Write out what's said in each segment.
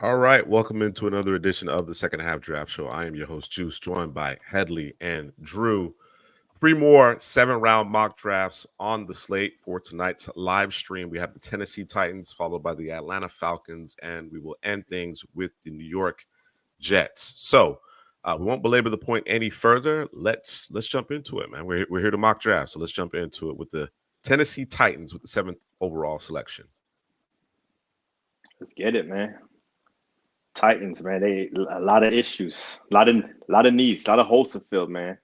All right, welcome into another edition of the Second Half Draft Show. I am your host, Juice, joined by Headley and Drew. Three more 7-round mock drafts on the slate for tonight's live stream. We have the Tennessee Titans, followed by the Atlanta Falcons, and we will end things with the New York Jets. So we won't belabor the point any further. Let's jump into it, man. We're here to mock draft, so let's jump into it with the Tennessee Titans with the 7th overall selection. Let's get it, man. Titans, man. They a lot of issues, a lot of needs, a lot of holes to fill, man.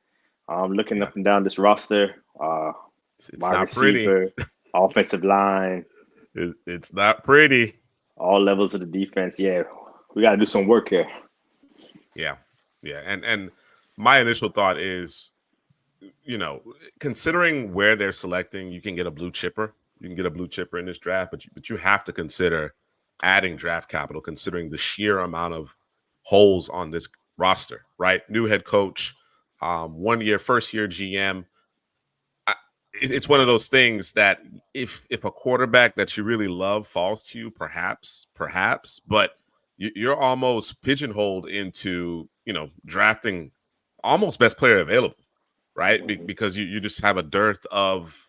Looking up and down this roster, It's wide not pretty. receiver, offensive line, It's not pretty. all levels of the defense. Yeah, we got to do some work here. Yeah. And my initial thought is, considering where they're selecting, you can get a blue chipper. You can get a blue chipper in this draft, but you have to consider adding draft capital, considering the sheer amount of holes on this roster, right? New head coach, 1 year, first year GM. It's one of those things that if a quarterback that you really love falls to you, perhaps, but you're almost pigeonholed into, drafting almost best player available, right? Because you just have a dearth of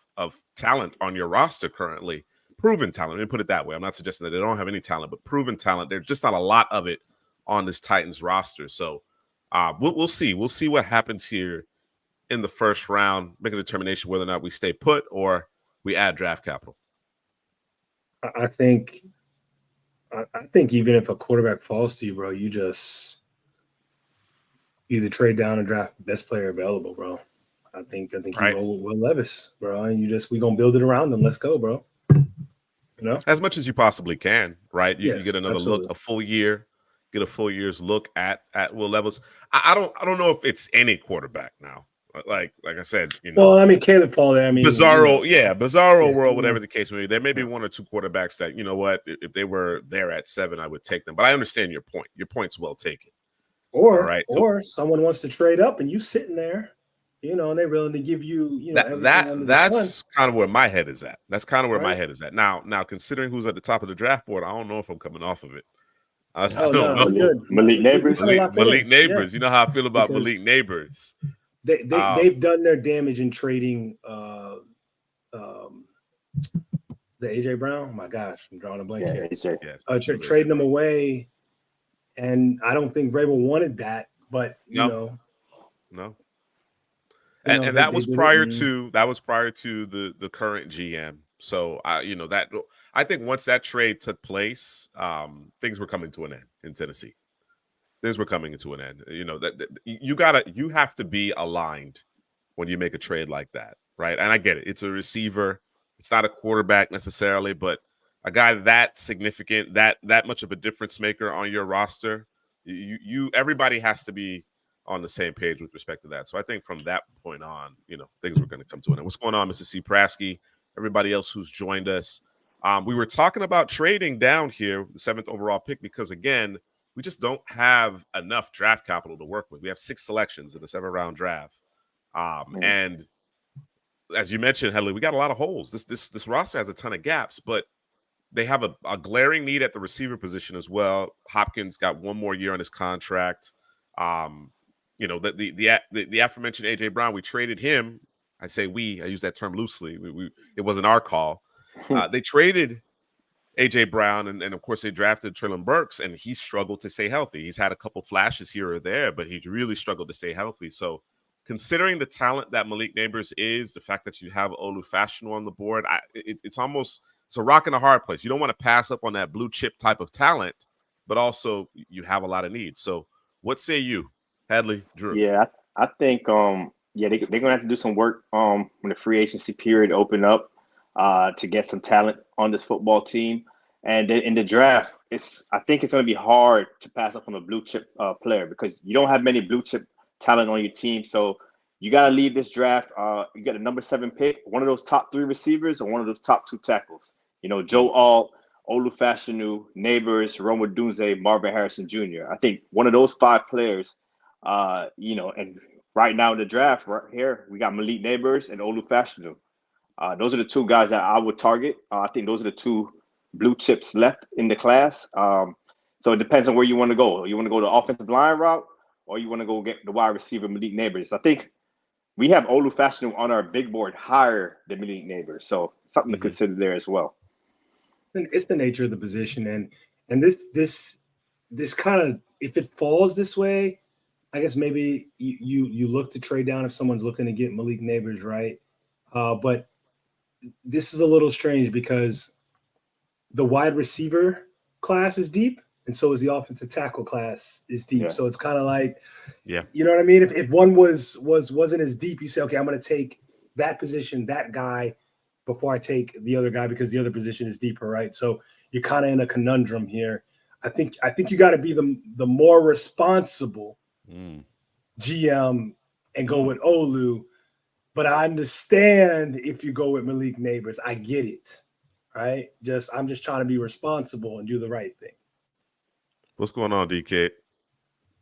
talent on your roster currently. Proven talent. Let me put it that way. I'm not suggesting that they don't have any talent, but proven talent. There's just not a lot of it on this Titans roster. So we'll see. We'll see what happens here in the first round, make a determination whether or not we stay put or we add draft capital. I think even if a quarterback falls to you, bro, you just either trade down and draft best player available, bro. I think Right. you roll with Will Levis, bro, and we gonna build it around them. Let's go, bro. As much as you possibly can, right? You Yes, get another absolutely. look, a full year, get a full year's look at Will Levis. I don't know if it's any quarterback now. Like I said, Well, I mean, Caleb Paul there. I mean, Bizarro world, yeah. whatever the case may be. There may be one or two quarterbacks that, what, if they were there at 7, I would take them. But I understand your point. Your point's well taken. Or All right. or someone wants to trade up and you sitting there, and they're willing to give you, everything under the that's sun. kind of where my head is at. That's kind of where my Right. head is at. Now, considering who's at the top of the draft board, I don't know if I'm coming off of it. I Oh don't no, know. we good. Malik Neighbors. We gotta lock that Malik in. Neighbors. Yeah. You know how I feel about Because Malik Neighbors. They've done their damage in trading the AJ Brown. Oh my gosh, I'm drawing a blank Yeah, here. AJ. Yes. Trading them away, and I don't think Vrabel wanted that, but No. you And know, that they was did it, prior and to the current GM. So I think once that trade took place, things were coming to an end in Tennessee. Things were coming to an end. You have to be aligned when you make a trade like that, right? And I get it. It's a receiver. It's not a quarterback necessarily, but a guy that significant, that much of a difference maker on your roster, everybody has to be on the same page with respect to that. So I think from that point on, things were going to come to an end. What's going on, Mr. C. Prasky? Everybody else who's joined us. We were talking about trading down here, the 7th overall pick, because again, we just don't have enough draft capital to work with. We have 6 selections in the 7-round draft. And as you mentioned, Headley, we got a lot of holes. This roster has a ton of gaps, but they have a glaring need at the receiver position as well. Hopkins got 1 more year on his contract. The aforementioned AJ Brown, we traded him. I say we. I use that term loosely. It wasn't our call. They traded AJ Brown, and of course they drafted Treylon Burks, and he struggled to stay healthy. He's had a couple flashes here or there, but he's really struggled to stay healthy. So, considering the talent that Malik Neighbors is, the fact that you have Olu Fashanu on the board, it's a rock and a hard place. You don't want to pass up on that blue chip type of talent, but also you have a lot of needs. So, what say you, Hadley, Drew? Yeah, I think they're gonna have to do some work when the free agency period open up to get some talent on this football team. And then in the draft, I think it's gonna be hard to pass up on a blue chip player because you don't have many blue chip talent on your team. So you gotta leave this draft. You got a number 7 pick, one of those top 3 receivers or one of those top 2 tackles. Joe Alt, Olu Fashanu, Neighbors, Rome Dunze, Marvin Harrison Jr. I think one of those 5 players. And right now in the draft, right here, we got Malik Neighbors and Olu Fashanu. Those are the 2 guys that I would target. I think those are the 2 blue chips left in the class. So it depends on where you want to go. You want to go the offensive line route, or you want to go get the wide receiver Malik Neighbors. I think we have Olu Fashanu on our big board higher than Malik Neighbors, so something to consider there as well. It's the nature of the position, and this kind of, if it falls this way, I guess maybe you look to trade down if someone's looking to get Malik Neighbors, right? But this is a little strange because the wide receiver class is deep, and so is the offensive tackle class is deep. Yeah. So it's kind of like, you know what I mean? If one wasn't as deep, you say, okay, I'm going to take that position, that guy, before I take the other guy because the other position is deeper, right? So you're kind of in a conundrum here. I think you got to be the more responsible GM and go with Olu, but I understand if you go with Malik Neighbors. I get it, right? I'm just trying to be responsible and do the right thing. What's going on, DK?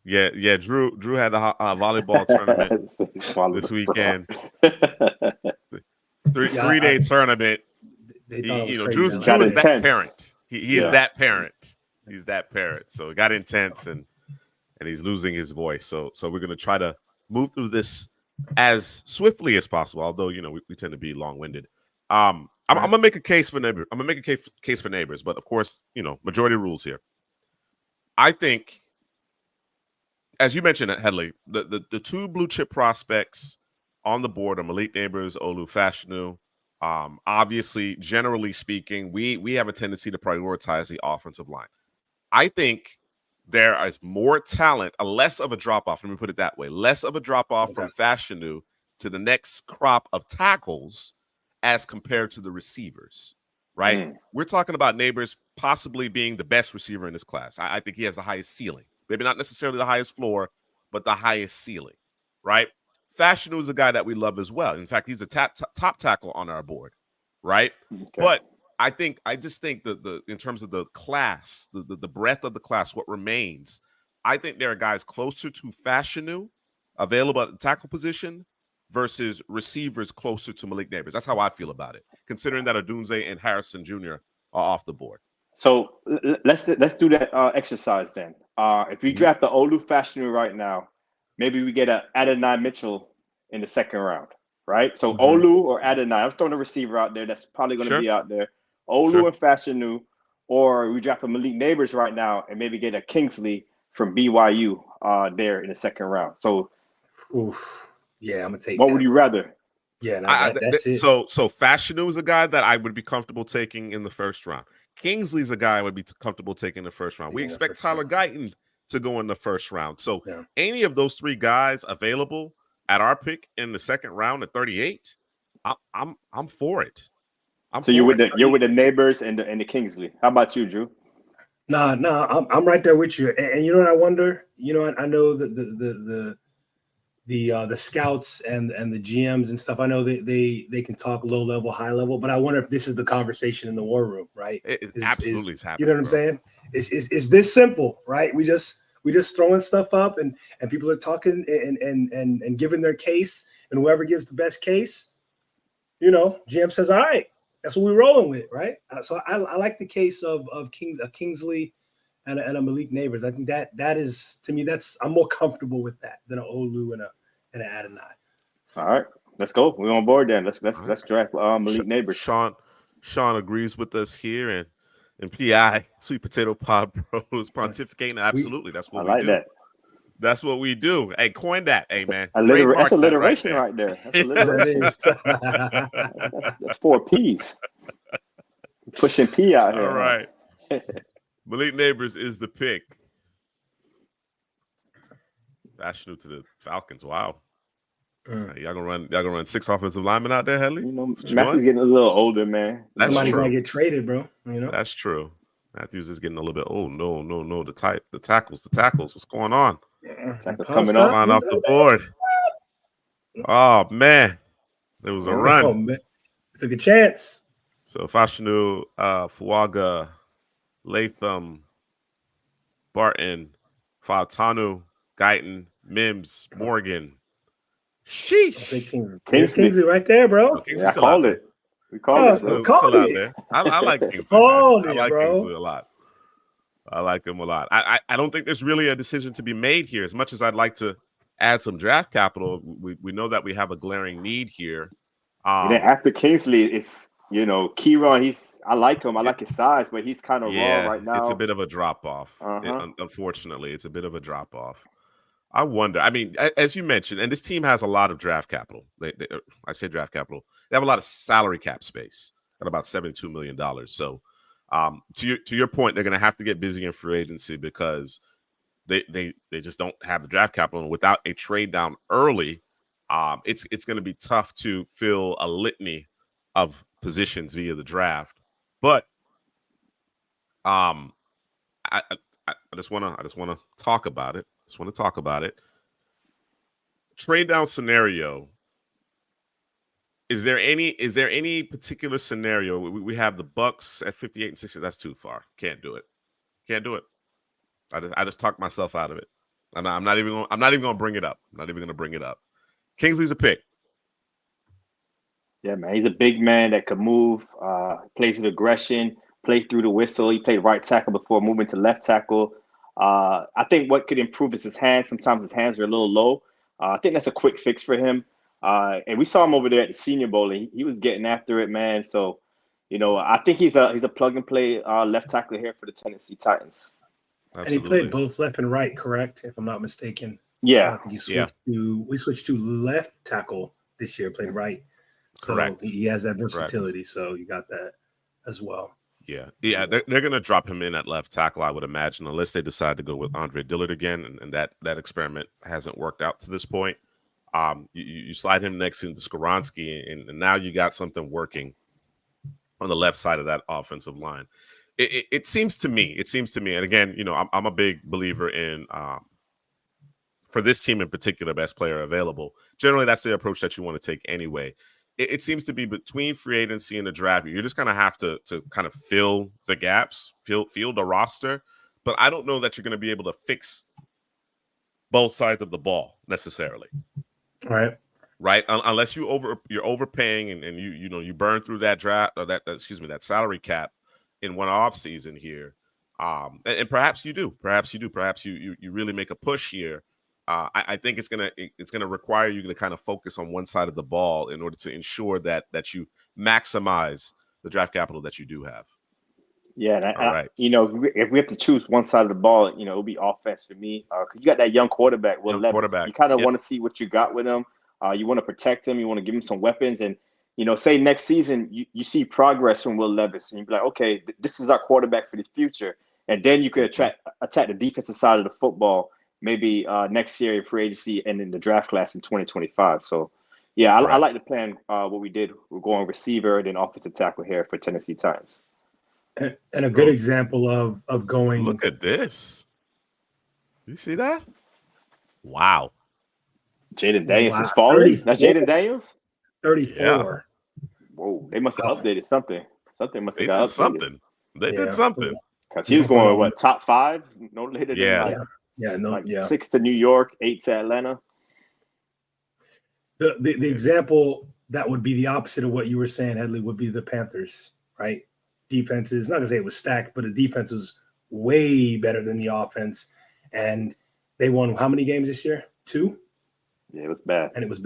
Yeah. Drew had a volleyball tournament this weekend. 3-day tournament. Drew is that parent. He is that parent. He's that parent. So it got intense and he's losing his voice. So we're gonna try to move through this as swiftly as possible. Although we tend to be long-winded. I'm gonna make a case for Neighbors. I'm gonna make a case for Neighbors, but of course, majority rules here. I think, as you mentioned, Headley, the two blue chip prospects on the board are Malik Neighbors, Olu Fashanu. Obviously, generally speaking, we have a tendency to prioritize the offensive line. I think there is more talent, less of a drop-off. Let me put it that way. Less of a drop-off from Fashanu to the next crop of tackles as compared to the receivers, right? We're talking about Neighbors possibly being the best receiver in this class. I think he has the highest ceiling. Maybe not necessarily the highest floor, but the highest ceiling, right? Fashanu is a guy that we love as well. In fact, he's a top tackle on our board, right? Okay. But I just think the in terms of the class, the breadth of the class, what remains, I think there are guys closer to Fashanu available at the tackle position versus receivers closer to Malik Neighbors. That's how I feel about it, considering that Odunze and Harrison Jr. are off the board. So let's do that exercise then. If we draft the Olu Fashanu right now, maybe we get an Adonai Mitchell in the second round, right? So Olu or Adonai. I'm throwing a receiver out there that's probably going to be out there. Olu and Fashanu, or we draft a Malik Neighbors right now and maybe get a Kingsley from BYU there in the second round. So, yeah, I'm gonna take. What would you rather? Yeah, that's it. So Fashanu is a guy that I would be comfortable taking in the first round. Kingsley's a guy I would be comfortable taking in the first round. We expect Tyler Guyton to go in the first round. So any of those three guys available at our pick in the second round at 38, I'm for it. So you're with the Neighbors and the Kingsley. How about you, Drew? Nah, I'm right there with you. And you know what I wonder? I know that the scouts and the GMs and stuff. I know they can talk low level, high level, but I wonder if this is the conversation in the war room, right? It absolutely is happening. You know what I'm saying? Is this simple, right? We just throwing stuff up and people are talking and giving their case, and whoever gives the best case, GM says, all right, that's what we're rolling with, right? So I like the case of Kingsley and a Malik Neighbors. I think that is, to me, I'm more comfortable with that than an Olu and an Adonai. All right, let's go. We're on board then. Let's draft Malik Neighbors. Sean agrees with us here, and PI, Sweet Potato Pod Bros, pontificating. Absolutely, that's what we do. That. That's what we do. Hey, coin that. Hey, man. That's alliteration right there. That's alliteration. That's 4 P's. Pushing P out here. All right. Malik Neighbors is the pick. Fashanu to the Falcons. Wow. Y'all gonna run 6 offensive linemen out there, Headley? Matthew's getting a little older, man. Somebody's gonna get traded, bro. That's true. Matthews is getting a little bit. Oh no. The tackles. What's going on? Tackles coming up. Off the board. Oh man, there was a run. Man. Took a chance. So Fashanu, Fuaga, Latham, Barton, Fautanu, Guyton, Mims, Morgan. Sheesh. Kingsley right there, bro. I called it. We called it. Still out there. I like Kingsley. I like Kingsley a lot. I like him a lot. I don't think there's really a decision to be made here. As much as I'd like to add some draft capital, we know that we have a glaring need here. And then after Kingsley, it's Kieran. I like him. I like his size, but he's kind of raw yeah, right it's a now. bit of a drop off. Unfortunately, it's a bit of a drop off. I wonder. I mean, as you mentioned, and this team has a lot of draft capital. I say draft capital. They have a lot of salary cap space at about $72 million. So, to your point, they're going to have to get busy in free agency because they just don't have the draft capital. And without a trade down early, it's going to be tough to fill a litany of positions via the draft. But I just want to talk about it. Trade down scenario. Is there any particular scenario? We have the Bucks at 58 and 60. That's too far. Can't do it. I just talked myself out of it. I'm not even going to bring it up. Kingsley's a pick. Yeah, man. He's a big man that could move, plays with aggression, plays through the whistle. He played right tackle before moving to left tackle. I think what could improve is his hands. Sometimes his hands are a little low. I think that's a quick fix for him. And we saw him over there at the Senior Bowl, and he was getting after it, man. So, I think he's a plug and play left tackle here for the Tennessee Titans. Absolutely. And he played both left and right, correct? If I'm not mistaken. Yeah. I think we switched to left tackle this year, played right. So correct. He has that versatility. Correct. So you got that as well. Yeah. They're going to drop him in at left tackle, I would imagine, unless they decide to go with Andre Dillard again, and that experiment hasn't worked out to this point. You slide him next into Skoronski, and now you got something working on the left side of that offensive line. It seems to me, and again, I'm a big believer in for this team in particular, best player available. Generally, that's the approach that you want to take anyway. It seems to be between free agency and the draft. You're just going to have to kind of fill the gaps, fill the roster. But I don't know that you're going to be able to fix both sides of the ball necessarily. All right. Right. Unless you're overpaying and you burn through that draft or that salary cap in one off season here. And perhaps you do. Perhaps you really make a push here. I think it's gonna require you to kind of focus on one side of the ball in order to ensure that you maximize the draft capital that you do have. Yeah, right. If we have to choose one side of the ball, it'll be offense for me. Because you got that young quarterback, Will Levis. You kind of want to see what you got with him. You want to protect him. You want to give him some weapons. And, say next season you see progress from Will Levis. And you be like, okay, this is our quarterback for the future. And then you could attack the defensive side of the football maybe next year in free agency and in the draft class in 2025. So, yeah, I like the plan, what we did. We're going receiver, then offensive tackle here for Tennessee Titans. And a good example of going. Look at this. You see that? Wow. Jaden Daniels is falling. That's Jaden Daniels? 34. Yeah. Whoa, they must have updated something. Something must have got updated. They did something. Because he was going, top 5? No later than 6 to New York, 8 to Atlanta. The example that would be the opposite of what you were saying, Headley, would be the Panthers, right? Defenses, not gonna say it was stacked, but the defense is way better than the offense. And they won how many games this year? 2? Yeah, it was bad. And it was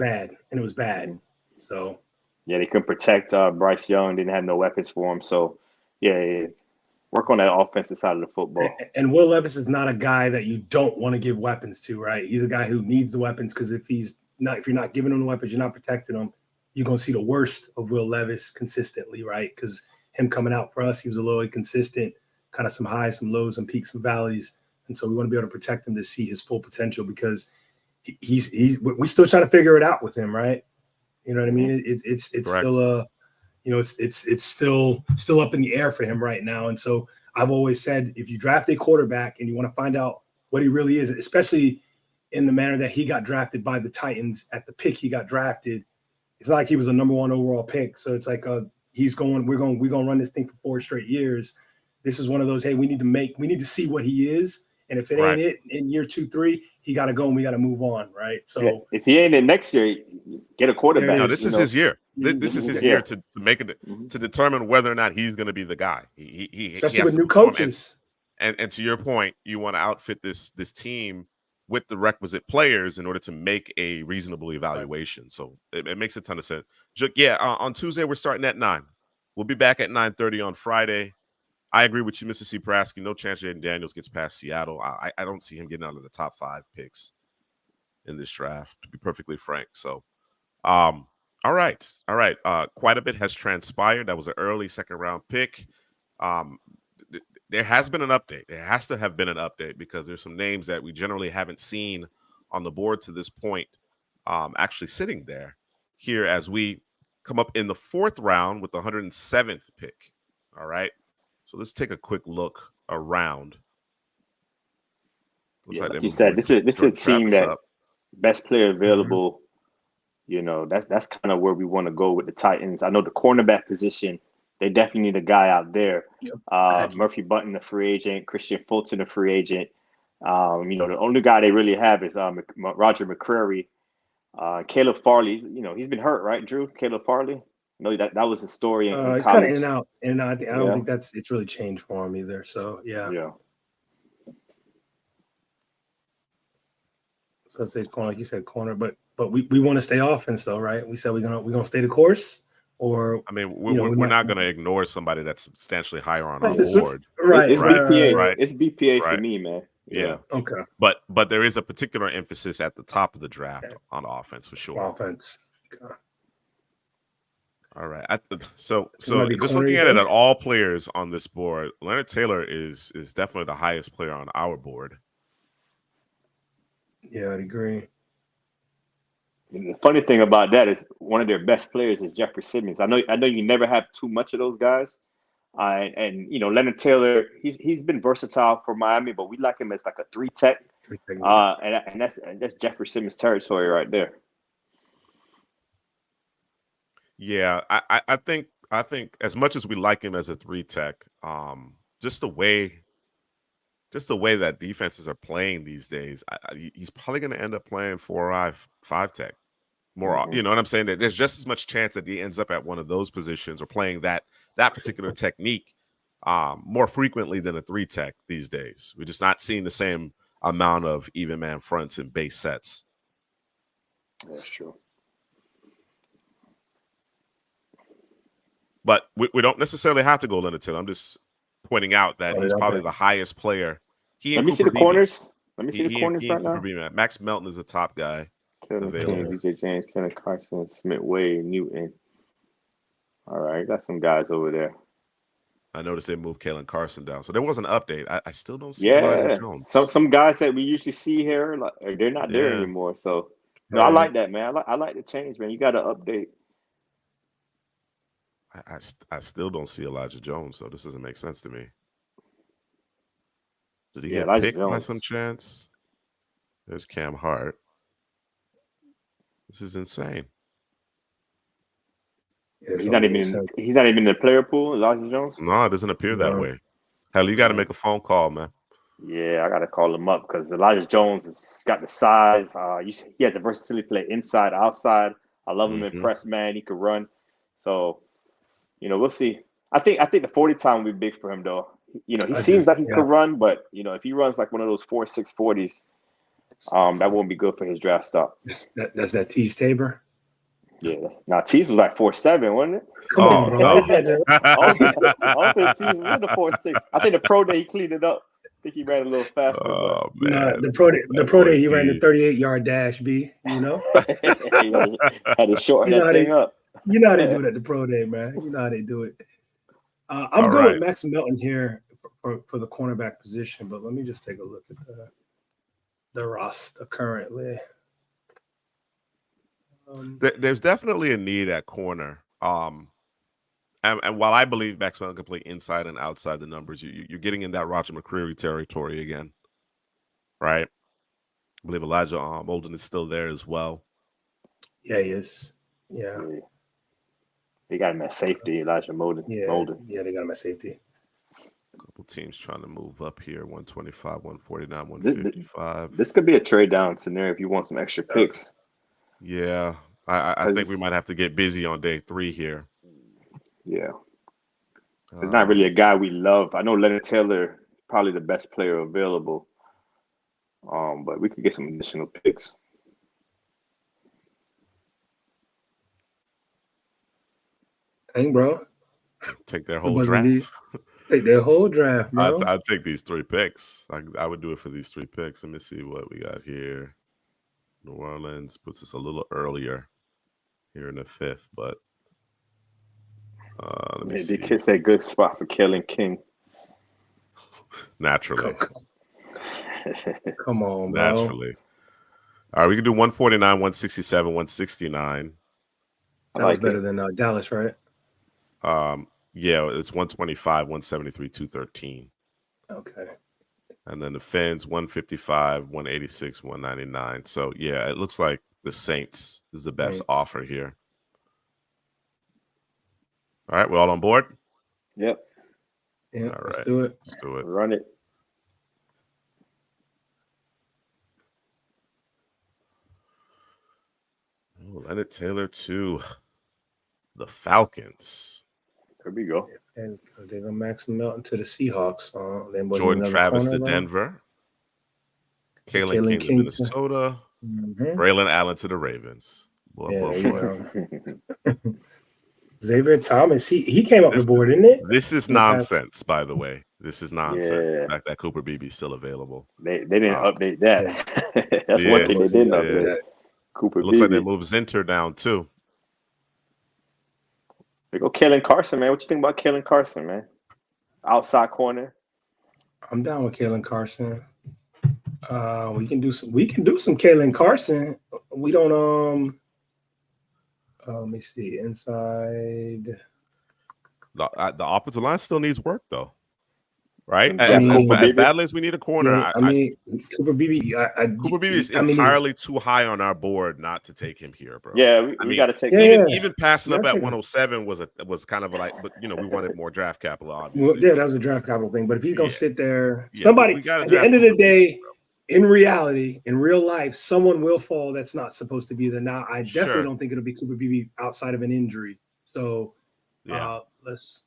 bad. So yeah, they couldn't protect Bryce Young, didn't have no weapons for him. So yeah. Work on that offensive side of the football. And Will Levis is not a guy that you don't want to give weapons to, right? He's a guy who needs the weapons because if you're not giving him the weapons, you're not protecting him, you're gonna see the worst of Will Levis consistently, right? Because him coming out for us, he was a little inconsistent, kind of some highs, some lows, some peaks, some valleys. And so we want to be able to protect him to see his full potential because we're still trying to figure it out with him, right? You know what I mean? It's still it's still up in the air for him right now. And so I've always said, if you draft a quarterback and you want to find out what he really is, especially in the manner that he got drafted by the Titans at the pick he got drafted, it's not like he was a number 1 overall pick. So it's like we're going to run this thing for 4 straight years. This is one of those, hey, we need to see what he is. And if it ain't it in year 2, 3, he got to go and we got to move on. Right. So if he ain't in next year, get a quarterback. No, this is his year. This is his year to make it to determine whether or not he's going to be the guy. He especially with new coaches. And to your point, you want to outfit this team with the requisite players in order to make a reasonable evaluation. So it makes a ton of sense. Yeah, on Tuesday we're starting at 9. We'll be back at 9:30 on Friday. I agree with you, Mr. C. Prasky. No chance Jaden Daniels gets past Seattle. I don't see him getting out of the top 5 picks in this draft, to be perfectly frank. So, all right. Quite a bit has transpired. That was an early second-round pick. There has been an update. There has to have been an update because there's some names that we generally haven't seen on the board to this point actually sitting there here as we come up in the 4th round with the 107th pick. All right. So let's take a quick look around. Like you said, this is a team that best player available. That's kind of where we want to go with the Titans. I know the cornerback position, they definitely need a guy out there. Yep. Murphy Bunton, a free agent. Christian Fulton, a free agent. The only guy they really have is Roger McCreary. Caleb Farley, he's been hurt, right, Drew? Caleb Farley? No, that was his story. He's kind of in and out. And I don't think it's really changed for him either. So, yeah. Yeah. I was gonna say corner, like you said corner, but we want to stay offense though, right? We said we're gonna stay the course, or I mean we're not gonna ignore somebody that's substantially higher on our board. Right. It's BPA. Right. It's BPA for me, man. Yeah. Okay. But there is a particular emphasis at the top of the draft on offense for sure. Offense. Okay. All right. So just looking at it at all players on this board, Leonard Taylor is definitely the highest player on our board. Yeah, I'd agree. And the funny thing about that is one of their best players is Jeffrey Simmons. I know you never have too much of those guys. Leonard Taylor, he's been versatile for Miami, but we like him as like a 3 tech. And that's Jeffrey Simmons territory right there. Yeah, I think as much as we like him as a 3 tech, just the way that defenses are playing these days, he's probably going to end up playing 4 or 5 tech. More, you know what I'm saying? That there's just as much chance that he ends up at one of those positions or playing that particular technique more frequently than a 3 tech these days. We're just not seeing the same amount of even man fronts and base sets. That's true. But we don't necessarily have to go Leonard Taylor. I'm just pointing out that he's probably the highest player. Let me see the corners. Let me see the corners right now. Max Melton is the top guy. Kevin King, DJ James, Kenneth Carson, Smith Wade, Newton. All right, got some guys over there. I noticed they moved Kalen Carson down, so there was an update. I still don't see Elijah Jones. Some guys that we usually see here, they're not there anymore. So I like that, man. I like the change, man. You got to update. I still don't see Elijah Jones, so this doesn't make sense to me. Did he get picked by some chance? There's Cam Hart. This is insane. Yeah, he's not even in the player pool, Elijah Jones? No, it doesn't appear that way. Hell, you got to make a phone call, man. Yeah, I got to call him up because Elijah Jones has got the size. He has the versatility to play inside, outside. I love him in press, man. He could run. So, we'll see. I think the 40 time will be big for him, though. He seems like he could run, but, if he runs like one of those 4.6 40s, that won't be good for his draft stock. That's that Tease Tabor? Yeah. Now, Tease was like 4.7, wasn't it? Come on, bro. I don't think Tease was in the 4.6. I think the pro day he cleaned it up. I think he ran a little faster. Oh, man. The pro day he ran the 38-yard dash, B, Had to shorten that thing up. You know how they do it at the pro day, man. You know how they do it. I'm going with Max Melton here for the cornerback position, but let me just take a look at the roster currently. There's definitely a need at corner. And while I believe Max Melton can play inside and outside the numbers, you're getting in that Roger McCreary territory again, right? I believe Elijah Molden is still there as well. Yeah, he is. Yeah. They got him at safety, Elijah Molden. Yeah, they got him at safety. A couple teams trying to move up here, 125, 149, 155. This could be a trade down scenario if you want some extra picks. Yeah, I think we might have to get busy on day 3 here. Yeah. It's not really a guy we love. I know Leonard Taylor probably the best player available. But we could get some additional picks. Hey, bro. Take their It whole wasn't draft. take their whole draft, bro. I'd take these 3 picks. I would do it for these 3 picks. Let me see what we got here. New Orleans puts us a little earlier here in the 5th, but let me see. DK's a good spot for Kellen King. Naturally. Come on, bro. Naturally. All right, we can do 149, 167, 169. That was better than Dallas, right? Yeah, it's 125, 173, 213. Okay. And then the Fins, 155, 186, 199. So, yeah, it looks like the Saints is the best offer here. All right, we're all on board? Yep. Yeah, all let's right. do it. Let's do it. Run it. Oh, Leonard Taylor to the Falcons. There we go. And they're gonna max him out into the Seahawks. Then Jordan Travis to Denver. Kalen King to Minnesota. Braylon Allen to the Ravens. Boy. Xavier Thomas, he came up the board, isn't it? This is nonsense, by the way. This is nonsense. The fact that Cooper Beebe is still available. They didn't update that. That's one thing they didn't update. Cooper looks like they moved Zinter down too. They go Kalen Carson, man. What you think about Kalen Carson, man? Outside corner. I'm down with Kalen Carson. We can do some Kalen Carson. We don't let me see inside. The offensive line still needs work though. Right? As badly as we need a corner. Yeah, Cooper Beebe. Cooper Beebe is entirely too high on our board not to take him here, bro. Yeah, we got to take him. Even passing up at 107 was kind of like, but we wanted more draft capital, obviously. Well, yeah, that was a draft capital thing. But if he's gonna sit there, somebody at the end of the day, in reality, in real life, someone will fall that's not supposed to be there. Now, I definitely don't think it'll be Cooper Beebe outside of an injury. So let's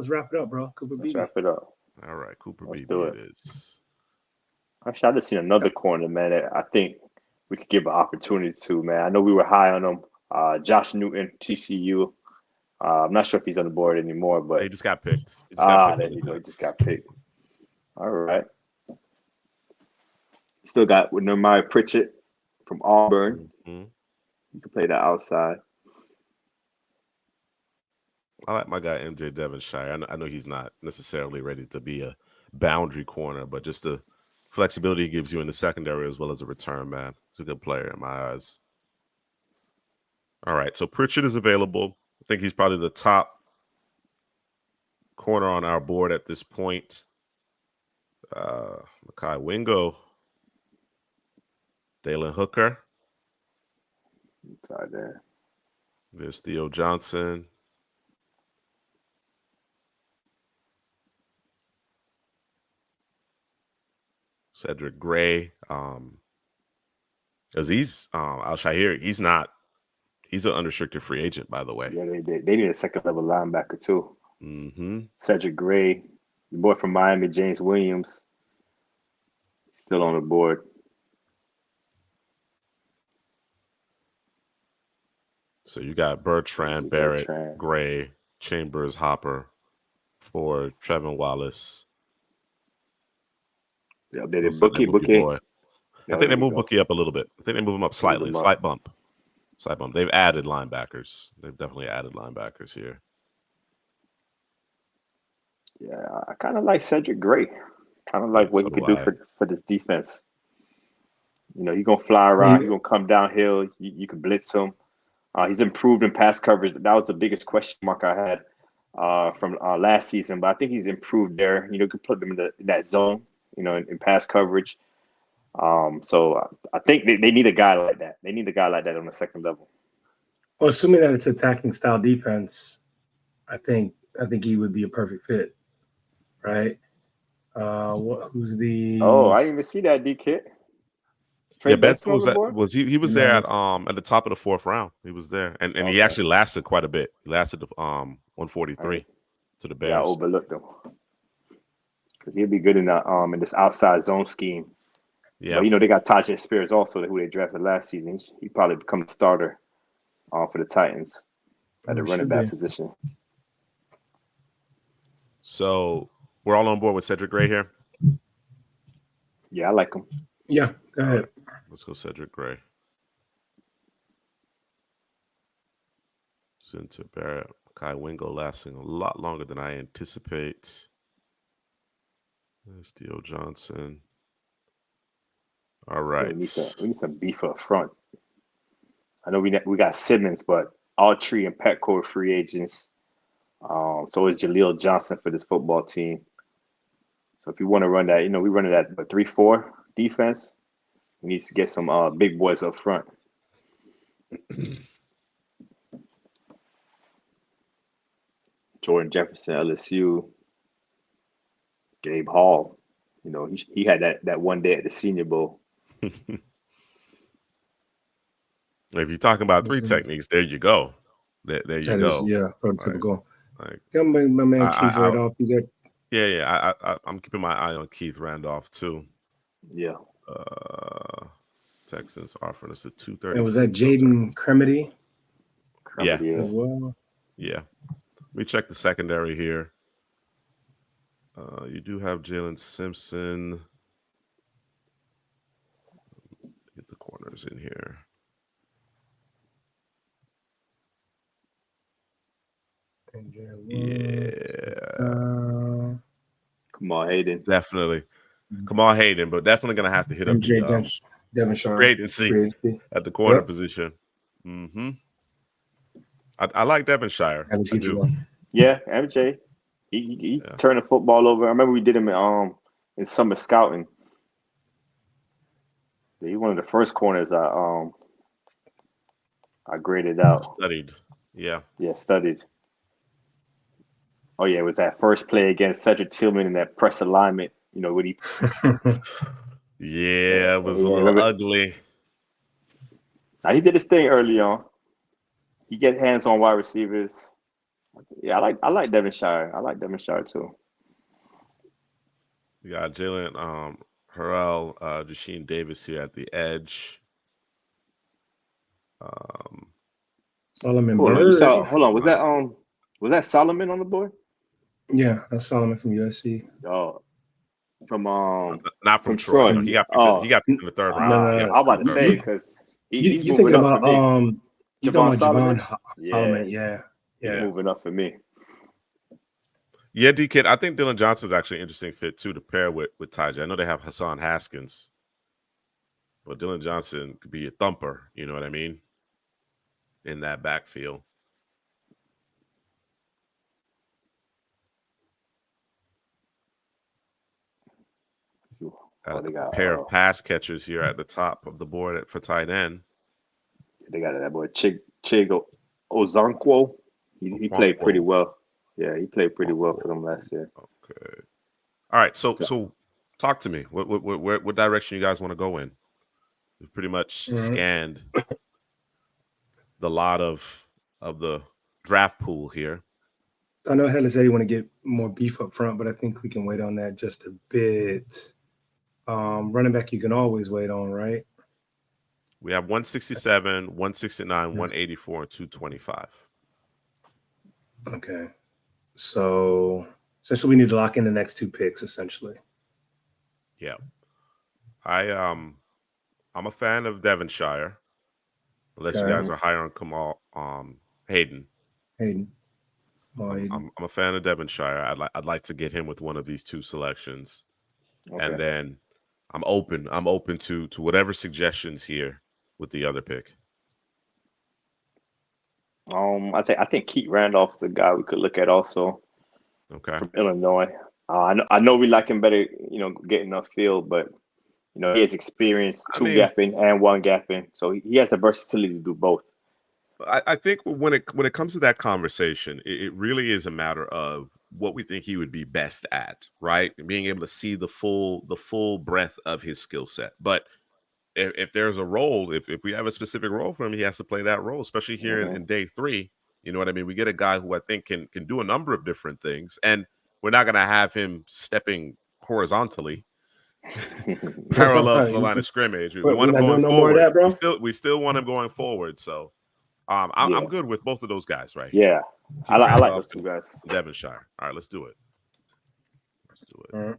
wrap it up, bro. Cooper Beebe. Let's wrap it up. All right, Cooper Beebe it is. Actually, I just seen another corner, man, that I think we could give an opportunity to, man. I know we were high on him. Josh Newton, TCU. I'm not sure if he's on the board anymore, but he just got picked. He just got picked. All right. Still got with Nehemiah Pritchett from Auburn. You can play that outside. I like my guy MJ Devonshire. I know he's not necessarily ready to be a boundary corner, but just the flexibility he gives you in the secondary as well as a return man. He's a good player in my eyes. All right, so Pritchett is available. I think he's probably the top corner on our board at this point. Mekhi Wingo. Dalen Hooker. Inside there. There's Theo Johnson. Cedric Gray, because he's Al-Shahir, he's an unrestricted free agent, by the way. Yeah, they need a second level linebacker too. Cedric Gray, the boy from Miami, James Williams, still on the board. So you got Bertrand, Barrett, Gray, Chambers, Hopper, Ford, Trevin Wallace. Yeah, they did Bookie. Boy. I think they moved Bookie up a little bit. I think they moved him up slightly. Slight bump. They've added linebackers. They've definitely added linebackers here. Yeah, I kind of like Cedric Gray. Kind of like what he could do for this defense. You know, he's going to fly around. He's going to come downhill. You can blitz him. He's improved in pass coverage. That was the biggest question mark I had from last season. But I think he's improved there. You know, you could put him in that zone, you know, in pass coverage. So I think they need a guy like that. They need a guy like that on the second level. Well, assuming that it's attacking style defense, I think he would be a perfect fit, right? Who's the? Oh, I didn't even see that, D-Kit. Benson was he was there at the top of the 4th round. He was there, and he actually lasted quite a bit. He lasted 143 to the Bears. Yeah, I overlooked him. He'll be good in this outside zone scheme. Yeah. But they got Tajay Spears also, who they drafted last season. He probably become a starter for the Titans at the running back position. So we're all on board with Cedric Gray here. Yeah, I like him. Yeah, go ahead. Right. Let's go Cedric Gray. Center Barrett, Kai Wingo lasting a lot longer than I anticipate. There's Theo Johnson. All right. We need some beef up front. I know we got Simmons, but Autry and Petco are free agents. So is Jaleel Johnson for this football team. So if you want to run that, we running that 3-4 defense. We need to get some big boys up front. Jordan Jefferson, LSU. Gabe Hall. He had that one day at the Senior Bowl. If you're talking about three techniques, there you go. There you go. Yeah, prototypical. Come my man Keith Randolph. You got. Yeah. I'm keeping my eye on Keith Randolph too. Yeah. Texans offering us a 230. And was that Jaden Cremedy? Yeah. As well. Yeah. We check the secondary here. You do have Jalen Simpson. Get the corners in here. Yeah. Come on, Hayden. Definitely. Come on, Hayden, but definitely going to have to hit up the Devonshire free agency at the corner position. Mm-hmm. I like Devonshire. Yeah, MJ. He turned the football over. I remember we did him in summer scouting. Yeah, he's one of the first corners I graded out. Studied. Yeah. Yeah, studied. Oh yeah, it was that first play against Cedric Tillman in that press alignment. When he. Yeah, it was a little ugly. Now, he did his thing early on. He get hands on wide receivers. Yeah, I like Devonshire. I like Devonshire too. You got Jalen Harrell, Jasheem Davis here at the edge. Solomon Hold Bird. Hold on. Was that Solomon on the board? Yeah, that's Solomon from USC. Oh, from not from Troy. No, he got picked in the third round. I'm about to say because he's you think about Javon Solomon. Solomon, yeah. He's moving up for me. Yeah, D-Kid, I think Dylan Johnson's actually an interesting fit too to pair with Tajay. I know they have Hassan Haskins, but Dylan Johnson could be a thumper. You know what I mean? In that backfield. They got a pair of pass catchers here at the top of the board for tight end. They got that boy Chigo Ozonkwo. He played pretty well. Yeah, he played pretty well for them last year. Okay. All right. So talk to me. What direction you guys want to go in? We've pretty much scanned the lot of the draft pool here. I know Hella said you want to get more beef up front, but I think we can wait on that just a bit. Running back you can always wait on, right? We have 167, 169, 184, and 225. Okay. So essentially we need to lock in the next two picks, essentially. Yeah. I'm a fan of Devonshire. Unless you guys are higher on Kamal Hayden. I'm a fan of Devonshire. I'd like to get him with one of these two selections. Okay. And then I'm open to whatever suggestions here with the other pick. I think Keith Randolph is a guy we could look at also. Okay. From Illinois. I know we like him better, getting upfield, but he has experience gapping and one gapping, so he has the versatility to do both. I think when it comes to that conversation, it really is a matter of what we think he would be best at, right? And being able to see the full breadth of his skill set. But if there's a role, if we have a specific role for him, he has to play that role, especially here in day 3. You know what I mean? We get a guy who I think can do a number of different things, and we're not going to have him stepping horizontally, parallel to the line of scrimmage. We want him not going doing no more of forward. that, bro? We still want him going forward. So I'm good with both of those guys right here. Yeah, I like Randolph those two guys. and Devonshire. All right, let's do it. All right.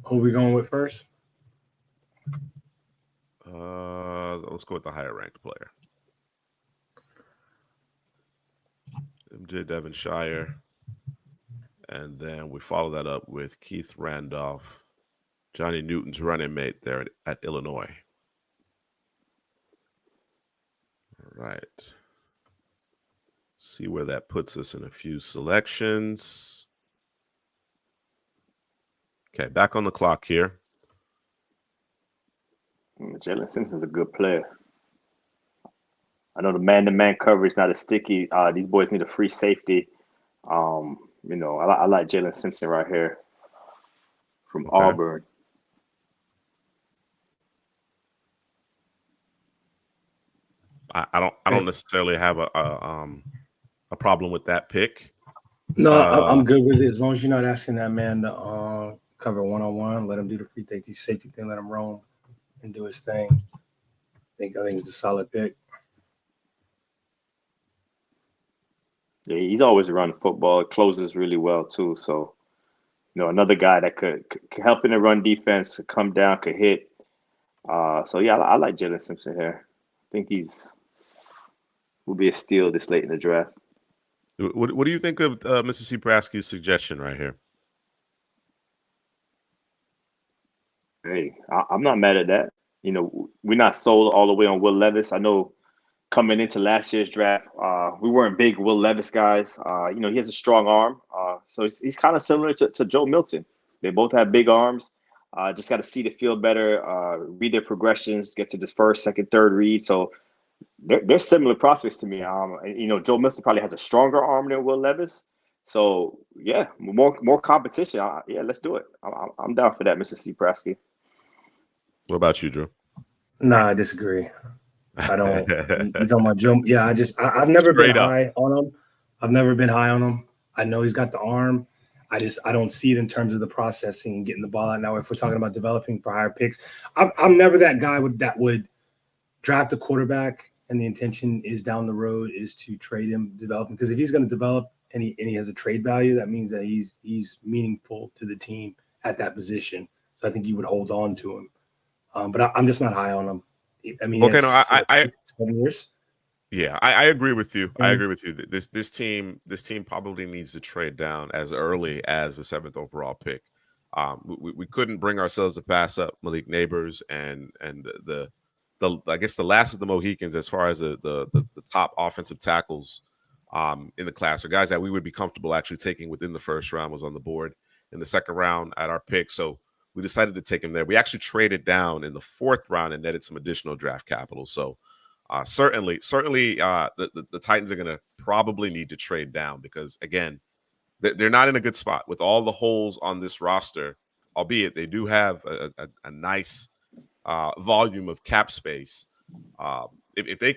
Who we going with first? Let's go with the higher ranked player. MJ Devonshire. And then we follow that up with Keith Randolph, Johnny Newton's running mate there at Illinois. All right. See where that puts us in a few selections. Okay, back on the clock here. Jalen Simpson's a good player. I know the man-to-man coverage is not as sticky. These boys need a free safety. I like Jalen Simpson right here from Auburn. I don't necessarily have a problem with that pick. No, I'm good with it as long as you're not asking that man to cover one-on-one. Let him do the free safety thing. Let him roam and do his thing. I think it's a solid pick. Yeah, he's always running football. It closes really well too. So, another guy that could help in the run defense, could come down, could hit. I like Jalen Simpson here. I think will be a steal this late in the draft. What do you think of Mr. Ceprasky's suggestion right here? Hey, I'm not mad at that. We're not sold all the way on Will Levis. I know coming into last year's draft, we weren't big Will Levis guys. He has a strong arm. So he's kind of similar to Joe Milton. They both have big arms. Just got to see the field better, read their progressions, get to this first, second, third read. So they're similar prospects to me. Joe Milton probably has a stronger arm than Will Levis. So, yeah, more competition. Let's do it. I'm down for that, Mr. Ceprasky. What about you, Drew? No, I disagree. I don't. He's on my Joe. Yeah, I've never been high on him. I've never been high on him. I know he's got the arm. I don't see it in terms of the processing and getting the ball out. Now, if we're talking about developing for higher picks, I'm never that guy that would draft a quarterback and the intention is down the road is to trade him, develop him. Because if he's going to develop and he has a trade value, that means that he's meaningful to the team at that position. So I think you would hold on to him. But I'm just not high on him. I mean, okay, I 7 years. Yeah, I agree with you. I agree with you. This team probably needs to trade down as early as the 7th overall pick. We couldn't bring ourselves to pass up Malik Neighbors and the I guess the last of the Mohicans as far as the top offensive tackles in the class, or guys that we would be comfortable actually taking within the first round, was on the board in the second round at our pick. So we decided to take him there. We actually traded down in the 4th round and netted some additional draft capital. So certainly, the Titans are going to probably need to trade down because, again, they're not in a good spot with all the holes on this roster, albeit they do have a nice volume of cap space. If they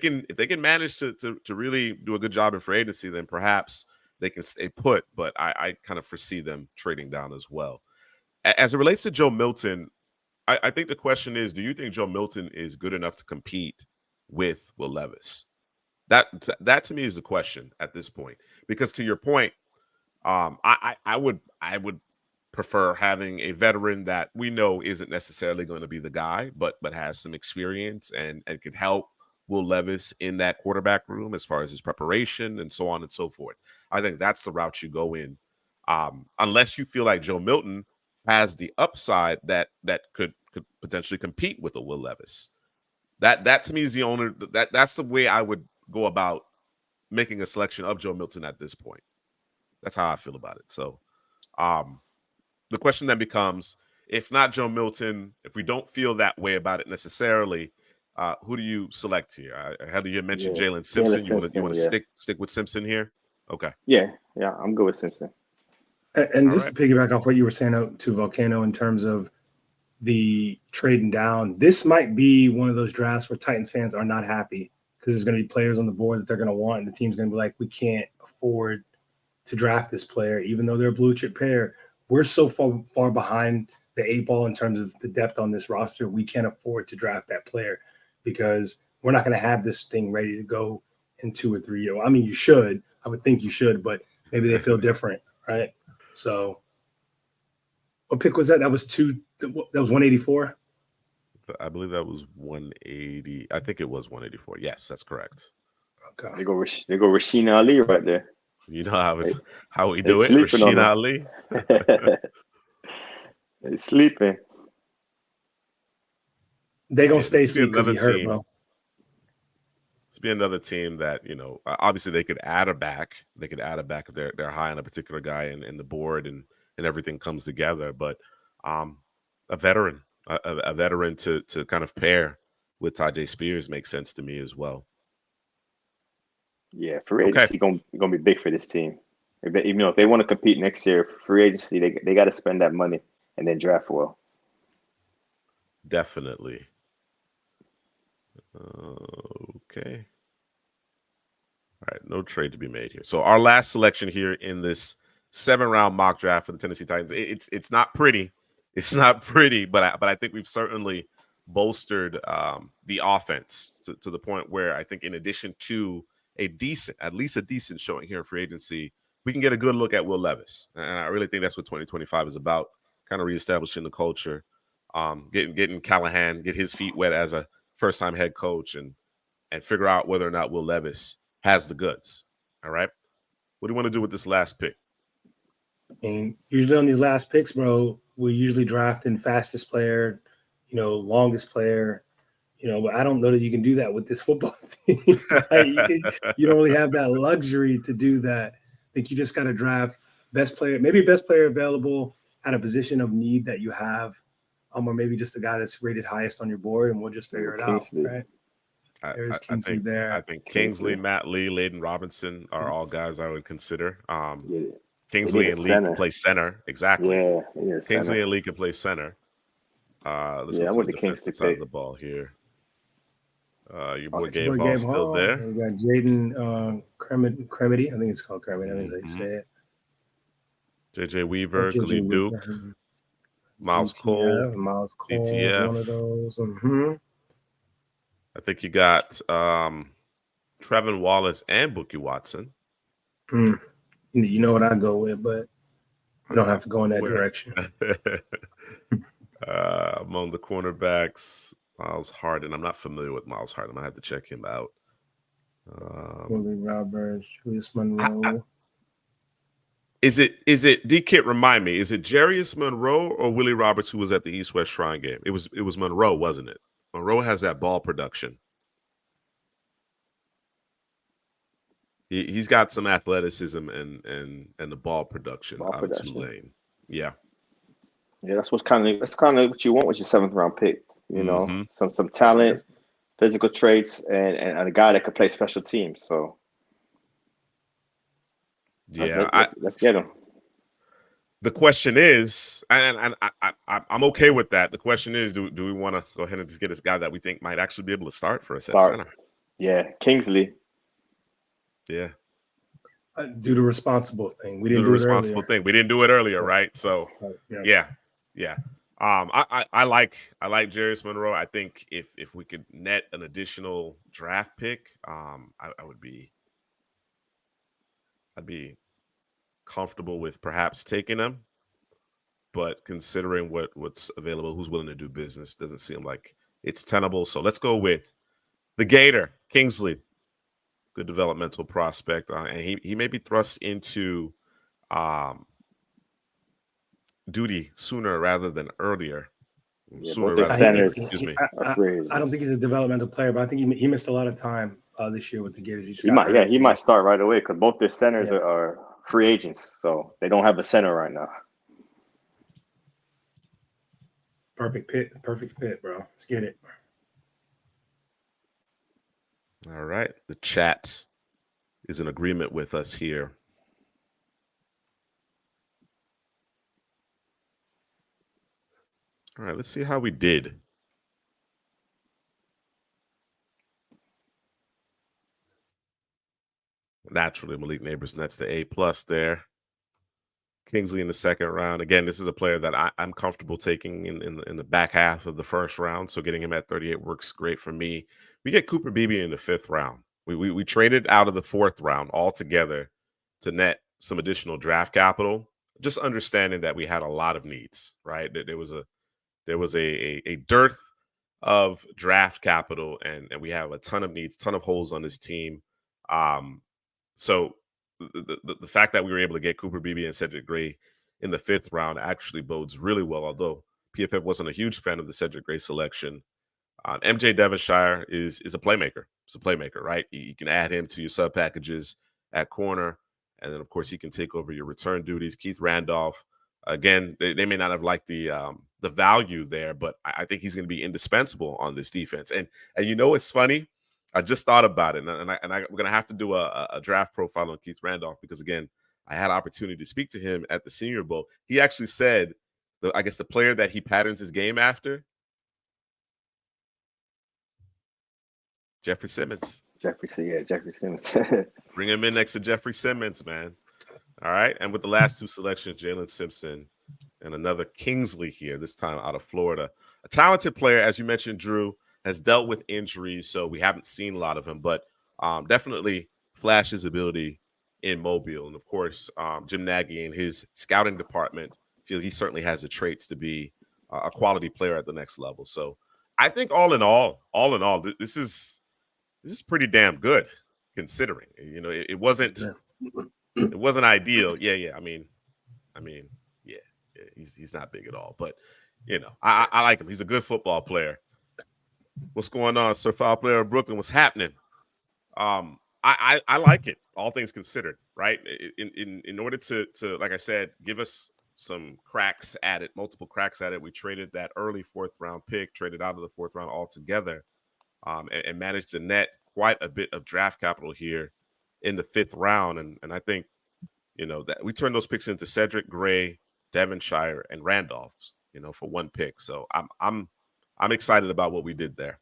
can manage to really do a good job in free agency, then perhaps they can stay put. But I kind of foresee them trading down as well. As it relates to Joe Milton, I think the question is, do you think Joe Milton is good enough to compete with Will Levis? That to me is the question at this point. Because to your point, I would prefer having a veteran that we know isn't necessarily going to be the guy, but has some experience and could help Will Levis in that quarterback room as far as his preparation and so on and so forth. I think that's the route you go in, unless you feel like Joe Milton has the upside that could potentially compete with a Will Levis. That to me is the only that's the way I would go about making a selection of Joe Milton at this point. That's how I feel about it. So the question then becomes, if not Joe Milton, if we don't feel that way about it necessarily, who do you select here? Heather, you mentioned Jalen Simpson. You want to stick with Simpson here? Okay. Yeah, I'm good with Simpson. And just to piggyback off what you were saying to Volcano in terms of the trading down, this might be one of those drafts where Titans fans are not happy because there's going to be players on the board that they're going to want, and the team's going to be like, we can't afford to draft this player, even though they're a blue chip player. We're so far behind the 8 ball in terms of the depth on this roster. We can't afford to draft that player because we're not going to have this thing ready to go in 2 or 3 years. I mean, you should. I would think you should, but maybe they feel different, right? So, what pick was that? That was 184. I believe that was 180. I think it was 184. Yes, that's correct. Okay. They go Rasheen Ali right there. You know how we They do it, sleeping on Rasheen him. Ali. They sleeping. They gonna Yeah, stay this would be asleep because he another hurt, team. bro. This would be another team that, obviously they could add a back. They could add a back if they're high on a particular guy and the board and everything comes together. But a veteran, a veteran to kind of pair with Tajay Spears makes sense to me as well. Yeah, free Okay. agency gonna be big for this team. If they want to compete next year, free agency they got to spend that money and then draft well. Definitely. Okay. All right, no trade to be made here. So our last selection here in this 7-round mock draft for the Tennessee Titans. It's not pretty. It's not pretty, but I think we've certainly bolstered the offense to the point where I think in addition to at least a decent showing here in free agency, we can get a good look at Will Levis. And I really think that's what 2025 is about, kind of reestablishing the culture, getting Callahan, get his feet wet as a first-time head coach and figure out whether or not Will Levis has the goods. All right. What do you want to do with this last pick? And usually on these last picks, bro, we usually draft in fastest player, longest player, but I don't know that you can do that with this football team. Right? You don't really have that luxury to do that. I think you just got to draft best player, maybe best player available at a position of need that you have, or maybe just the guy that's rated highest on your board, and we'll just figure it out, right? There's Kingsley there. I think Kingsley, Matt Lee, Layden Robinson are all guys I would consider. Kingsley and Lee can play center. Exactly. Yeah, Kingsley and Lee can play center. Let's go to the defensive side of the ball here. Your boy Gabe Hall's still there. We got Jaden Cremedy. I think it's called Cremedy. I think that's how you say it. JJ Weaver, Khalid Duke, Miles Cole, Miles Cole, CTF. one of those. I think you got Trevin Wallace and Bookie Watson. You know what I go with, but you don't have to go in that direction. Among the cornerbacks, Miles Harden. I'm not familiar with Miles Harden. I'm gonna have to check him out. Willie Roberts, Julius Monroe. Is it D-Kit, remind me, is it Jarius Monroe or Willie Roberts who was at the East-West Shrine game? It was Monroe, wasn't it? Monroe has that ball production. He's got some athleticism and the ball production out of Tulane. Yeah. Yeah, that's kind of what you want with your 7th-round pick. Some talent, physical traits, and a guy that could play special teams. So yeah, let's get him. The question is, and I'm okay with that. The question is, do we want to go ahead and just get this guy that we think might actually be able to start for us at center? Yeah, Kingsley. Yeah. Do the responsible thing. We didn't do the responsible thing. We didn't do it earlier, right? So yeah. I like Jarius Monroe. I think if we could net an additional draft pick, I'd be comfortable with perhaps taking him. But considering what's available, who's willing to do business, doesn't seem like it's tenable. So let's go with the Gator, Kingsley. Good developmental prospect, and he may be thrust into duty sooner rather than earlier. Excuse me. I don't think he's a developmental player, but I think he missed a lot of time this year with the Gators. He might start right away because both their centers are free agents, so they don't have a center right now. Perfect fit, bro. Let's get it. All right. The chat is in agreement with us here. All right, let's see how we did. Naturally, Malik Neighbors nets the A+ there. Kingsley in the second round. Again, this is a player that I'm comfortable taking in the back half of the first round. So getting him at 38 works great for me. We get Cooper Beebe in the fifth round. We traded out of the fourth round altogether to net some additional draft capital. Just understanding that we had a lot of needs, right? That there was a dearth of draft capital, and we have a ton of needs, ton of holes on this team. So the fact that we were able to get Cooper Beebe and Cedric Gray in the fifth round actually bodes really well. Although PFF wasn't a huge fan of the Cedric Gray selection, MJ Devonshire is a playmaker. It's a playmaker, right? You can add him to your sub packages at corner, and then of course he can take over your return duties. Keith Randolph, again, they may not have liked the value there, but I think he's going to be indispensable on this defense. And you know, it's funny. I just thought about it, and I'm going to have to do a draft profile on Keith Randolph because again, I had opportunity to speak to him at the Senior Bowl. He actually said, I guess the player that he patterns his game after. Jeffrey Simmons. Jeffrey Simmons. Bring him in next to Jeffrey Simmons, man. All right. And with the last two selections, Jalen Simpson and another Kingsley here, this time out of Florida. A talented player, as you mentioned, Drew, has dealt with injuries, so we haven't seen a lot of him, but definitely flashes ability in Mobile. And, of course, Jim Nagy and his scouting department feel he certainly has the traits to be a quality player at the next level. So I think all in all, this is pretty damn good considering. You know, it wasn't ideal. Yeah. I mean, yeah, he's not big at all, but you know, I like him. He's a good football player. What's going on, Sir Foul Player of Brooklyn? What's happening? I like it, all things considered, right? In order to like I said, give us some cracks at it, multiple cracks at it. We traded that early fourth round pick, traded out of the fourth round altogether. And managed to net quite a bit of draft capital here in the fifth round. And I think, you know, that we turned those picks into Cedric Gray, Devonshire, and Randolph, you know, for one pick. So I'm excited about what we did there.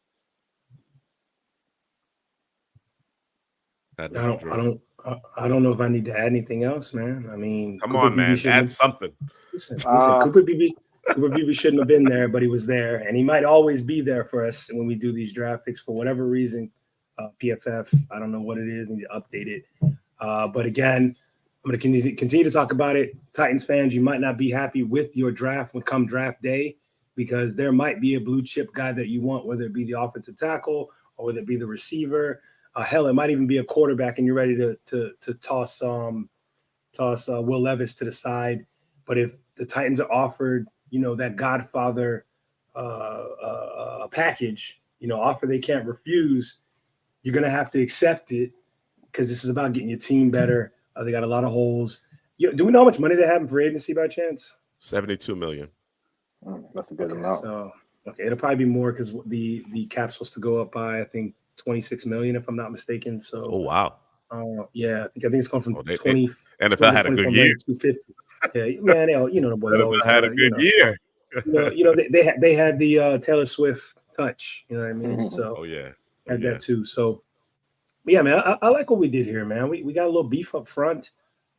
I don't know if I need to add anything else, man. I mean, come on, man, add something. Listen, Cooper Beebe shouldn't have been there, but he was there, and he might always be there for us when we do these draft picks for whatever reason. PFF, I don't know what it is, need to update it. But again, I'm going to continue to talk about it. Titans fans, you might not be happy with your draft when come draft day because there might be a blue chip guy that you want, whether it be the offensive tackle or whether it be the receiver. Hell, it might even be a quarterback, and you're ready to toss Will Levis to the side. But if the Titans are offered, you know, that Godfather package, you know, offer they can't refuse, you're going to have to accept it because this is about getting your team better. They got a lot of holes. Do we know how much money they have in free agency by chance? $72 million. That's a good amount. So, it'll probably be more because the cap's supposed to go up by, I think, $26 million, if I'm not mistaken. So, oh wow, yeah, I think it's going from 20. NFL had a good year. 250. Yeah, man, you know the boys always had a good year. they had the Taylor Swift touch. You know what I mean? So, had that too. So, yeah, man, I like what we did here, man. We got a little beef up front.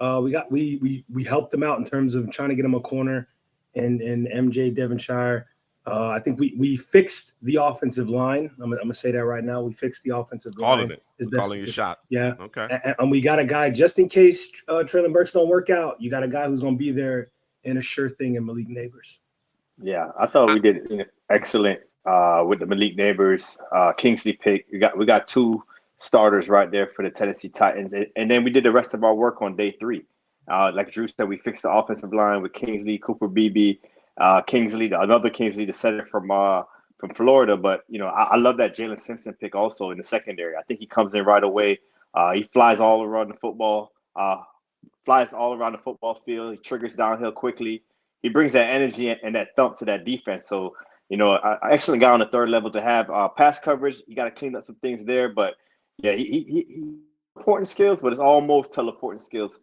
We helped them out in terms of trying to get them a corner, and MJ Devonshire. I think we fixed the offensive line. I'm gonna say that right now. We fixed the offensive line. Calling your shot. Yeah. Okay. And we got a guy just in case Traylon Burks don't work out. You got a guy who's gonna be there and a sure thing in Malik Neighbors. Yeah, I thought we did excellent with the Malik Neighbors Kingsley pick. We got two starters right there for the Tennessee Titans, and then we did the rest of our work on day 3. Like Drew said, we fixed the offensive line with Kingsley, Cooper Beebe. Kingsley, another Kingsley, the center from Florida. But, you know, I love that Jalen Simpson pick also in the secondary. I think he comes in right away. He flies all around the football field. He triggers downhill quickly. He brings that energy and that thump to that defense. So, you know, an excellent guy on the third level to have. Pass coverage, you got to clean up some things there. But, yeah, he important skills, but it's almost teleporting skills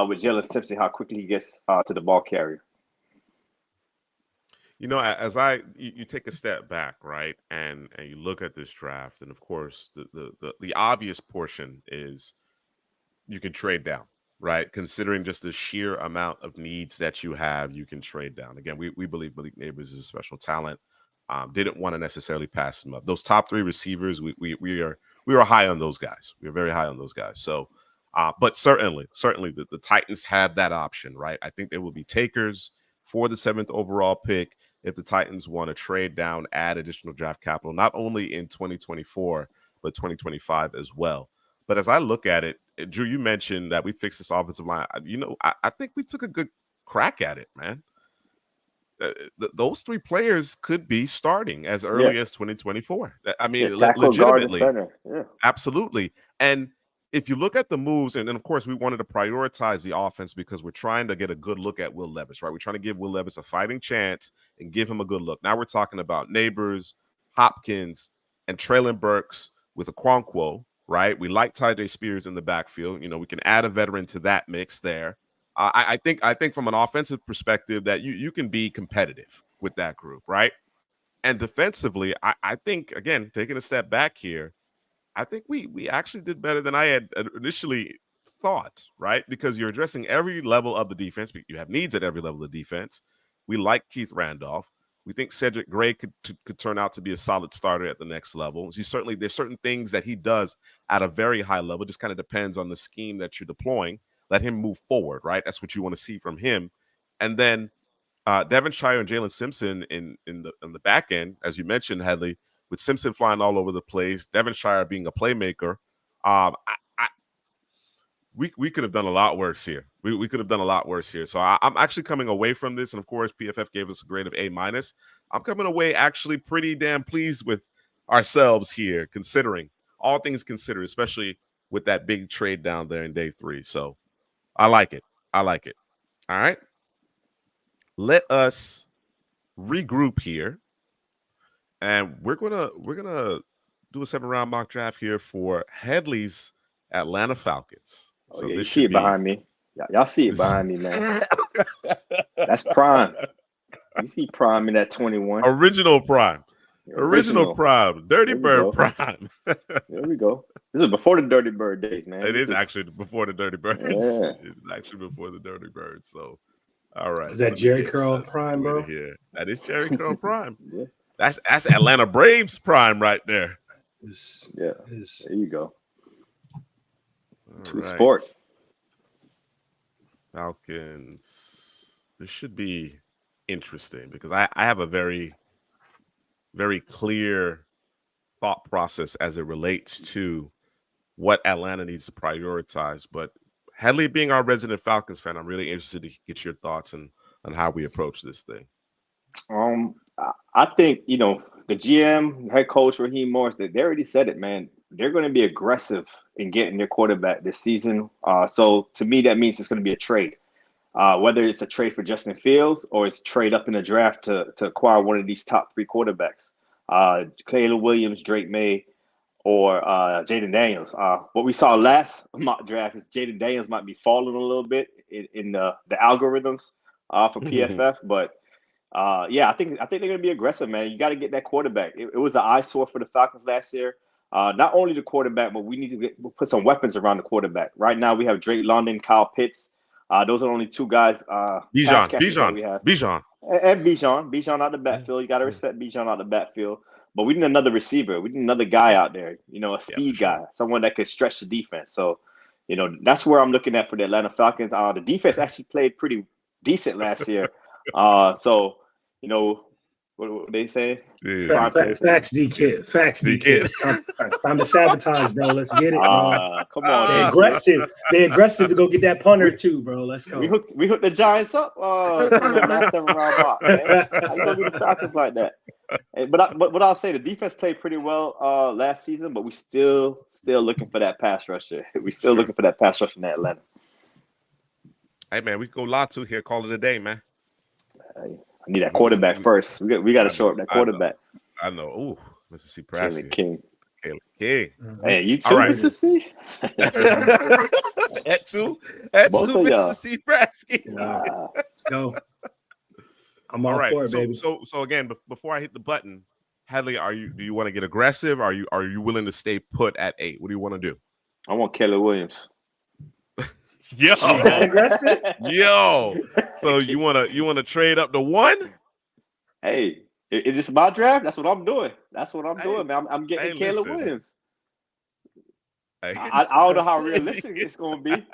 with Jalen Simpson, how quickly he gets to the ball carrier. You know, as you take a step back, right, and you look at this draft, and of course, the obvious portion is you can trade down, right? Considering just the sheer amount of needs that you have, you can trade down. Again, we believe Malik Neighbors is a special talent. Didn't want to necessarily pass him up. Those top 3 receivers, we are high on those guys. We are very high on those guys. So, but certainly the Titans have that option, right? I think they will be takers for the 7th overall pick if the Titans want to trade down, add additional draft capital, not only in 2024 but 2025 as well. But as I look at it, Drew, you mentioned that we fixed this offensive line. I think we took a good crack at it, man. Those 3 players could be starting as early as 2024. I mean, tackle, guard, and legitimately, center. Yeah, absolutely. And if you look at the moves, and of course, we wanted to prioritize the offense because we're trying to get a good look at Will Levis, right? We're trying to give Will Levis a fighting chance and give him a good look. Now we're talking about Neighbors, Hopkins, and Traylon Burks with Okonkwo, right? We like Tyjae Spears in the backfield. We can add a veteran to that mix there. I think from an offensive perspective that you can be competitive with that group, right? And defensively, I think, again, taking a step back here, I think we actually did better than I had initially thought, right? Because you're addressing every level of the defense. You have needs at every level of the defense. We like Keith Randolph. We think Cedric Gray could turn out to be a solid starter at the next level. There's certain things that he does at a very high level. It just kind of depends on the scheme that you're deploying. Let him move forward, right? That's what you want to see from him. And then Devonshire and Jalen Simpson in the back end, as you mentioned, Headley, with Simpson flying all over the place, Devonshire being a playmaker. We could have done a lot worse here. We could have done a lot worse here. So I'm actually coming away from this, and of course, PFF gave us a grade of A-. I'm coming away actually pretty damn pleased with ourselves here, considering all things considered, especially with that big trade down there in day 3. So I like it. All right. Let us regroup here, and we're gonna do a 7-round mock draft here for Headley's Atlanta Falcons. So yeah, you see it behind me. Y'all see it behind me, man. That's prime. You see prime in that 21. Original prime. Dirty Bird prime. There we go. This is before the Dirty Bird days, man. It is actually before the Dirty Birds. Yeah. It's actually before the Dirty Birds. So, all right. Is that Jerry Curl prime, bro? Here. That is Jerry Curl prime. Yeah. That's Atlanta Braves prime right there. There you go. True sport. Falcons. This should be interesting because I have a very, very clear thought process as it relates to what Atlanta needs to prioritize. But Headley, being our resident Falcons fan, I'm really interested to get your thoughts on how we approach this thing. I think, the GM, head coach, Raheem Morris, they already said it, man. They're going to be aggressive in getting their quarterback this season. So to me, that means it's going to be a trade. Whether it's a trade for Justin Fields or it's trade up in the draft to acquire one of these top 3 quarterbacks, Caleb Williams, Drake May, or Jaden Daniels. What we saw last mock draft is Jaden Daniels might be falling a little bit in the algorithms for PFF, but I think they're going to be aggressive, man. You got to get that quarterback. It was an eyesore for the Falcons last year. Not only the quarterback, but we need to put some weapons around the quarterback. Right now, we have Drake London, Kyle Pitts. Those are only 2 guys. Bijan. And Bijan out the backfield. You got to respect Bijan out the backfield. But we need another receiver. We need another guy out there, a speed guy, someone that could stretch the defense. So, that's where I'm looking at for the Atlanta Falcons. The defense actually played pretty decent last year. So, what they say? Yeah. Facts, DK. Facts, DK. Time to sabotage, bro. Let's get it, bro. Come on. They're aggressive. They're aggressive to go get that punter too, bro. Let's go. We hooked the Giants up. Last 7-round block, man. How you gonna do the Falcons like that? But I'll say the defense played pretty well last season, but we still looking for that pass rusher. We still looking for that pass rusher in Atlanta. Hey man, we can go Latu here. Call it a day, man. I need that quarterback first. We got to show up that quarterback. I know. Ooh, Mississippi Prasky. Caleb King. Hey, you too, Mississippi? At two, Mississippi Prasky. Let's go. I'm all right. for it, baby. So again, before I hit the button, Hadley, do you want to get aggressive? Are you willing to stay put at 8? What do you want to do? I want Caleb Williams. Yo, That aggressive? yo. So you wanna trade up to 1? Hey, is this my draft? That's what I'm doing. That's what I'm Hey, doing, man. I'm getting hey, Caleb listen. Williams. Hey. I don't know how realistic it's going to be.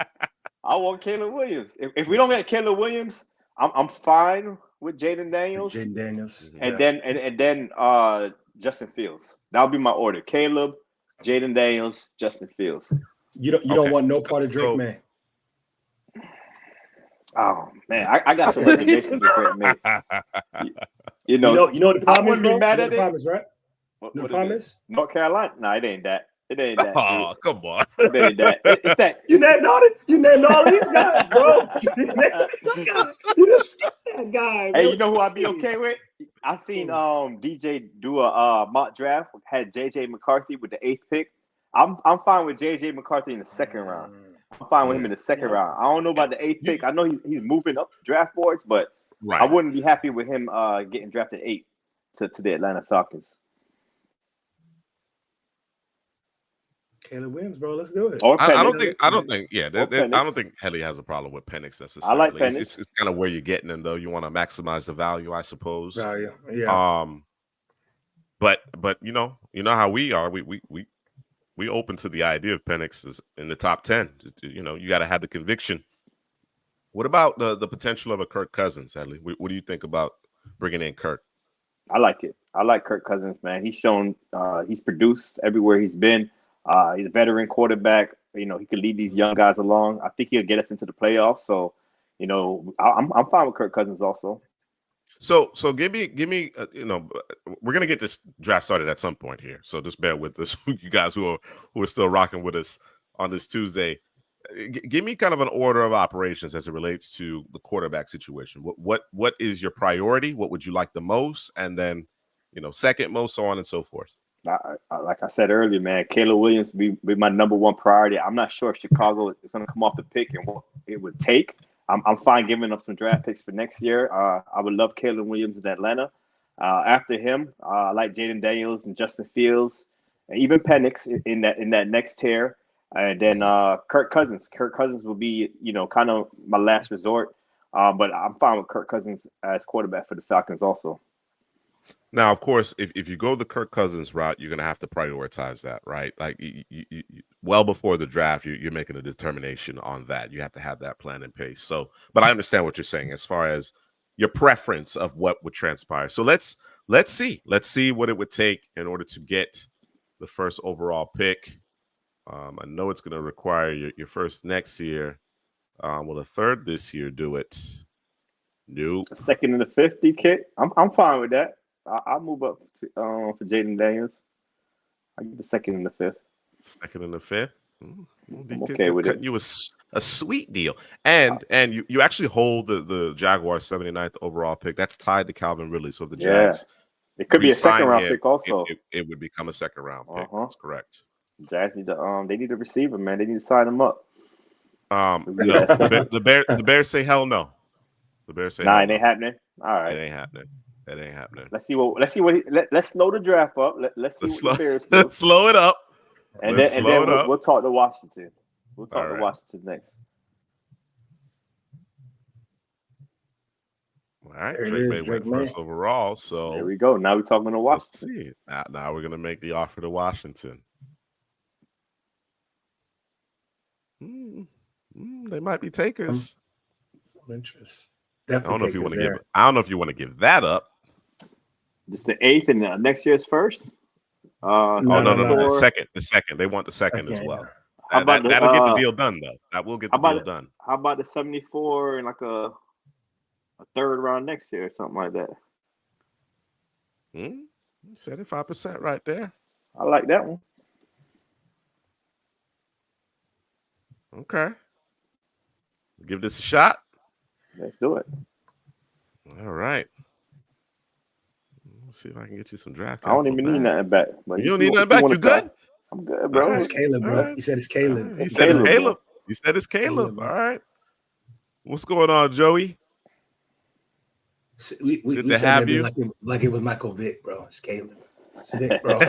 I want Caleb Williams. If we don't get Caleb Williams, I'm fine with Jaden Daniels, Jaden Daniels. and Yeah. then Justin Fields. That'll be my order: Caleb, Jaden Daniels, Justin Fields. You don't Okay. want no part of Drake, So- man. Oh man, I got some reservations with Drake May. You know, You know what the I problem is, wouldn't be bro? mad You know at the it. problem is, right? What No is problem this? is? North Carolina? No, it ain't that. It ain't that. Oh, come on. It ain't that. It's that. You named all these guys, bro. You named this guy. You just skipped that guy. Hey, bro. you know who I'd be okay with? I seen DJ do a mock draft. Had JJ McCarthy with the 8th pick. I'm fine with JJ McCarthy in the 2nd round. I'm fine with him in the 2nd round. I don't know about the 8th pick. I know he's moving up draft boards, but Right. I wouldn't be happy with him getting drafted 8 to the Atlanta Falcons. Caleb Williams, bro. Let's do it. Or I don't Penix. think. Yeah. Or I don't Penix. think Helly has a problem with Penix I necessarily. like Penix. It's kind of where you're getting him though. You want to maximize the value, I suppose. Value. Yeah. But you know how we are. We open to the idea of Penix is in the top 10. You know, you got to have the conviction. What about the potential of a Kirk Cousins, Helly? What do you think about bringing in Kirk? I like it. I like Kirk Cousins, man. He's shown he's produced everywhere he's been. He's a veteran quarterback. You know, he could lead these young guys along. I think he'll get us into the playoffs. So, you know, I'm fine with Kirk Cousins also. So give me you know, we're gonna get this draft started at some point here. So just bear with us, you guys who are still rocking with us on this Tuesday. Give me kind of an order of operations as it relates to the quarterback situation. What is your priority? What would you like the most? And then, you know, second most, so on and so forth. Like I said earlier, man, Caleb Williams be my number one priority. I'm not sure if Chicago is going to come off the pick and what it would take. I'm fine giving up some draft picks for next year. I would love Caleb Williams in Atlanta. After him, I like Jaden Daniels and Justin Fields, and even Penix in that next tier. And then Kirk Cousins. Kirk Cousins will be, you know, kind of my last resort. But I'm fine with Kirk Cousins as quarterback for the Falcons also. Now, of course, if you go the Kirk Cousins route, you're going to have to prioritize that, right? Like you, well before the draft, you're making a determination on that. You have to have that plan in place. So, but I understand what you're saying as far as your preference of what would transpire. So let's see what it would take in order to get the first overall pick. I know it's going to require your first next year. Will the third this year do it? Nope. The 2nd and the 5th DK. I'm fine with that. I'll move up for Jaden Daniels. I get the 2nd and the 5th. 2nd and the 5th. I'm okay with it. You a sweet deal, and you actually hold the Jaguars 79th overall pick. That's tied to Calvin Ridley. So if the Jags, it could be a re-sign 2nd round him, pick also. It would become a 2nd round pick. That's correct. Jags need to they need a receiver, man. They need to sign him up. No, the Bears say hell no. The Bears say nah, hell it ain't happening. All right, it ain't happening. It ain't happening. Let's see what let's slow the draft up. Let's see what the Bears do. Slow it up. And then we'll talk to Washington. We'll talk to Washington next. All right, Drake May went first overall. So there we go. Now we're talking to Washington. Let's see. Now we're gonna make the offer to Washington. They might be takers. Some interest. Definitely. I don't know if you want to give that up. Just the 8th and next year's first. No. The second. They want the second as well. That'll get the deal done, though. That will get the deal done. How about the 74 and like a 3rd round next year or something like that? 75% right there. I like that one. Okay. Give this a shot. Let's do it. All right. Let's see if I can get you some draft. I don't even need nothing back. But you don't need nothing back? You good? I'm good, bro. It's Caleb, bro. Right. You said it's Caleb. He said it's Caleb. All right. What's going on, Joey? We to have you. Like it was Michael Vick, bro. It's Caleb. It's Vick, bro.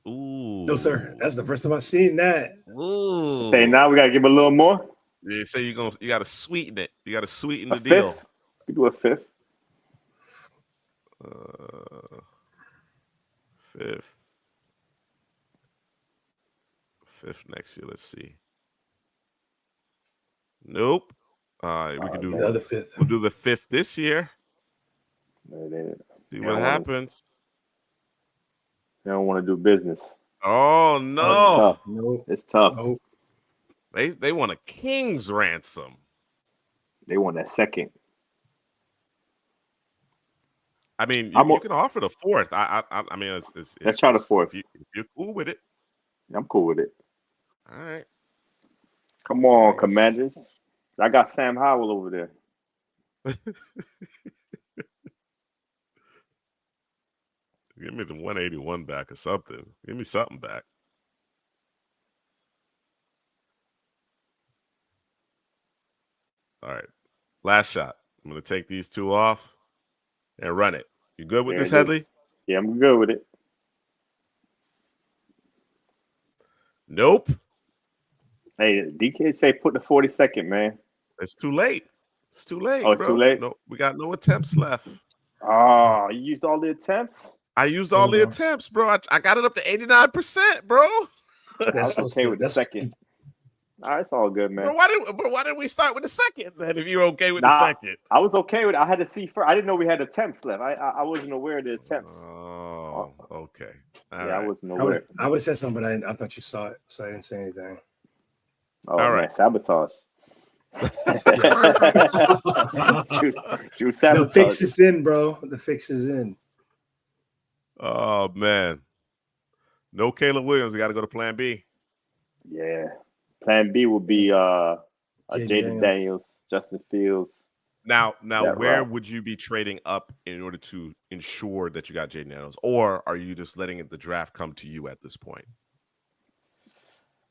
Ooh. No, sir. That's the first time I've seen that. Ooh. Okay, now we gotta give a little more. Yeah, say you got to sweeten it. You got to sweeten A the deal. fifth. We do a fifth. Fifth next year. Let's see. Nope. We can do The other fifth. We'll do the fifth this year. See what They happens. don't want to do business. Oh It's no! tough. Nope. It's tough. Nope. They want a king's ransom. They want that second. I mean, you can offer the fourth. I mean, Let's try the fourth. If you're cool with it. I'm cool with it. All right. Come on, Commanders. I got Sam Howell over there. Give me the 181 back or something. Give me something back. All right. Last shot. I'm going to take these two off and run it. You good with this, Headley? Yeah, I'm good with it. Nope. Hey, DK say put the 42nd, man. It's too late. It's too late. Oh, it's bro. too late? No, we got no attempts left. Oh, you used all the attempts? I used all the attempts, bro. I got it up to 89%, bro. That's okay with the second. All right, it's all good, man. Bro, why did we start with the second then if you're okay with the second? I was okay with it. I had to see first. I didn't know we had attempts left. I wasn't aware of the attempts. Oh, okay. All right. I wasn't aware. I would have said something, but I thought you saw it, so I didn't say anything. Oh, all right. Man, sabotage. Drew sabotage. The fix is in, bro. The fix is in. Oh, man. No Caleb Williams. We got to go to plan B. Yeah. Plan B will be Jaden Daniels, Justin Fields. Now, where would you be trading up in order to ensure that you got Jaden Daniels, or are you just letting the draft come to you at this point?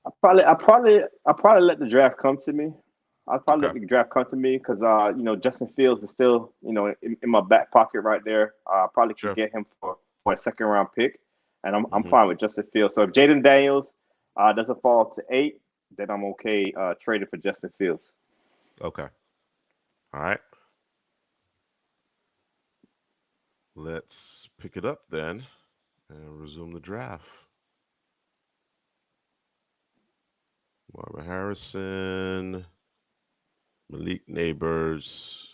I probably let the draft come to me. I'll probably let the draft come to me because Justin Fields is still in my back pocket right there. I probably could get him for a second round pick, and I'm fine with Justin Fields. So if Jaden Daniels doesn't fall to 8, then I'm okay trading for Justin Fields. Okay. All right. Let's pick it up then and resume the draft. Marvin Harrison, Malik Neighbors,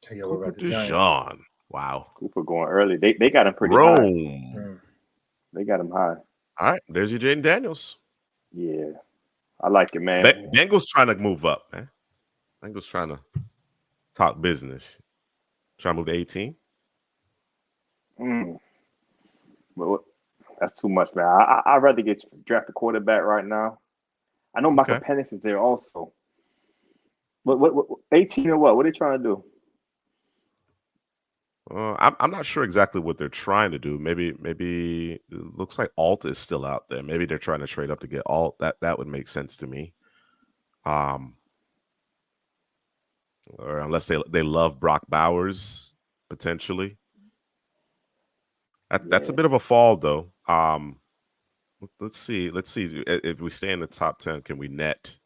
Cooper DeJean. Wow. Cooper going early. They got him pretty high. They got him high. All right. There's your Jaden Daniels. Yeah. I like it, man. Bengals trying to move up, man. Bengals trying to talk business. Trying to move to 18. But that's too much, man. I'd rather draft a quarterback right now. I know Michael Penix is there also. What 18 or what? What are they trying to do? I'm not sure exactly what they're trying to do. Maybe it looks like Alt is still out there. Maybe they're trying to trade up to get Alt. That would make sense to me. Or unless they love Brock Bowers potentially. That's a bit of a fall though. Let's see if we stay in the top 10. Can we net?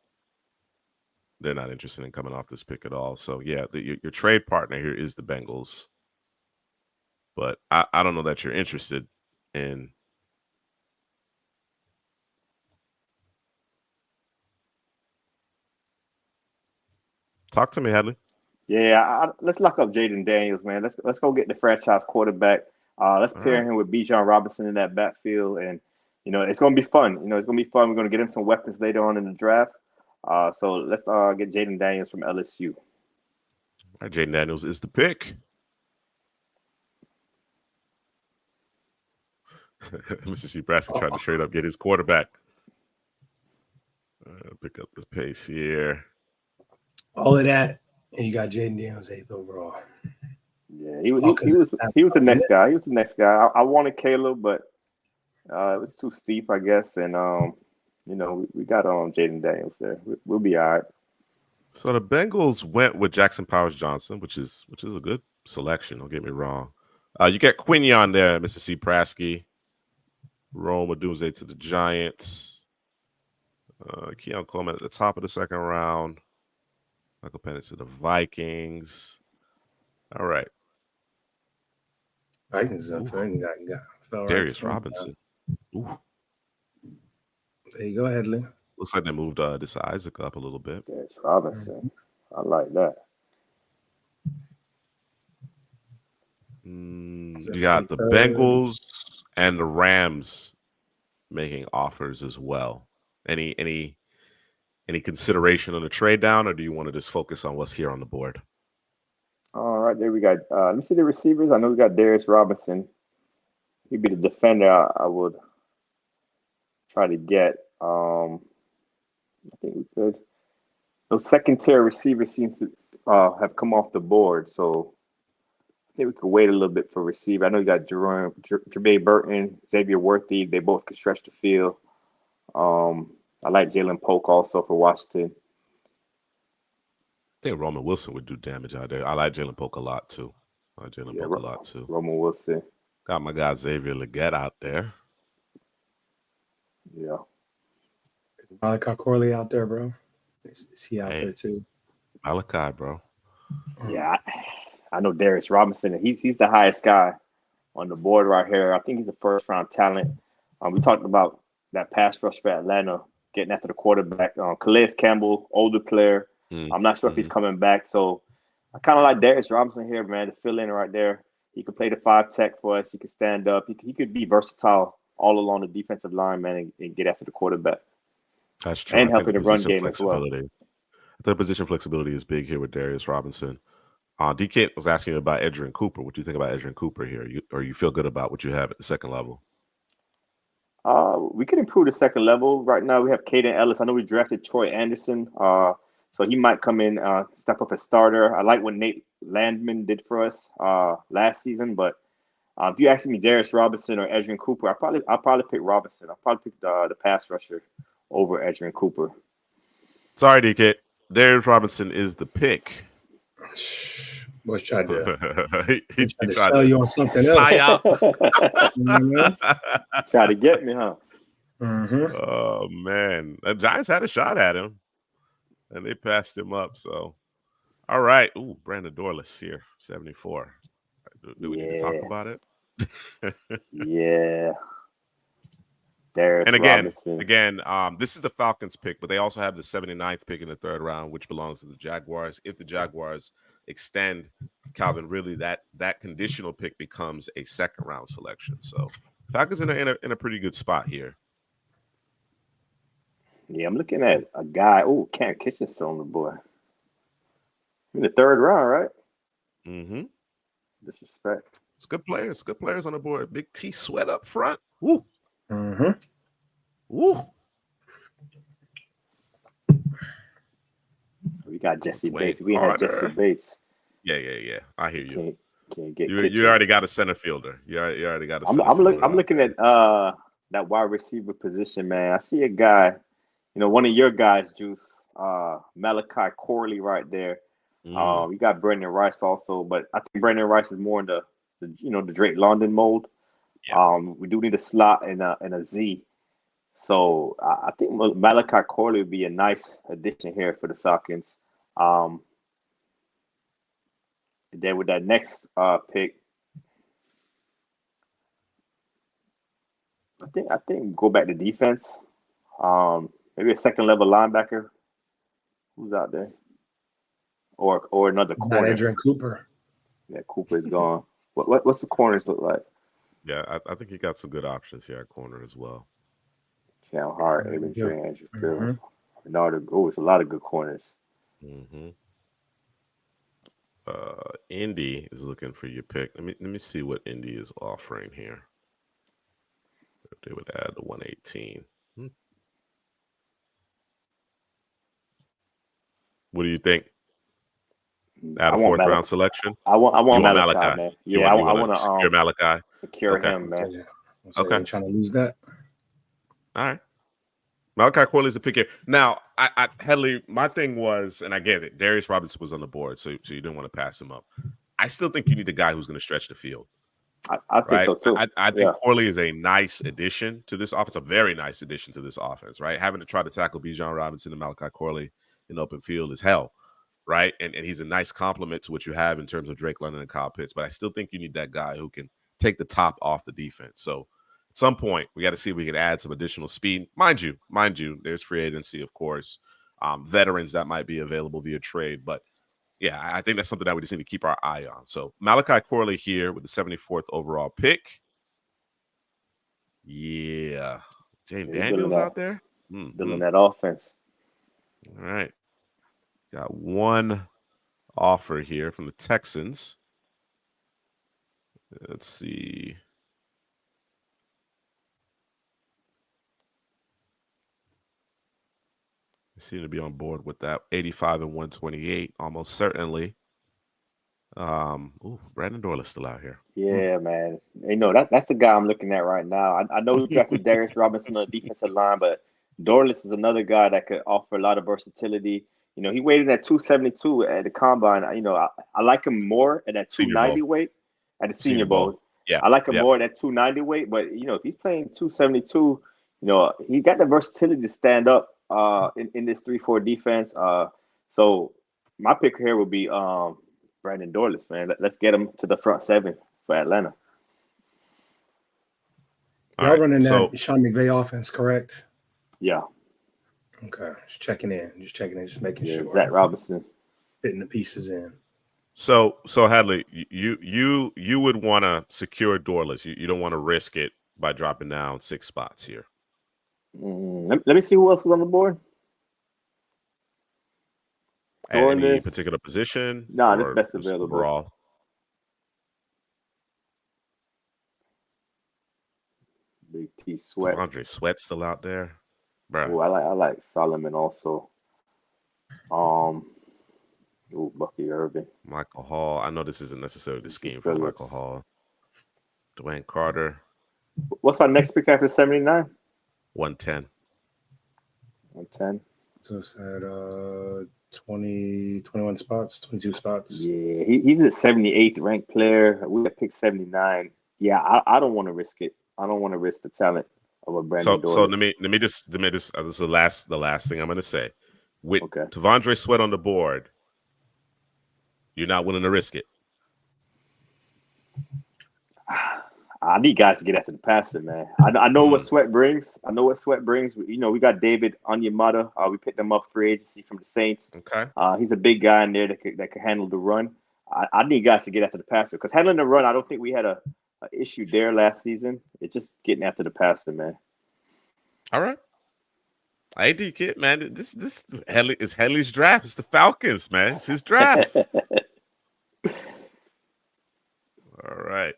They're not interested in coming off this pick at all. So yeah, your trade partner here is the Bengals. But I don't know that you're interested in. Talk to me, Hadley. Yeah, let's lock up Jaden Daniels, man. Let's go get the franchise quarterback. Let's pair him with Bijan Robinson in that backfield, and it's going to be fun. It's going to be fun. We're going to get him some weapons later on in the draft. So let's get Jaden Daniels from LSU. All right, Jaden Daniels is the pick. Mr. Nebraska trying to straight up get his quarterback. Pick up the pace here. All of that, and you got Jaden Daniels 8th overall. Yeah, he was the next guy. He was the next guy. I wanted Caleb, but it was too steep, I guess. And we got Jaden Daniels there. We'll be all right. So the Bengals went with Jackson Powers Johnson, which is a good selection. Don't get me wrong. You get Quinion there, Mr. C. Prasky. Rome Odunze to the Giants. Keon Coleman at the top of the second round. Michael Penix to the Vikings. All right. Vikings got fell right Darius to him, Robinson. Ooh. There you go, Headley. Looks like they moved this Isaac up a little bit. Darius Robinson. I like that. You got the Bengals and the Rams making offers as well. Any consideration on the trade down, or do you want to just focus on what's here on the board? All right, there we got. Let me see the receivers. I know we got Darius Robinson. He'd be the defender I would try to get. I think we could. Those second-tier receivers seems to have come off the board, so I think we could wait a little bit for receiver. I know you got Jermaine Burton, Xavier Worthy. They both could stretch the field. I like Jalen Polk also for Washington. I think Roman Wilson would do damage out there. I like Jalen Polk a lot too. Roman Wilson. Got my guy Xavier Legette out there. Yeah. Malachi Corley out there, bro. Is he out there too? Malachi, bro. Yeah, I know Darius Robinson. He's the highest guy on the board right here. I think he's a first-round talent. We talked about that pass rush for Atlanta, getting after the quarterback. Calais Campbell, older player. I'm not sure if he's coming back. So I kind of like Darius Robinson here, man, to fill in right there. He could play the 5 tech for us. He could stand up. He could be versatile all along the defensive line, man, and get after the quarterback. That's true. And helping the run game as well. The position flexibility is big here with Darius Robinson. DK was asking you about Edgerrin Cooper. What do you think about Edgerrin Cooper here? You feel good about what you have at the second level? We could improve the second level. Right now, we have Caden Ellis. I know we drafted Troy Anderson, so he might come in, step up as starter. I like what Nate Landman did for us last season, but if you ask me Darius Robinson or Edgerrin Cooper, I'll probably pick Robinson. I'll probably pick the pass rusher over Edgerrin Cooper. Sorry, DK. Darius Robinson is the pick. What's trying to he tried to sell you on something else? Try to get me, huh? Mm-hmm. Oh man, the Giants had a shot at him, and they passed him up. So, all right. Ooh, Brandon Dorless here, 74. Do we need to talk about it? Yeah. Darius and Robinson. again, this is the Falcons pick, but they also have the 79th pick in the third round, which belongs to the Jaguars. If the Jaguars extend Calvin Ridley, that conditional pick becomes a second round selection. So Falcons in a pretty good spot here. Yeah, I'm looking at a guy. Oh, Cam Kitchen's still on the board. In the third round, right? Mm-hmm. Disrespect. It's good players. Good players on the board. Big T Sweat up front. Woo. Mm-hmm. Woo. We got Jesse Bates. We had Jesse Bates. Yeah. I hear you. Can't get you already got a center fiader. You already got a center fielder. I'm looking at that wide receiver position, man. I see a guy, one of your guys, Juice, Malachi Corley right there. We got Brandon Rice also, but I think Brandon Rice is more in the Drake London mold. Yeah. We do need a slot and a Z. So I think Malachi Corley would be a nice addition here for the Falcons. Then with that next pick, I think go back to defense. Maybe a second level linebacker. Who's out there? Or another corner. Edgerrin Cooper. Yeah, Cooper is gone. What's the corners look like? Yeah, I think you got some good options here at corner as well. Cam Hart, Evan Trey, Andrew Phillips, Bernardo. Oh, it's a lot of good corners. Mm-hmm. Indy is looking for your pick. Let me see what Indy is offering here. If they would add the 118. What do think? Add a fourth round selection. I want Malachi, man. Yeah, I want to secure Malachi. Secure him, man. Yeah. Okay, trying to lose that. All right. Malachi Corley is a pick here. Now, I Headley, my thing was, and I get it, Darius Robinson was on the board, so you didn't want to pass him up. I still think you need a guy who's going to stretch the field. I think right? so too. I think Yeah. Corley is a nice addition to this offense, a very nice addition to this offense, right? Having to try to tackle Bijan Robinson and Malachi Corley in open field is hell, right? And he's a nice complement to what you have in terms of Drake London and Kyle Pitts. But I still think you need that guy who can take the top off the defense. So at some point, we got to see if we can add some additional speed. Mind you, there's free agency, of course, veterans that might be available via trade. But yeah, I think that's something that we just need to keep our eye on. So Malachi Corley here with the 74th overall pick. Yeah. Jane He's Daniels out there. building that offense. All right. Got one offer here from the Texans. Let's see. They seem to be on board with that 85 and 128, almost certainly. Brandon Dorley's still out here. Yeah, man. You know, that's the guy I'm looking at right now. I know we drafted Darius Robinson on the defensive line, but Dorless is another guy that could offer a lot of versatility. You know, he weighted at 272 at the combine. You know, I like him more at that Senior 290 Bowl. weight at the Senior Bowl. Yeah. I like him more at that 290 weight, but you know, if he's playing 272, you know, he got the versatility to stand up in this 3-4 defense. So my pick here would be Brandon Dorless, man. Let's get him to the front seven for Atlanta. Y'all running that Sean McVay offense, correct? Yeah. Okay. Just checking in, just making sure. Zach Robinson. Fitting the pieces in. So Hadley, you would want to secure Dorless. You don't want to risk it by dropping down 6 spots here. Let me see who else is on the board. At any particular position? No, this best available. Overall. Big T Sweat. Andre Sweat's still out there. Oh, I like Solomon also. Bucky Irvin. Michael Hall. I know this isn't necessarily the scheme for Michael Hall. Dwayne Carter. What's our next pick after 79? 110. 110. So it's at 21 spots, 22 spots. Yeah, he's a 78th ranked player. We got picked 79. Yeah, I don't want to risk it. I don't want to risk the talent of a Brandon Dorless. So let me just this is the last thing I'm gonna say. With Tavondre Sweat on the board, you're not willing to risk it. I need guys to get after the passer, man. I know what Sweat brings. You know, we got David Onyemata. We picked him up free agency from the Saints. Okay. He's a big guy in there that could handle the run. I need guys to get after the passer because handling the run, I don't think we had a issue there last season. It's just getting after the passer, man. All right. AD kid, man. This is Hedley's draft. It's the Falcons, man. It's his draft. All right.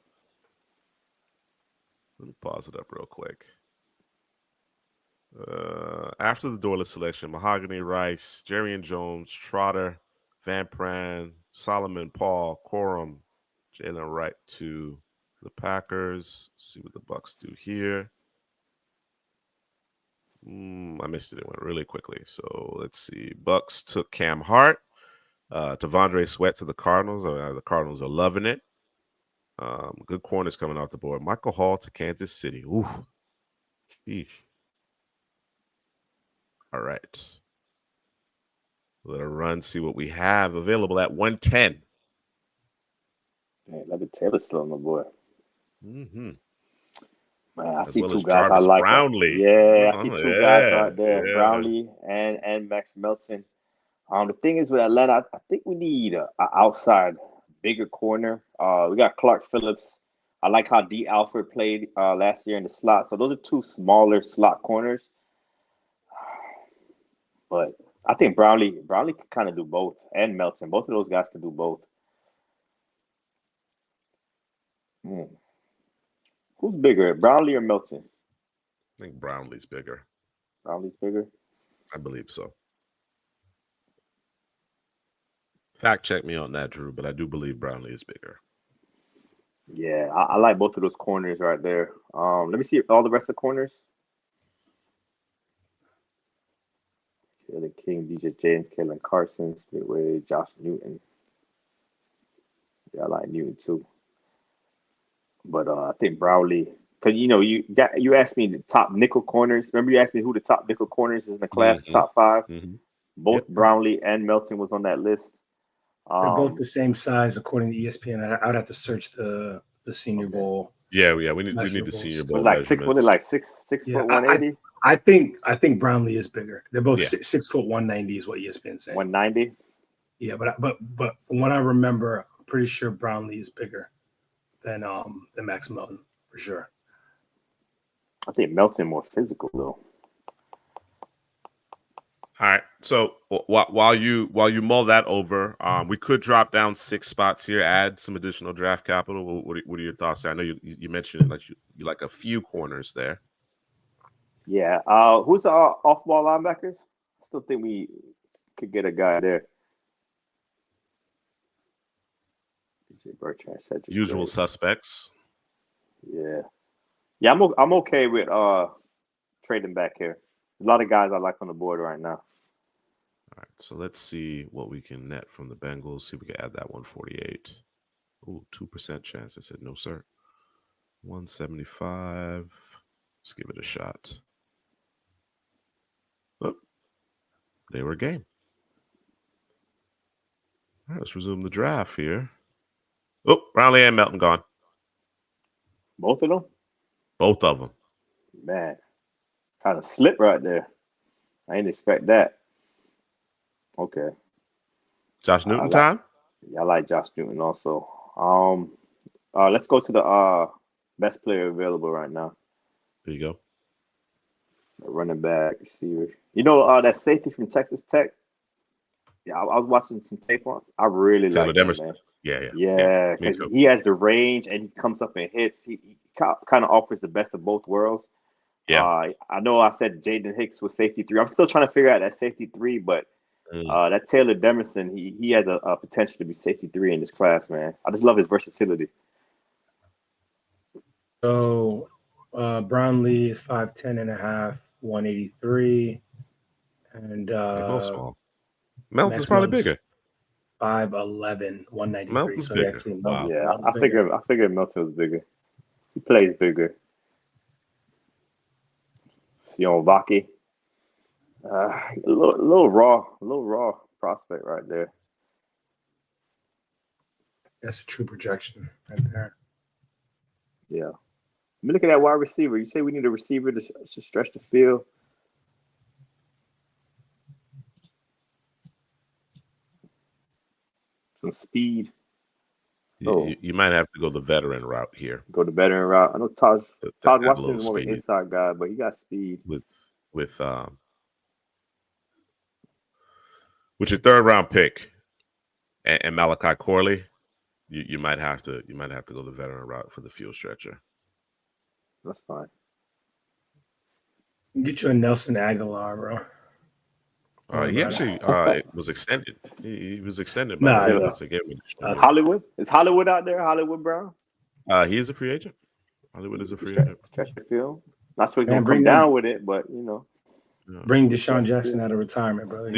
Let me pause it up real quick. After the Dorless selection, Mahogany Rice, Jerry and Jones, Trotter, Van Pran, Solomon, Paul, Corum, Jalen Wright to the Packers. See what the Bucks do here. I missed it. It went really quickly. So let's see. Bucks took Cam Hart. Tavondre Sweat to the Cardinals. The Cardinals are loving it. Good corners coming off the board. Michael Hall to Kansas City. Ooh. Sheesh. All right. Let her run, see what we have available at 110. Man, Levitt Taylor's still on the board. Mm-hmm. Man, I see two guys I like. Brownlee. Yeah, I see two guys right there. Yeah. Brownlee and Max Melton. The thing is with Atlanta, I think we need an outside bigger corner. We got Clark Phillips. I like how D. Alford played last year in the slot. So those are two smaller slot corners. But I think Brownlee can kind of do both, and Melton. Both of those guys can do both. Who's bigger, Brownlee or Melton? I think Brownlee's bigger. Brownlee's bigger? I believe so. Fact check me on that, Drew, but I do believe Brownlee is bigger. Yeah, I like both of those corners right there. Let me see all the rest of the corners. Kalen King, DJ James, Kalen Carson, Speedway, Josh Newton. Yeah, I like Newton too. But I think Brownlee, because you asked me the top nickel corners. Remember you asked me who the top nickel corners is in the class, Mm-hmm. top 5. Mm-hmm. Both Brownlee and Melton was on that list. They're both the same size according to ESPN. I would have to search the Senior Bowl. Yeah. We need the Senior Bowl like measurements. Six foot 180. I think Brownlee is bigger. They're both 6 foot 190 is what ESPN's saying. 190. Yeah, but from what I remember, I'm pretty sure Brownlee is bigger than Max Melton for sure. I think Melton more physical though. All right. So while you mull that over, we could drop down 6 spots here, add some additional draft capital. What are your thoughts there? I know you mentioned like you like a few corners there. Yeah. Who's the off-ball linebackers? I still think we could get a guy there. DJ Bertrand, Usual suspects. Yeah. I'm okay with trading back here. A lot of guys I like on the board right now. All right, so let's see what we can net from the Bengals. See if we can add that 148. Ooh, 2% chance. I said no, sir. 175. Let's give it a shot. Oh, they were game. All right, let's resume the draft here. Oh, Brownlee and Melton gone. Both of them? Both of them. Man, kind of slip right there. I didn't expect that. Okay. Josh Newton time? Yeah, I like Josh Newton also. Let's go to the best player available right now. There you go. Running back, receiver. That safety from Texas Tech? Yeah, I was watching some tape on. I really like him, man. Yeah, because he has the range and he comes up and hits. He kind of offers the best of both worlds. Yeah. I know I said Jaden Hicks was safety 3. I'm still trying to figure out that safety 3, but that Taylor Demerson, he has a potential to be safety 3 in this class, man. I just love his versatility. So Brownlee is 5'10 and a half, 183. And they're both small. Melton's probably bigger. 5'11, 193. Melton's so bigger. Wow. Yeah, I figured Melton was bigger. He plays bigger. Sion Vaki. A little raw prospect right there. That's a true projection right there. Yeah. I mean, look at that wide receiver. You say we need a receiver to stretch the field. Some speed. You might have to go the veteran route here. Go the veteran route. I know Todd Washington is more of an inside guy, but he got speed. With your 3rd round pick and Malachi Corley, you might have to go the veteran route for the field stretcher. That's fine. Get you a Nelson Aguilar, bro. He actually was extended. He was extended. Hollywood? Is Hollywood out there? Hollywood Brown? He is a free agent. Hollywood is a free agent. Stretch the field. Not sure he's going to come down with it, but, Bring Deshaun Jackson out of retirement, bro.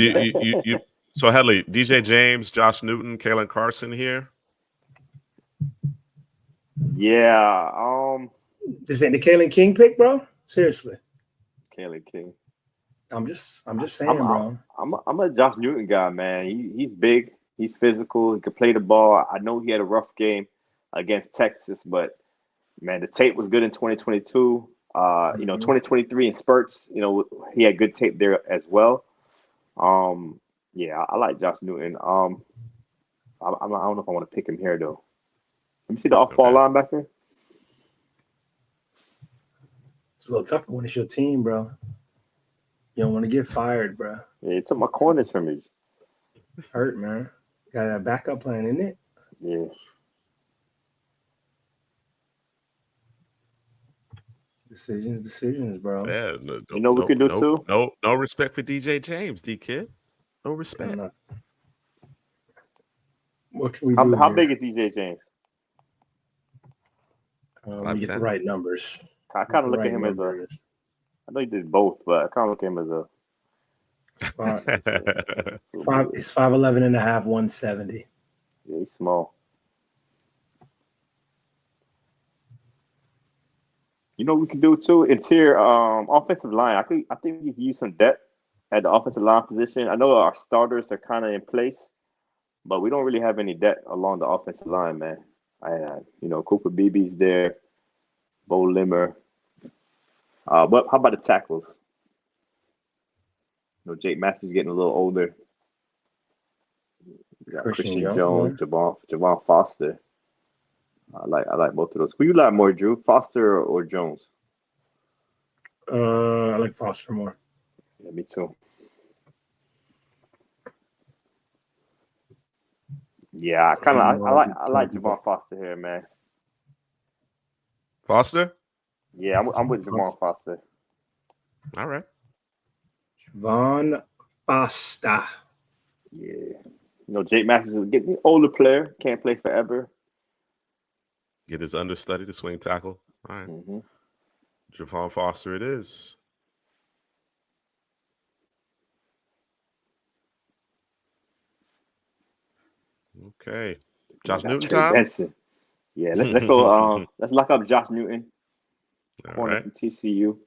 So, Headley, DJ James, Josh Newton, Kalen Carson here. Yeah. This ain't the Kalen King pick, bro? Seriously. Kalen King. I'm just saying, bro. I'm a Josh Newton guy, man. He's big. He's physical. He could play the ball. I know he had a rough game against Texas, but man, the tape was good in 2022. 2023 in spurts. He had good tape there as well. Yeah, I like Josh Newton. I don't know if I want to pick him here though. Let me see the off-ball linebacker. It's a little tough when it's your team, bro. You don't want to get fired, bro. Yeah, it took my corners from me. Hurt, man. Got a backup plan, isn't it? Yeah. Decisions, bro. Yeah, we could do too? No respect for DJ James, D-Kid. No respect. What can we do? How big is DJ James? We get the right numbers. I kind of look at him as a. I know he did both, but I kind of look at him as a. It's 5'11 and a half, 170. Yeah, he's small. You know what we can do too? Interior offensive line. I think we can use some depth at the offensive line position. I know our starters are kind of in place, but we don't really have any depth along the offensive line, man. Cooper Beebe's there, Bo Limmer. But how about the tackles? Jake Matthews getting a little older. We got Christian Christian Jones, Jones, Javon Foster. I like both of those. Who you like more, Drew? Foster or Jones? I like Foster more. Yeah, me too. Yeah, I like Javon Foster here, man. Foster? Yeah, I'm with Javon Foster. All right. Javon Foster. Yeah. Jake Matthews is getting an older player, can't play forever. Get his understudy to swing tackle. All right. Mm-hmm. Javon Foster it is. Okay. Josh Newton Trey time? Benson. Yeah, let's go. Let's lock up Josh Newton, corner from TCU.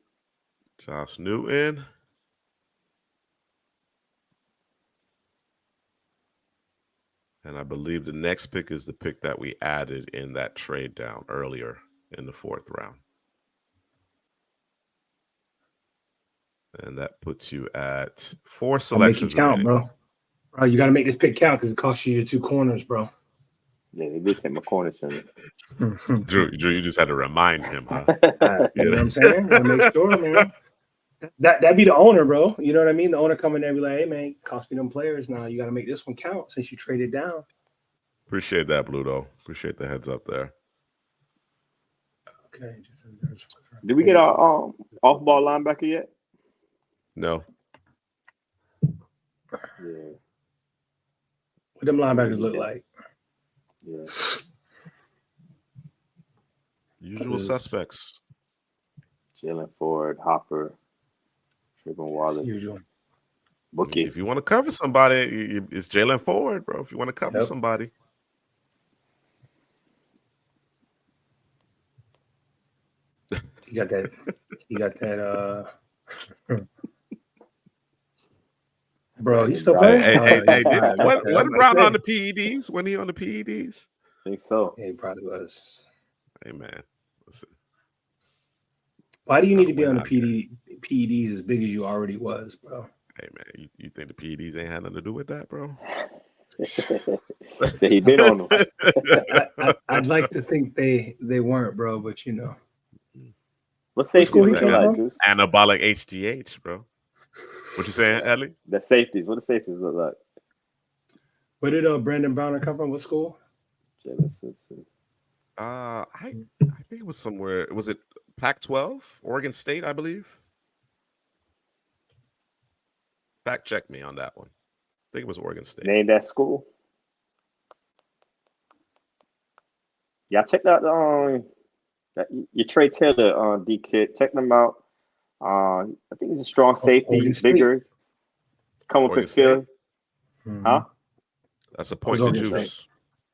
Josh Newton. And I believe the next pick is the pick that we added in that trade down earlier in the 4th round. And that puts you at 4 selections count, remaining. Bro, you got to make this pick count because it costs you your 2 corners, bro. Yeah, they did take my corner center. Drew, you just had to remind him, huh? You know what I'm saying? Gotta make sure, man. That'd be the owner, bro. You know what I mean? The owner coming there and be like, hey, man, cost me them players now. You got to make this one count since you traded down. Appreciate that, Bluto. Appreciate the heads up there. Okay. Did we get our off-ball linebacker yet? No. Yeah. What them linebackers look like? Yeah. Usual suspects. Jalen Ford, Hopper, Trayvon Wallace. Usual. Bookie. If you want to cover somebody, it's Jalen Ford, bro. If you want to cover somebody. You got that. Bro, he's still playing. Hey, wasn't Brown on the PEDs? Wasn't he on the PEDs? I think so. Yeah, he probably was. Hey, man. Listen. Why do you need to be on the PEDs as big as you already was, bro? Hey, man, you think the PEDs ain't had nothing to do with that, bro? He been on them. I'd like to think they weren't, bro, but you know. What safeties look like, Juice? Anabolic HGH, bro. What you saying, Ellie? The safeties. What the safeties look like? Where did Brandon Browner come from? What school? I think it was somewhere. Was it Pac-12? Oregon State, I believe. Fact check me on that one. I think it was Oregon State. Name that school. Yeah, check out your Trey Taylor D kid. Check them out. I think he's a strong safety. He's bigger. Come up and field. Huh? That's a point to Juice.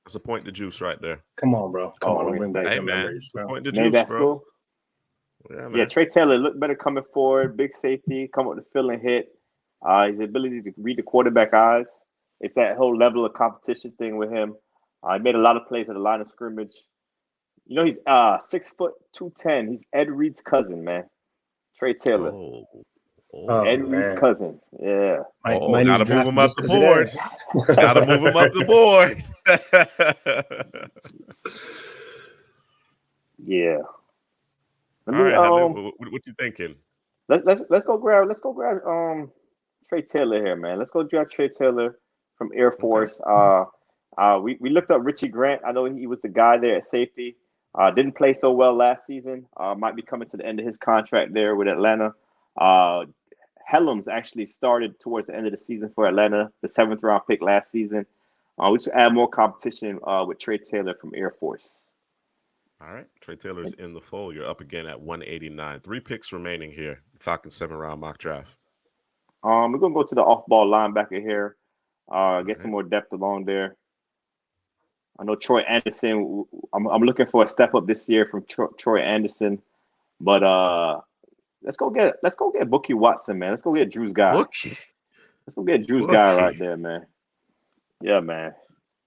That's a point to Juice right there. Come on, bro. Come on, bring back hey, them man. memories, bro. Point to Name Juice, that bro. school. Yeah, man. Yeah, Trey Taylor looked better coming forward. Big safety, come up the field and hit. His ability to read the quarterback eyes. It's that whole level of competition thing with him. He made a lot of plays at the line of scrimmage. You know, he's 6 foot 210. He's Ed Reed's cousin, man. Trey Taylor. Ed Reed's cousin. Yeah. Gotta move him up the board. Gotta move him up the board. Yeah. All right, what you thinking? Let's go grab Trey Taylor here, man. Let's go grab Trey Taylor from Air Force. We looked up Richie Grant. I know he was the guy there at safety. Didn't play so well last season. Might be coming to the end of his contract there with Atlanta. Helms actually started towards the end of the season for Atlanta, the 7th round pick last season. We should add more competition with Trey Taylor from Air Force. All right. Trey Taylor's in the fold. You're up again at 189. 3 picks remaining here. Falcons 7-round mock draft. We're going to go to the off-ball linebacker here. Get some more depth along there. I know Troy Anderson. I'm looking for a step up this year from Troy Anderson. But let's go get Bookie Watson, man. Let's go get Drew's guy. Bookie. Let's go get Drew's guy right there, man. Yeah, man.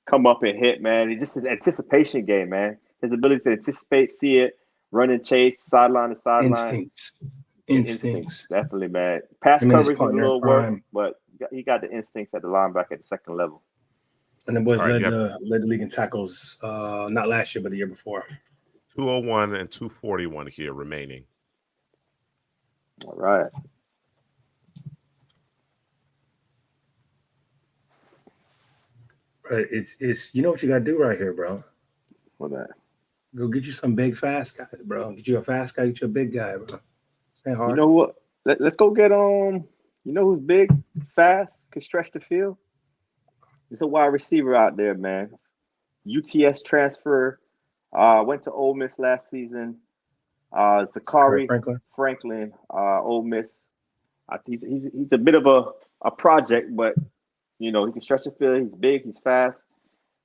Come up and hit, man. It's just his anticipation game, man. His ability to anticipate, see it, run and chase, sideline to sideline. Instincts. Definitely, man. Pass coverage is a little work, but he got the instincts at the linebacker at the second level. And the boys led the league in tackles, not last year, but the year before. 201 and 241 here remaining. All right. Right. It's you know what you gotta do right here, bro. What that? Go get you some big fast guys, bro. Get you a fast guy, get you a big guy, bro. It's ain't hard. You know what? Let's go get you know who's big, fast, can stretch the field? There's a wide receiver out there, man. UTS transfer, went to Ole Miss last season. Zachary Franklin, Ole Miss. I think he's a bit of a project, but you know, he can stretch the field. He's big. He's fast.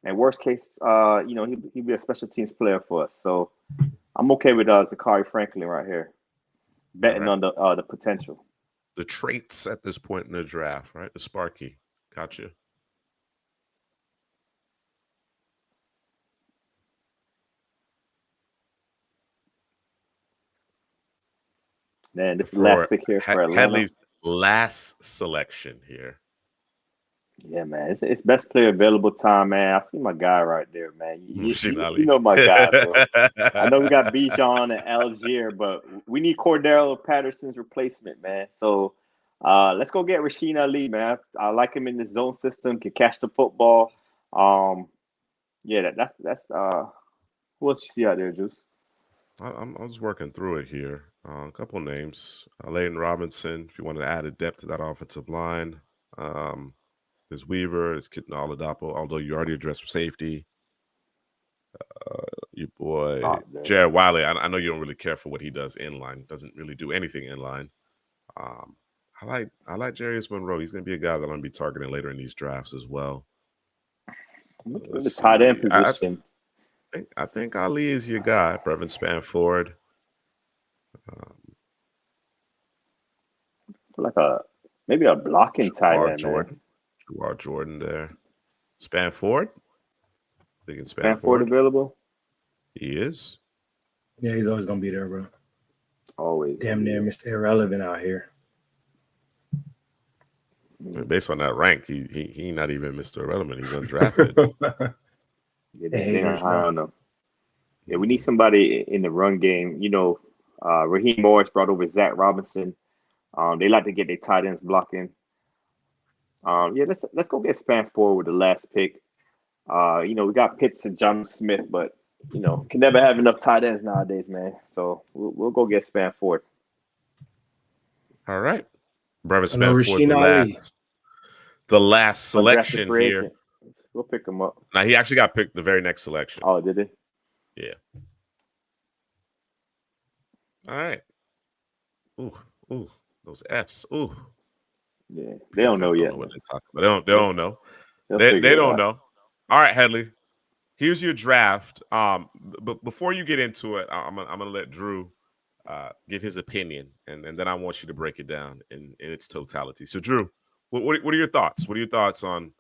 And worst case, you know, he'll be a special teams player for us. So I'm okay with Zachary Franklin right here, betting on the potential. The traits at this point in the draft, right? The Sparky. Gotcha. Man, this is the last pick here for Atlanta. Hadley's last selection here. Yeah, man. It's best player available time, man. I see my guy right there, man. You know my guy, bro. I know we got Bijan and Algier, but we need Cordero Patterson's replacement, man. So let's go get Rasheen Ali, man. I like him in the zone system, can catch the football. Yeah, that's who else you see out there, Juice? I was working through it here. A couple names. Layton Robinson, if you want to add a depth to that offensive line. There's Weaver, there's Kitten Oladapo, although you already addressed safety. Your boy, Jared Wiley, I know you don't really care for what he does in line. Doesn't really do anything in line. I like Jarius Monroe. He's going to be a guy that I'm going to be targeting later in these drafts as well. The tight end position. I think Ali is your guy. Brevin Spanford. Like maybe a blocking tight end. Jordan there. Spanford? Thinking Spanford available? He is. Yeah, he's always gonna be there, bro. Always. Damn near Mr. Irrelevant out here. Based on that rank, he not even Mr. Irrelevant. He's undrafted. I don't know. Yeah, we need somebody in the run game. You know, Raheem Morris brought over Zach Robinson. They like to get their tight ends blocking. Yeah, let's go get Spanford with the last pick. You know, we got Pitts and John Smith, but you know, can never have enough tight ends nowadays, man. So we'll go get Spanford. All right, Brevin Spanford, the last selection here. We'll pick him up. Now he actually got picked the very next selection. Oh, did he? Yeah. All right. Ooh, those Fs. Ooh. Yeah, they don't know yet. What they talk about. They don't know. They don't know. All right, Headley. Here's your draft. But before you get into it, I'm gonna let Drew give his opinion, and then I want you to break it down in its totality. So, Drew, what are your thoughts? What are your thoughts on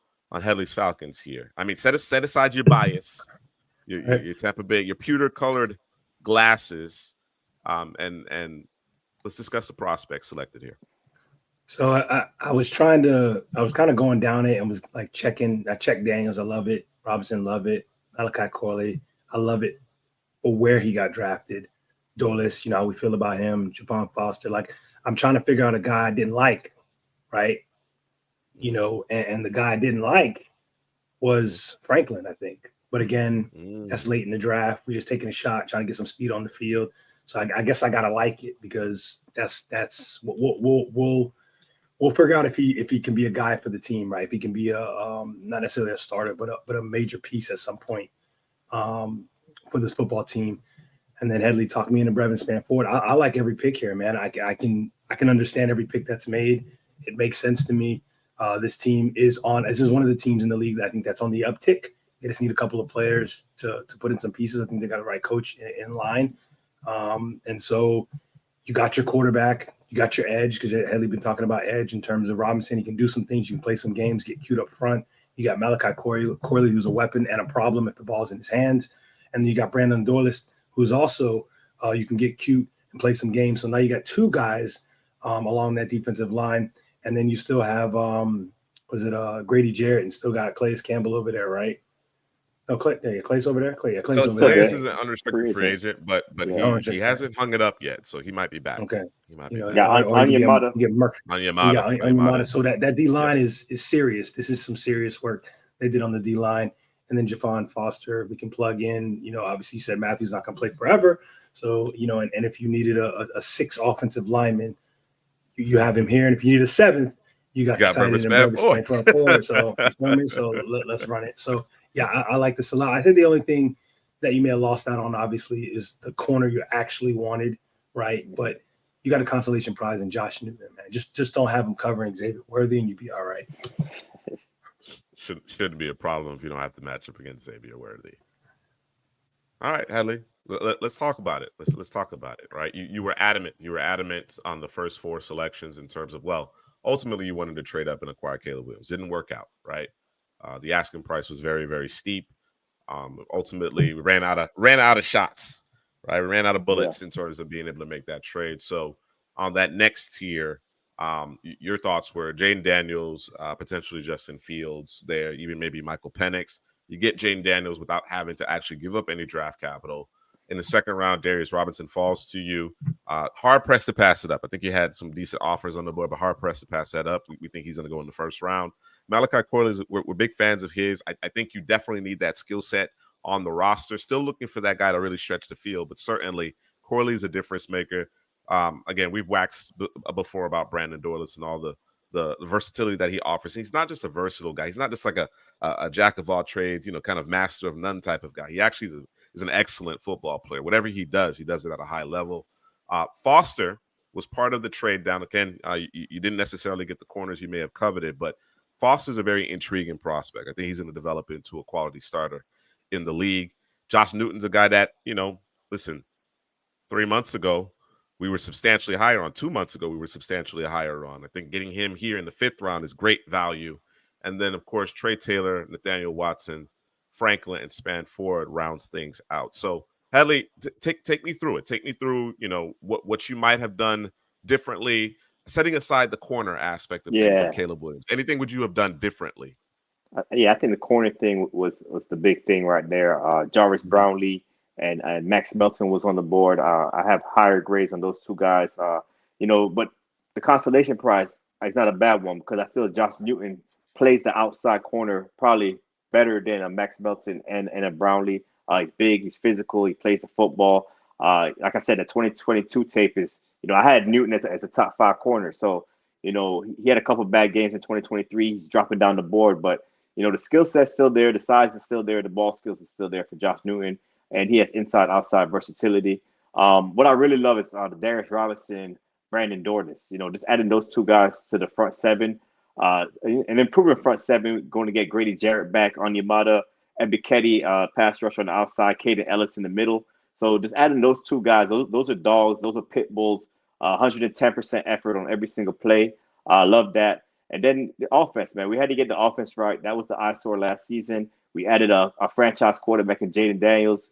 Headley's Falcons here? I mean, set aside your bias, your Tampa Bay, your pewter-colored glasses, and let's discuss the prospects selected here. So I was kind of going down it and was like checking. I checked Daniels. I love it. Robinson, love it. Malachi Corley, I love it. For where he got drafted. Dolis, you know how we feel about him. Javon Foster. Like, I'm trying to figure out a guy I didn't like, right? You know, and the guy I didn't like was Franklin, I think. But again, that's late in the draft. We're just taking a shot, trying to get some speed on the field. So I guess I gotta like it because that's what we'll figure out if he can be a guy for the team, right? If he can be a not necessarily a starter, but a major piece at some point for this football team. And then Headley talked me into Brevin Spanford. I like every pick here, man. I can understand every pick that's made. It makes sense to me. This team is on. This is one of the teams in the league that I think that's on the uptick. They just need a couple of players to put in some pieces. I think they got the right coach in line. And so you got your quarterback, you got your edge, because Headley been talking about edge in terms of Robinson. He can do some things. You can play some games, get cute up front. You got Malachi Corley, who's a weapon and a problem if the ball's in his hands. And then you got Brandon Dorlus, who's also you can get cute and play some games. So now you got two guys along that defensive line. And then you still have, Grady Jarrett, and still got Clayus Campbell over there, right? No, Clay's over there. Clay's So over there. Clayus is an unrestricted free agent, but Yeah. he hasn't hung it up yet, so he might be back. Okay. He might You be know, back. Yeah, or you Onyemata. get Onyemata. Onyemata. So that D line is serious. This is some serious work they did on the D line. And then Javon Foster, we can plug in. You know, obviously you said Matthew's not going to play forever. So, you know, and if you needed a sixth offensive lineman, you have him here. And if you need a seventh, you got Burgess playing front forward. So, you feel me? So let's run it. So, yeah, I like this a lot. I think the only thing that you may have lost out on, obviously, is the corner you actually wanted, right? But you got a consolation prize in Josh Newton, man. Just don't have him covering Xavier Worthy, and you'll be all right. Shouldn't be a problem if you don't have to match up against Xavier Worthy. All right, Hadley, let's talk about it. Let's talk about it, right? You were adamant. You were adamant on the first four selections in terms of, well, ultimately you wanted to trade up and acquire Caleb Williams. Didn't work out, right? The asking price was very, very steep. Ultimately, we ran out of shots, right? We ran out of bullets in terms of being able to make that trade. So on that next tier, your thoughts were Jaden Daniels, potentially Justin Fields there, even maybe Michael Penix. You get Jaden Daniels without having to actually give up any draft capital. In the second round, Darius Robinson falls to you. Hard pressed to pass it up. I think you had some decent offers on the board, but hard pressed to pass that up. We think he's going to go in the first round. Malachi Corley, we're big fans of his. I think you definitely need that skill set on the roster. Still looking for that guy to really stretch the field, but certainly Corley's a difference maker. Again, we've waxed before about Brandon Dorlus and all the versatility that he offers. He's not just a versatile guy. He's not just like a jack of all trades, kind of master of none type of guy. He actually is an excellent football player. Whatever he does it at a high level. Foster was part of the trade down. Again, you didn't necessarily get the corners you may have coveted, but Foster's a very intriguing prospect. I think he's going to develop into a quality starter in the league. Josh Newton's a guy that, listen, 3 months ago, we were substantially higher on. 2 months ago, we were substantially higher on. I think getting him here in the fifth round is great value. And then, of course, Trey Taylor, Nathaniel Watson, Franklin, and Span Ford rounds things out. So, Hadley, take me through it. Take me through, what you might have done differently, setting aside the corner aspect of things with Caleb Williams. Anything would you have done differently? I think the corner thing was the big thing right there. Jarvis Brownlee and Max Melton was on the board. I have higher grades on those two guys. But the consolation prize is not a bad one because I feel Josh Newton plays the outside corner probably better than a Max Melton and a Brownlee. He's big, he's physical, he plays the football. Like I said, the 2022 tape is, I had Newton as a top 5 corner. So, he had a couple bad games in 2023. He's dropping down the board, but the skill set's still there, the size is still there, the ball skills is still there for Josh Newton, and he has inside-outside versatility. What I really love is the Darius Robinson, Brandon Dorlus. Just adding those two guys to the front seven, an improving front seven, going to get Grady Jarrett back on Yamada and Biketti, pass rush on the outside, Caden Ellis in the middle. So just adding those two guys, those are dogs, those are pit bulls, 110% effort on every single play. I love that. And then the offense, man, we had to get the offense right. That was the eyesore last season. We added a franchise quarterback in Jaden Daniels.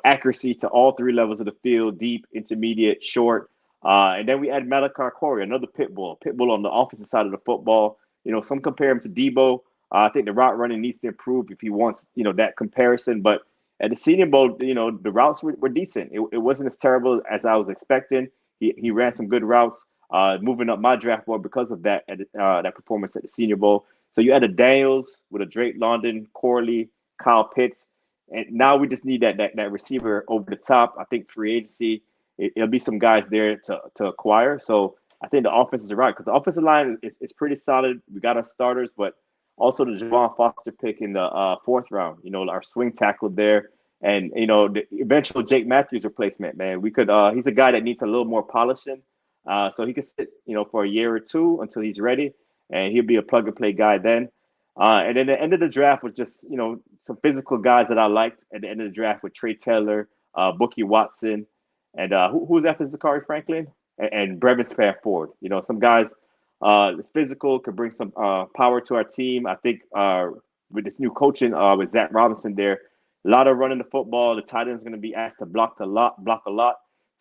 Accuracy to all 3 levels of the field, deep, intermediate, short. And then we added Malachi Corey, another pit bull on the offensive side of the football. Some compare him to Debo. I think the route running needs to improve if he wants, that comparison. But at the Senior Bowl, the routes were decent. It wasn't as terrible as I was expecting. He ran some good routes. Moving up my draft board because of that performance at the Senior Bowl. So you added Daniels with a Drake London, Corley, Kyle Pitts, and now we just need that receiver over the top. I think free agency, it'll be some guys there to acquire. So I think the offense is right because the offensive line is pretty solid. We got our starters, but also the Javon Foster pick in the 4th round. Our swing tackle there, and the eventual Jake Matthews replacement. Man, we could. He's a guy that needs a little more polishing. So he could sit, for a year or two until he's ready, and he'll be a plug-and-play guy then. And then the end of the draft was just, some physical guys that I liked at the end of the draft with Trey Taylor, Bookie Watson, And who's after Zachary Franklin and Brevin Spanford? You know, some guys that's physical could bring some power to our team. I think with this new coaching with Zach Robinson there, a lot of running the football. The tight end is going to be asked to block a lot.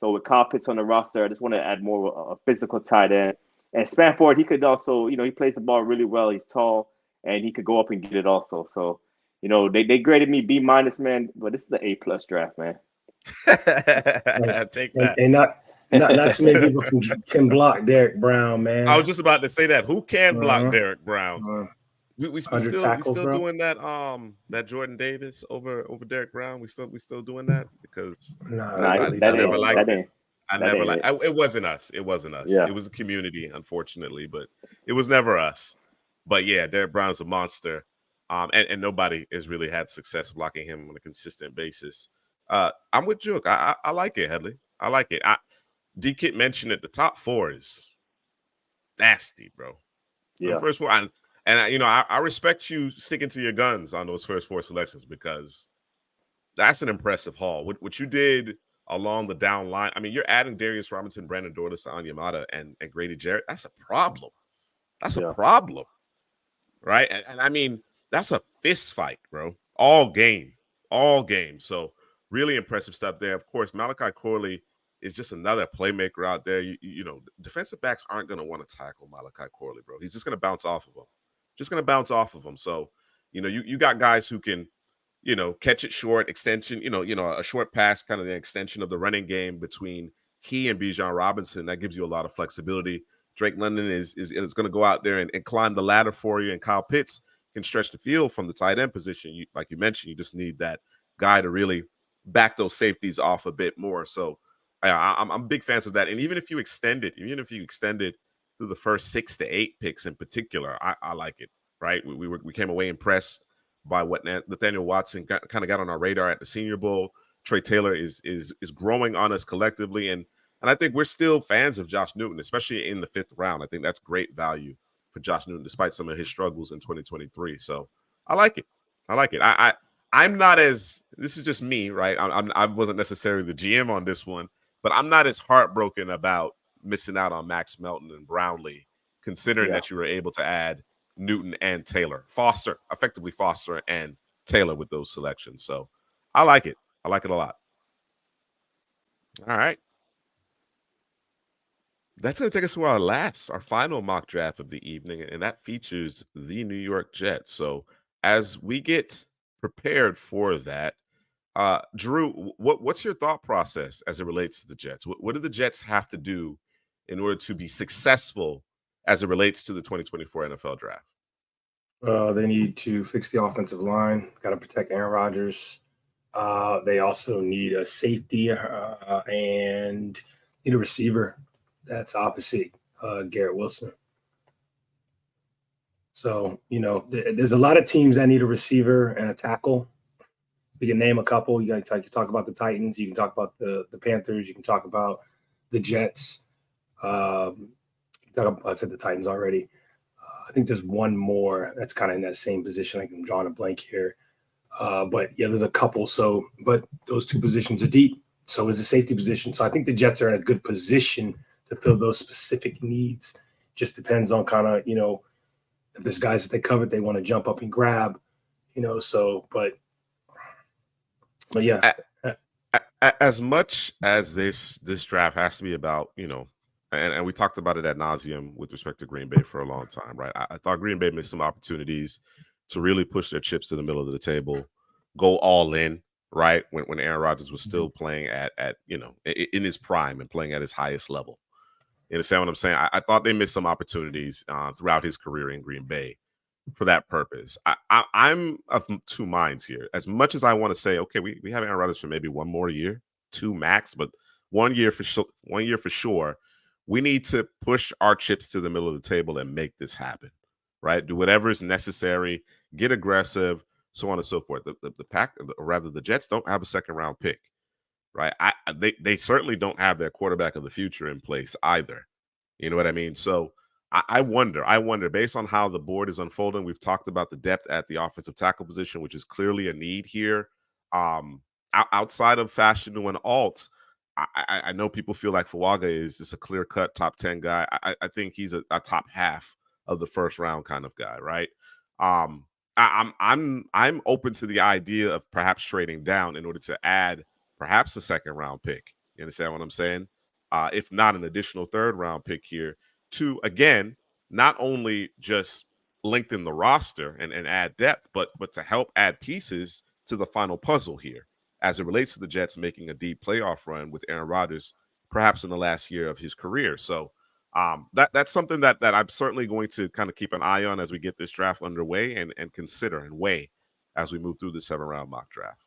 So with Kyle Pitts on the roster, I just want to add more of a physical tight end. And Spanford, he could also, you know, he plays the ball really well. He's tall and he could go up and get it also. So, you know, they graded me B-, man, but this is the A+ draft, man. Take that. And not too many people can block Derek Brown, man. I was just about to say that. Who can block Derek Brown? We still doing that that Jordan Davis over Derek Brown. We still doing that because I never liked it. It wasn't us. It wasn't us. Yeah. It was a community, unfortunately, but it was never us. But yeah, Derek Brown's a monster. And nobody has really had success blocking him on a consistent basis. I'm with Juke. I like it, Headley. I like it. D-Kit mentioned it. The top 4 is nasty, bro. Yeah. The first 4, I respect you sticking to your guns on those first 4 selections because that's an impressive haul. What you did along the down line. I mean, you're adding Darius Robinson, Brandon Dorlus, Onyemata, and Grady Jarrett. That's a problem. That's a problem, right? And I mean, that's a fist fight, bro. All game. So really impressive stuff there. Of course, Malachi Corley is just another playmaker out there. You know, defensive backs aren't going to want to tackle Malachi Corley, bro. He's just going to bounce off of him. So, you know, you got guys who can, you know, catch it short, extension, you know, a short pass, kind of the extension of the running game between he and Bijan Robinson. That gives you a lot of flexibility. Drake London is going to go out there and climb the ladder for you, and Kyle Pitts can stretch the field from the tight end position. Like you mentioned, you just need that guy to really back those safeties off a bit more. So I'm big fans of that. And even if you extend it through the first 6 to 8 picks in particular, I like it. Right? We came away impressed by what Nathaniel Watson kind of got on our radar at the Senior Bowl. Trey Taylor is growing on us collectively, and I think we're still fans of Josh Newton, especially in the 5th round. I think that's great value for Josh Newton, despite some of his struggles in 2023. So I like it. I'm not as, this is just me, right? I wasn't necessarily the GM on this one, but I'm not as heartbroken about missing out on Max Melton and Brownlee, considering that you were able to add Newton and Taylor, effectively Foster and Taylor with those selections. So I like it. I like it a lot. All right. That's going to take us to our final mock draft of the evening, and that features the New York Jets. So as we get prepared for that, Drew, what's your thought process as it relates to the Jets? What do the Jets have to do in order to be successful as it relates to the 2024 NFL draft? They need to fix the offensive line. Got to protect Aaron Rodgers. They also need a safety and need a receiver that's opposite Garrett Wilson. So, you know, there's a lot of teams that need a receiver and a tackle. We can name a couple. You talk about the Titans. You can talk about the Panthers. You can talk about the Jets. I said the Titans already. I think there's one more that's kind of in that same position. I'm drawing a blank here. But yeah, there's a couple. So, but those 2 positions are deep. So is the safety position. So I think the Jets are in a good position to fill those specific needs. Just depends on kind of, you know, if there's guys that they covered, they want to jump up and grab, you know. So, but yeah. As much as this draft has to be about, you know, and we talked about it ad nauseum with respect to Green Bay for a long time, right? I thought Green Bay missed some opportunities to really push their chips to the middle of the table, go all in, right? When Aaron Rodgers was still playing at you know, in his prime and playing at his highest level. You understand what I'm saying? I thought they missed some opportunities throughout his career in Green Bay for that purpose. I'm of 2 minds here. As much as I want to say, okay, we have Aaron Rodgers for maybe 1 more year, 2 max, but 1 year for sure. We need to push our chips to the middle of the table and make this happen, right? Do whatever is necessary, get aggressive, so on and so forth. The Jets don't have a 2nd round pick, right? They certainly don't have their quarterback of the future in place either. You know what I mean? So I wonder, based on how the board is unfolding, we've talked about the depth at the offensive tackle position, which is clearly a need here. Outside of Fashanu and Alt, I know people feel like Fuaga is just a clear-cut top 10 guy. I think he's a top half of the first round kind of guy, right? I'm open to the idea of perhaps trading down in order to add perhaps a second round pick. You understand what I'm saying? If not an additional third round pick here to again not only just lengthen the roster and add depth, but to help add pieces to the final puzzle here as it relates to the Jets making a deep playoff run with Aaron Rodgers, perhaps in the last year of his career. So that's something that I'm certainly going to kind of keep an eye on as we get this draft underway and consider and weigh as we move through the 7-round mock draft.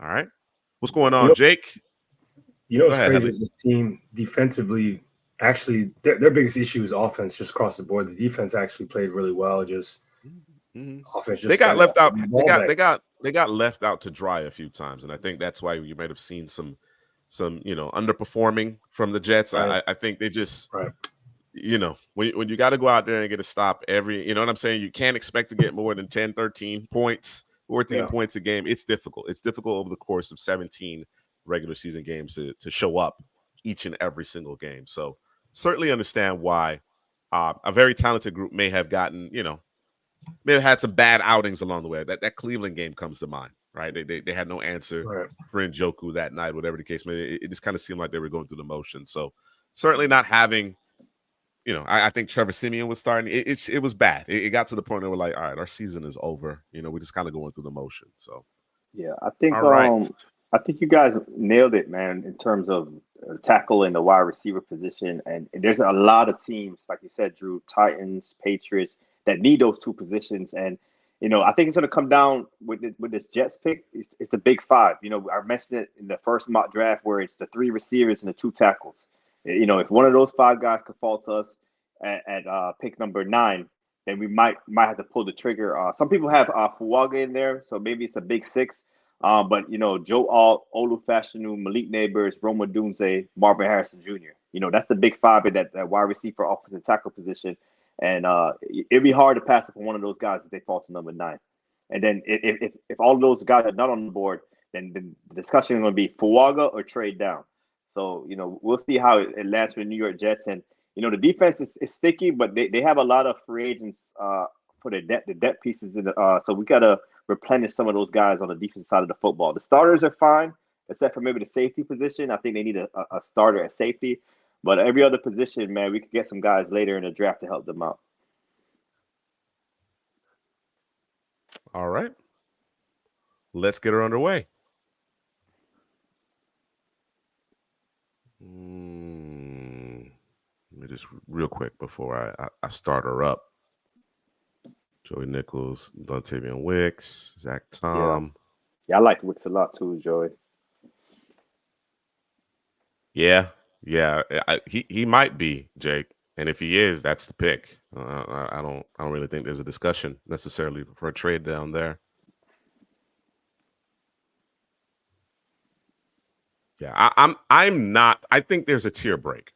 All right. What's going on, Jake? What's crazy is this team defensively, actually, their biggest issue is offense just across the board. The defense actually played really well. Just offense just they got left out. They got left out to dry a few times, and I think that's why you might have seen some underperforming from the Jets. Right. I think they just when you got to go out there and get a stop you know what I'm saying? You can't expect to get more than 10, 13 points, 14 points a game. It's difficult. It's difficult over the course of 17 regular season games to show up each and every single game. So certainly understand why a very talented group may have gotten, may have had some bad outings along the way. That Cleveland game comes to mind, right? They had no answer for Njoku that night, whatever the case may be. It just kind of seemed like they were going through the motion. So certainly not having, I think Trevor Siemian was starting. It was bad. It got to the point where we're like, all right, our season is over. We're just kind of going through the motion. So yeah, I think I think you guys nailed it, man, in terms of tackle and the wide receiver position. And there's a lot of teams, like you said, Drew, Titans, Patriots, that need those two positions. And, I think it's going to come down with this Jets pick. It's the big five. I mentioned it in the first mock draft where it's the 3 receivers and the 2 tackles. If one of those 5 guys could fall to us at pick number 9, then we might have to pull the trigger. Some people have Fuaga in there, so maybe it's a big 6. But Joe Alt, Olu Fashanu, Malik Neighbors, Roma Dunze, Marvin Harrison Jr. That's the big 5 in that wide receiver offensive tackle position. And it'd be hard to pass up on one of those guys if they fall to number 9. And then if all of those guys are not on the board, then the discussion is going to be Fuaga or trade down. So, we'll see how it lands for the New York Jets. And, the defense is sticky, but they have a lot of free agents for the depth pieces. So we got to replenish some of those guys on the defensive side of the football. The starters are fine, except for maybe the safety position. I think they need a starter at safety. But every other position, man, we could get some guys later in the draft to help them out. All right. Let's get her underway. Let me just real quick before I start her up. Joey Nichols, Dontavian Wicks, Zach Tom. Yeah, I like Wicks a lot too, Joey. Yeah. He might be, Jake, and if he is, that's the pick. I don't really think there's a discussion necessarily for a trade down there. Yeah, I'm not. I think there's a tier break.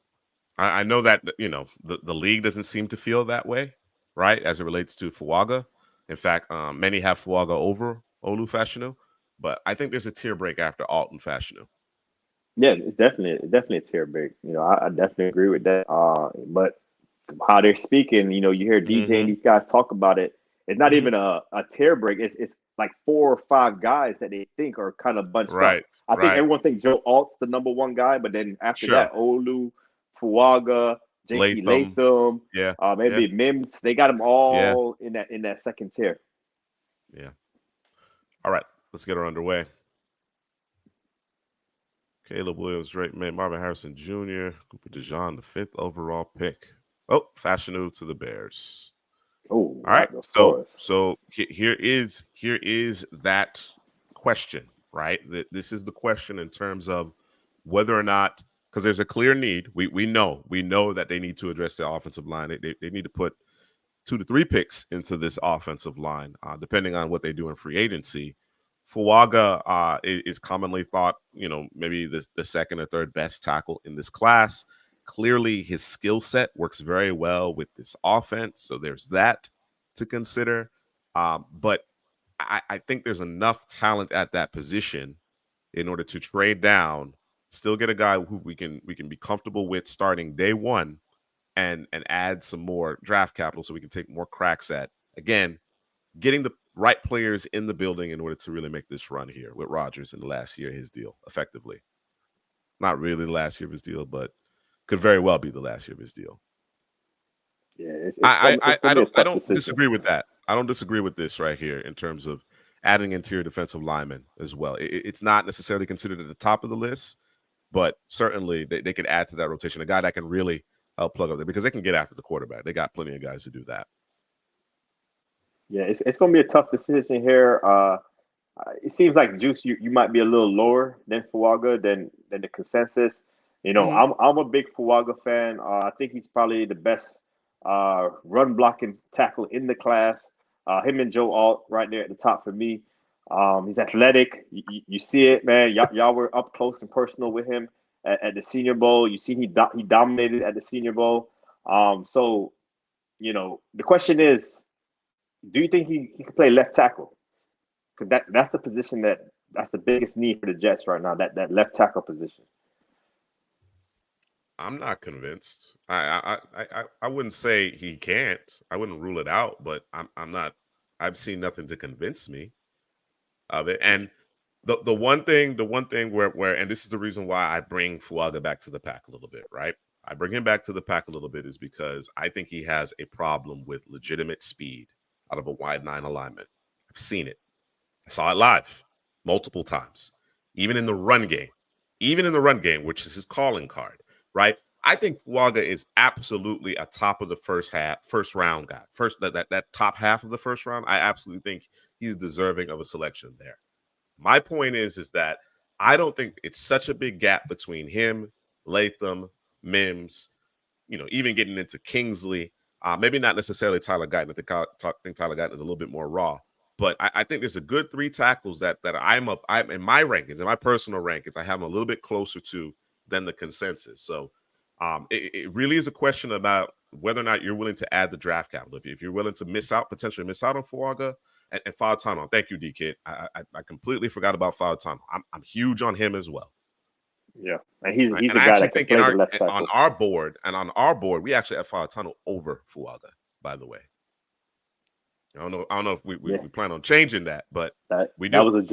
I know that the league doesn't seem to feel that way, right? As it relates to Fuaga. In fact, many have Fuaga over Olu Fashanu, but I think there's a tier break after Alt and Fashanu. Yeah, it's definitely a tier break. I definitely agree with that. But how they're speaking, you hear DJ and these guys talk about it. It's not even a tier break. It's like 4 or 5 guys that they think are kind of bunched up. I think everyone thinks Joe Alt's the number 1 guy, but then after that, Olu, Fuaga, JC Latham, maybe Mims. They got them all in that second tier. Yeah. All right, let's get her underway. Caleb Williams, Drake May, Marvin Harrison Jr., Cooper DeJean, the 5th overall pick. Oh, Fashanu to the Bears. Oh, all right. So here is that question, right? This is the question in terms of whether or not, because there's a clear need. We know that they need to address their offensive line. They need to put 2 to 3 picks into this offensive line, depending on what they do in free agency. Fuaga is commonly thought, maybe the second or third best tackle in this class. Clearly, his skill set works very well with this offense, so there's that to consider. But I think there's enough talent at that position in order to trade down Still get a guy who we can be comfortable with starting day one, and add some more draft capital so we can take more cracks at, again, getting the right players in the building in order to really make this run here with Rodgers in the last year of his deal, effectively. Not really the last year of his deal, but could very well be the last year of his deal. Yeah, I don't disagree with that. I don't disagree with this right here in terms of adding interior defensive linemen as well. It's not necessarily considered at the top of the list, but certainly they could add to that rotation. A guy that can really help plug up there because they can get after the quarterback. They got plenty of guys to do that. Yeah, it's going to be a tough decision here. It seems like Juice, you might be a little lower than Fuaga than the consensus. You know, I'm a big Fuaga fan. I think he's probably the best run blocking tackle in the class. Him and Joe Alt right there at the top for me. He's athletic. You see it, man. Y'all were up close and personal with him at the Senior Bowl. You see he dominated at the Senior Bowl. So, you know, the question is, do you think he can play left tackle? Because that's the position that's the biggest need for the Jets right now, that left tackle position. I'm not convinced. I wouldn't say he can't. I wouldn't rule it out, but I'm not. I've seen nothing to convince me of it. And the one thing where and this is the reason why I bring Fuaga back to the pack a little bit, right? I bring him back to the pack a little bit is because I think he has a problem with legitimate speed out of a wide 9 alignment. I've seen it. I saw it live multiple times, even in the run game, which is his calling card, right? I think Fuaga is absolutely a top of the first round guy. That top half of the first round, I absolutely think he's deserving of a selection there. My point is that I don't think it's such a big gap between him, Latham, Mims, you know, even getting into Kingsley. Maybe not necessarily Tyler Guyton. I think Tyler Guyton is a little bit more raw. But I think there's a good 3 tackles that I'm in my rankings, in my personal rankings, I have them a little bit closer to than the consensus. So it really is a question about whether or not you're willing to add the draft capital. If you're willing to potentially miss out on Fuaga and Fautano. Thank you, D-Kid. I completely forgot about Fautano. I'm huge on him as well. Yeah, and he's right? a guy that can play the left tackle. On our board, we actually have Fautano over Fuaga, by the way. I don't know if we plan on changing that, but we do. That was a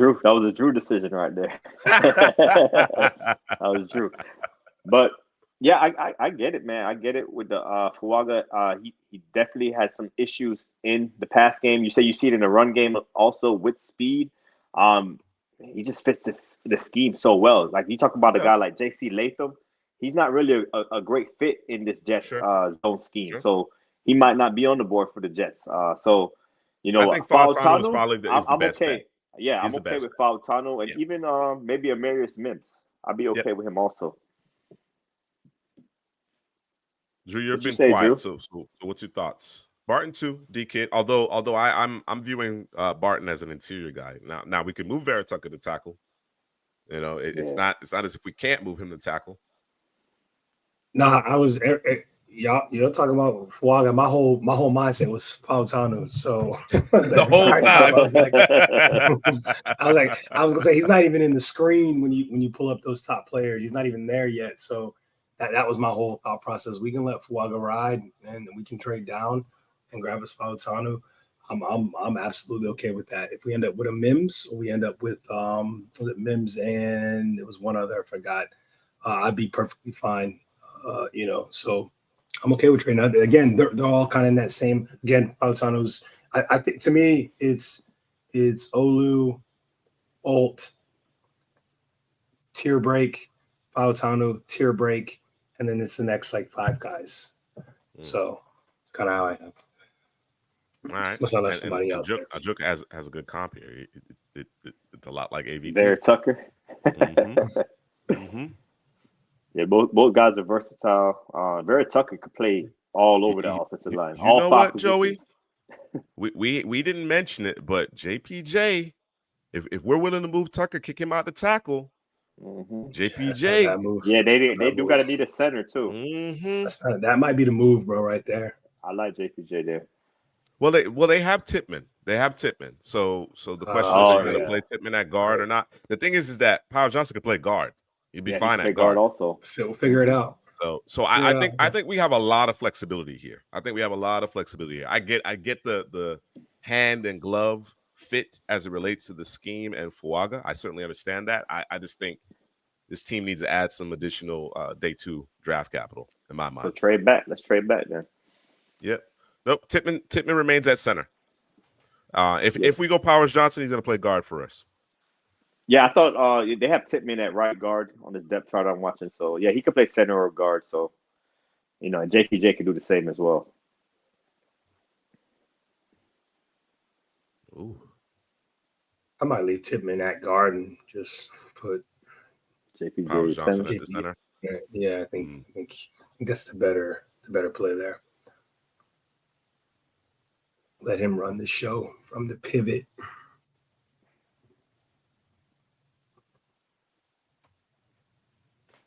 Drew decision right there. That was Drew. But yeah, I get it, man. I get it with the Fuaga. He definitely has some issues in the pass game. You say you see it in the run game also with speed. He just fits the scheme so well. Like you talk about a guy like J.C. Latham, he's not really a great fit in this Jets zone scheme. Sure. So he might not be on the board for the Jets. So you know, I think Fautano is probably the best okay. bet. Yeah, I'm okay with Fautano and even maybe Amarius Mims. I'll be okay with him also. Drew, you've been quiet. So what's your thoughts? Barton too, D-Kid. Although I'm viewing Barton as an interior guy. Now we can move Vera Tucker to tackle. You know, it's not as if we can't move him to tackle. Nah, I was y'all talking about Fuaga. My whole mindset was Fautano. So the whole time I was gonna say he's not even in the screen when you pull up those top players. He's not even there yet. So that was my whole thought process. We can let Fuaga ride and we can trade down and grab us Fautano. I'm absolutely okay with that. If we end up with a Mims or we end up with was it Mims and there was one other I forgot, I'd be perfectly fine. You know, so I'm okay with trading. Again, they're all kind of in that same. Again, Fautano's. I think to me, it's Olu, Alt, tier break, Fautano, tier break, and then it's the next like 5 guys. So it's kind of how I have. All right. Must not let somebody else. Ajuk has a good comp here. It's a lot like AVT. Vera Tucker. Yeah, both guys are versatile. Vera Tucker could play all over the offensive line. You know what, Joey? We didn't mention it, but JPJ, if we're willing to move Tucker, kick him out to tackle. JPJ. Yeah, they do got to need a center too. That might be the move, bro, right there. I like JPJ there. Well, they have Tippmann. So the question is, are you going to play Tippmann at guard or not? The thing is that Powell Johnson can play guard. You'd be he fine can play at guard. also. So we'll figure it out. So I think we have a lot of flexibility here. I think we have a lot of flexibility here. I get the hand and glove fit as it relates to the scheme and Fuaga. I certainly understand that. I just think this team needs to add some additional day 2 draft capital in my mind. So trade back. Let's trade back then. Yep. Nope. Tippmann remains at center. If we go Powers Johnson, he's going to play guard for us. Yeah, I thought they have Tippmann at right guard on this depth chart I'm watching. So yeah, he could play center or guard. So and JPJ could do the same as well. Ooh. I might leave Tippmann at guard and just put JPJ Powers Johnson center. at the center. Yeah, I think that's the better play there. Let him run the show from the pivot.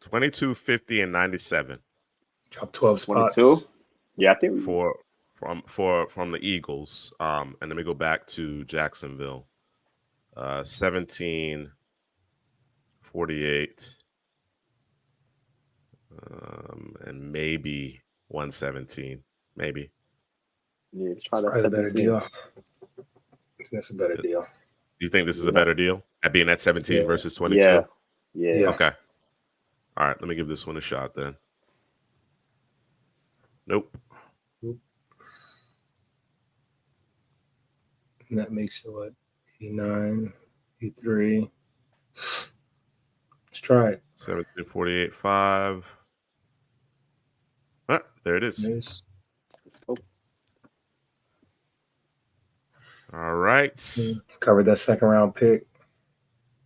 $22, $50, and $97. Drop 12 spots. 22. Yeah, I think from the Eagles. And let me go back to Jacksonville. 17, 48, and maybe 117. Maybe. Yeah, try That's that a better deal. That's a better deal. Do you think this is a better deal at being at 17 versus 22? Yeah. Okay. All right, let me give this one a shot then. Nope. And that makes it what? 89, 83. Let's try it. 17, 48, 5. Ah, there it is. Nice. Let's go. All right. Covered that second round pick.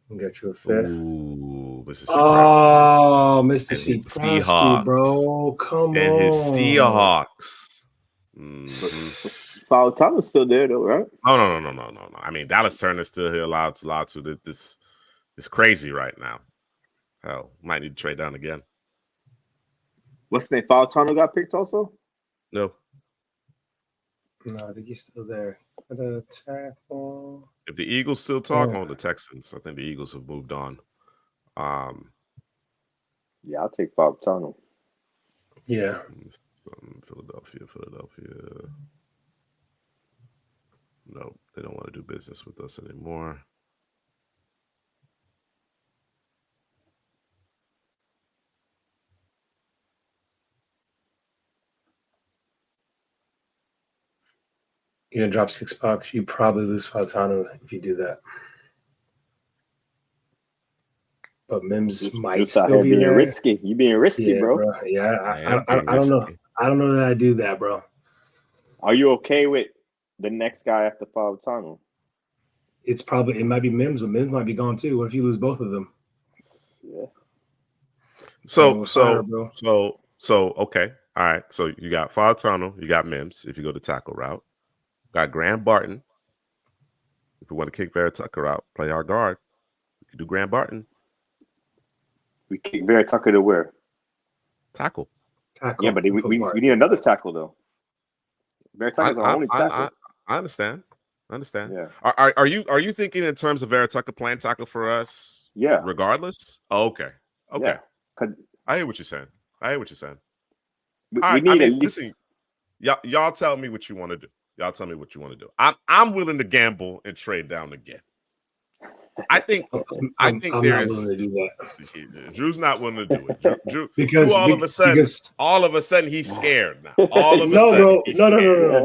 And get you a 5th. Ooh, Mr. Oh, Mr. And his Seacrosky, Seahawks. bro. Come and on. his Seahawks. Mhm. Fautano's still there though, right? No. I mean, Dallas Turner's still here allowed to. This is crazy right now. Hell, might need to trade down again. What's the name? Fautano got picked also? No. No, I think he's still there. The tackle. If the Eagles still talk Yeah. on the Texans, I think the Eagles have moved on. Yeah, I'll take Fautano. Yeah. Philadelphia. No, they don't want to do business with us anymore. You're gonna drop $6. You probably lose Fautano if you do that. But Mims might still be being there. risky. You being risky, bro. Yeah, I don't know. I don't know that I do that, bro. Are you okay with the next guy after Fautano? It might be Mims, but Mims might be gone too. What if you lose both of them? Yeah. So okay. All right. So you got Fautano, you got Mims if you go the tackle route. Got Graham Barton. If we want to kick Vera Tucker out, play our guard. We can do Graham Barton. We kick Vera Tucker to where? Tackle. Yeah, but we need another tackle though. Vera Tucker's our only tackle. I understand. Yeah. Are you thinking in terms of Vera Tucker playing tackle for us? Yeah. Regardless. Oh, okay. Yeah. I hear what you're saying. We need at least. Listen, y'all tell me what you want to do. I'm willing to gamble and trade down again. I think I'm there not is. willing to do that. Drew's not willing to do it. Drew, because all of a sudden he's scared now. No,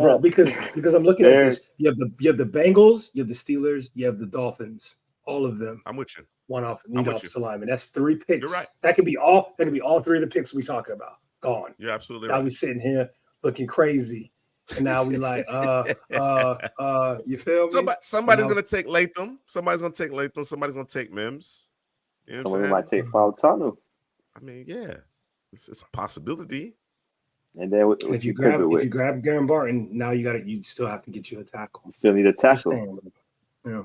bro. Because I'm looking at this. You have the Bengals, you have the Steelers, you have the Dolphins. All of them. I'm with you. One offensive lineman. That's 3 picks. You're right. That can be all 3 of the picks we talking about. Gone. You're absolutely now right. we sitting here looking crazy. And now we like, you feel me? Somebody's gonna take Latham. Somebody's gonna take Mims. You know Somebody might take Fautano. I mean, yeah, it's a possibility. And then if you grab Graham Barton, now you still have to get you a tackle. You still need a tackle. Yeah.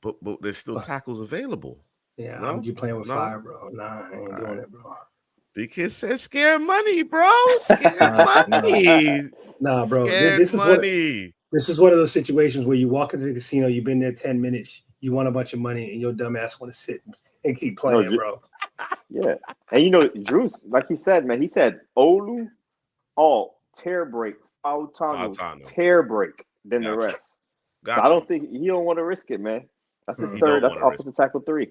But there's still tackles available. Yeah, you playing with fire, bro. Nah, I ain't doing it, bro. The kid said, "Scare money, bro. Scare money." Nah, bro. This is one of those situations where you walk into the casino, you've been there 10 minutes, you won a bunch of money, and your dumb ass want to sit and keep playing, bro. Yeah. And Drew's like he said, man, he said Olu, tear break, Fautanu, tear break, then the rest. So I don't think he don't want to risk it, man. That's his third. That's offensive tackle 3.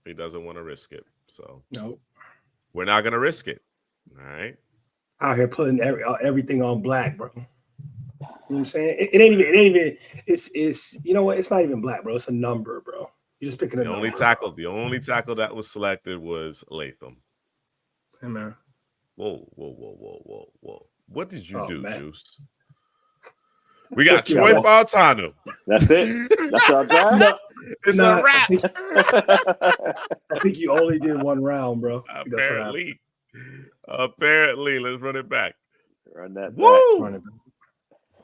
He doesn't want to risk it. So no, we're not gonna risk it. All right. Out here putting everything on black, bro. You know what I'm saying? It ain't even. It's you know what? It's not even black, bro. It's a number, bro. You're just picking a number. The only tackle that was selected was Latham. Hey, man. Whoa. What did you do, man. Juice? We got Troy Fautanu. That's it. That's our drive. No, it's a wrap. I think you only did one round, bro. Apparently, let's run it back. Run that Woo! back.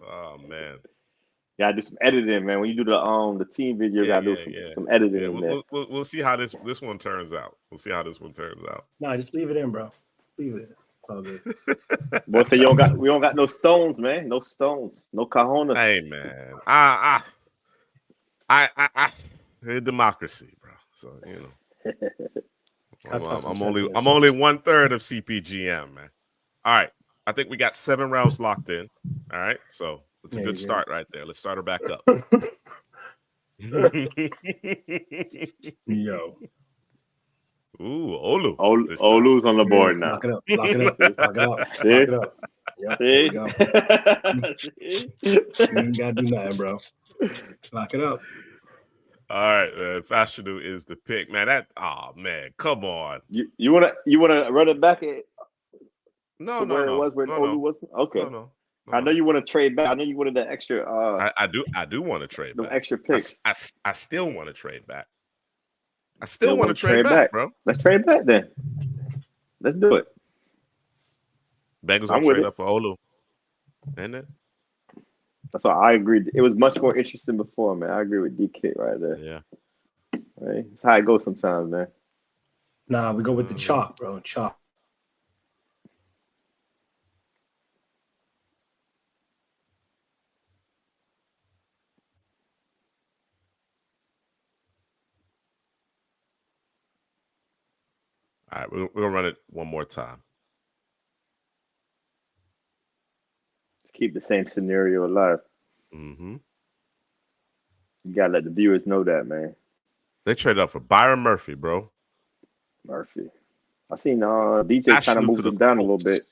Oh man. Gotta do some editing, man. When you do the team video, gotta do some editing in there. We'll see how this one turns out. No, just leave it in, bro. Leave it in. All good. Boy, say we don't got no stones, man. No stones. No cajonas. Hey man. I democracy, bro. So I'm only 1/3 of CPGM, man. All right. I think we got 7 rounds locked in. All right. So it's a good start right there. Let's start her back up. Yo. Ooh, Olu. Olu's on the board now. Lock it up. See? Lock it up. Yep, See? You ain't gotta do nothing, bro. Lock it up. All right, man. Fashanu is the pick, man. Man, come on. You wanna run it back? No. Olu was? Okay. No. I know you want to trade back. I know you wanted that extra. I do want to trade back. Extra picks. I still want to trade back. I still want to trade back, bro. Let's trade back then. Let's do it. Bengals gonna trade up for Olu. Isn't it? That's why I agreed. It was much more interesting before, man. I agree with DK right there. Yeah. Right? It's how it goes sometimes, man. Nah, we go with the chalk, bro. Chalk. All right, we're gonna run it one more time. Let's keep the same scenario alive. Mm-hmm. You gotta let the viewers know that, man. They traded up for Byron Murphy, bro. Murphy. I seen DJ kind of moved him down a little bit.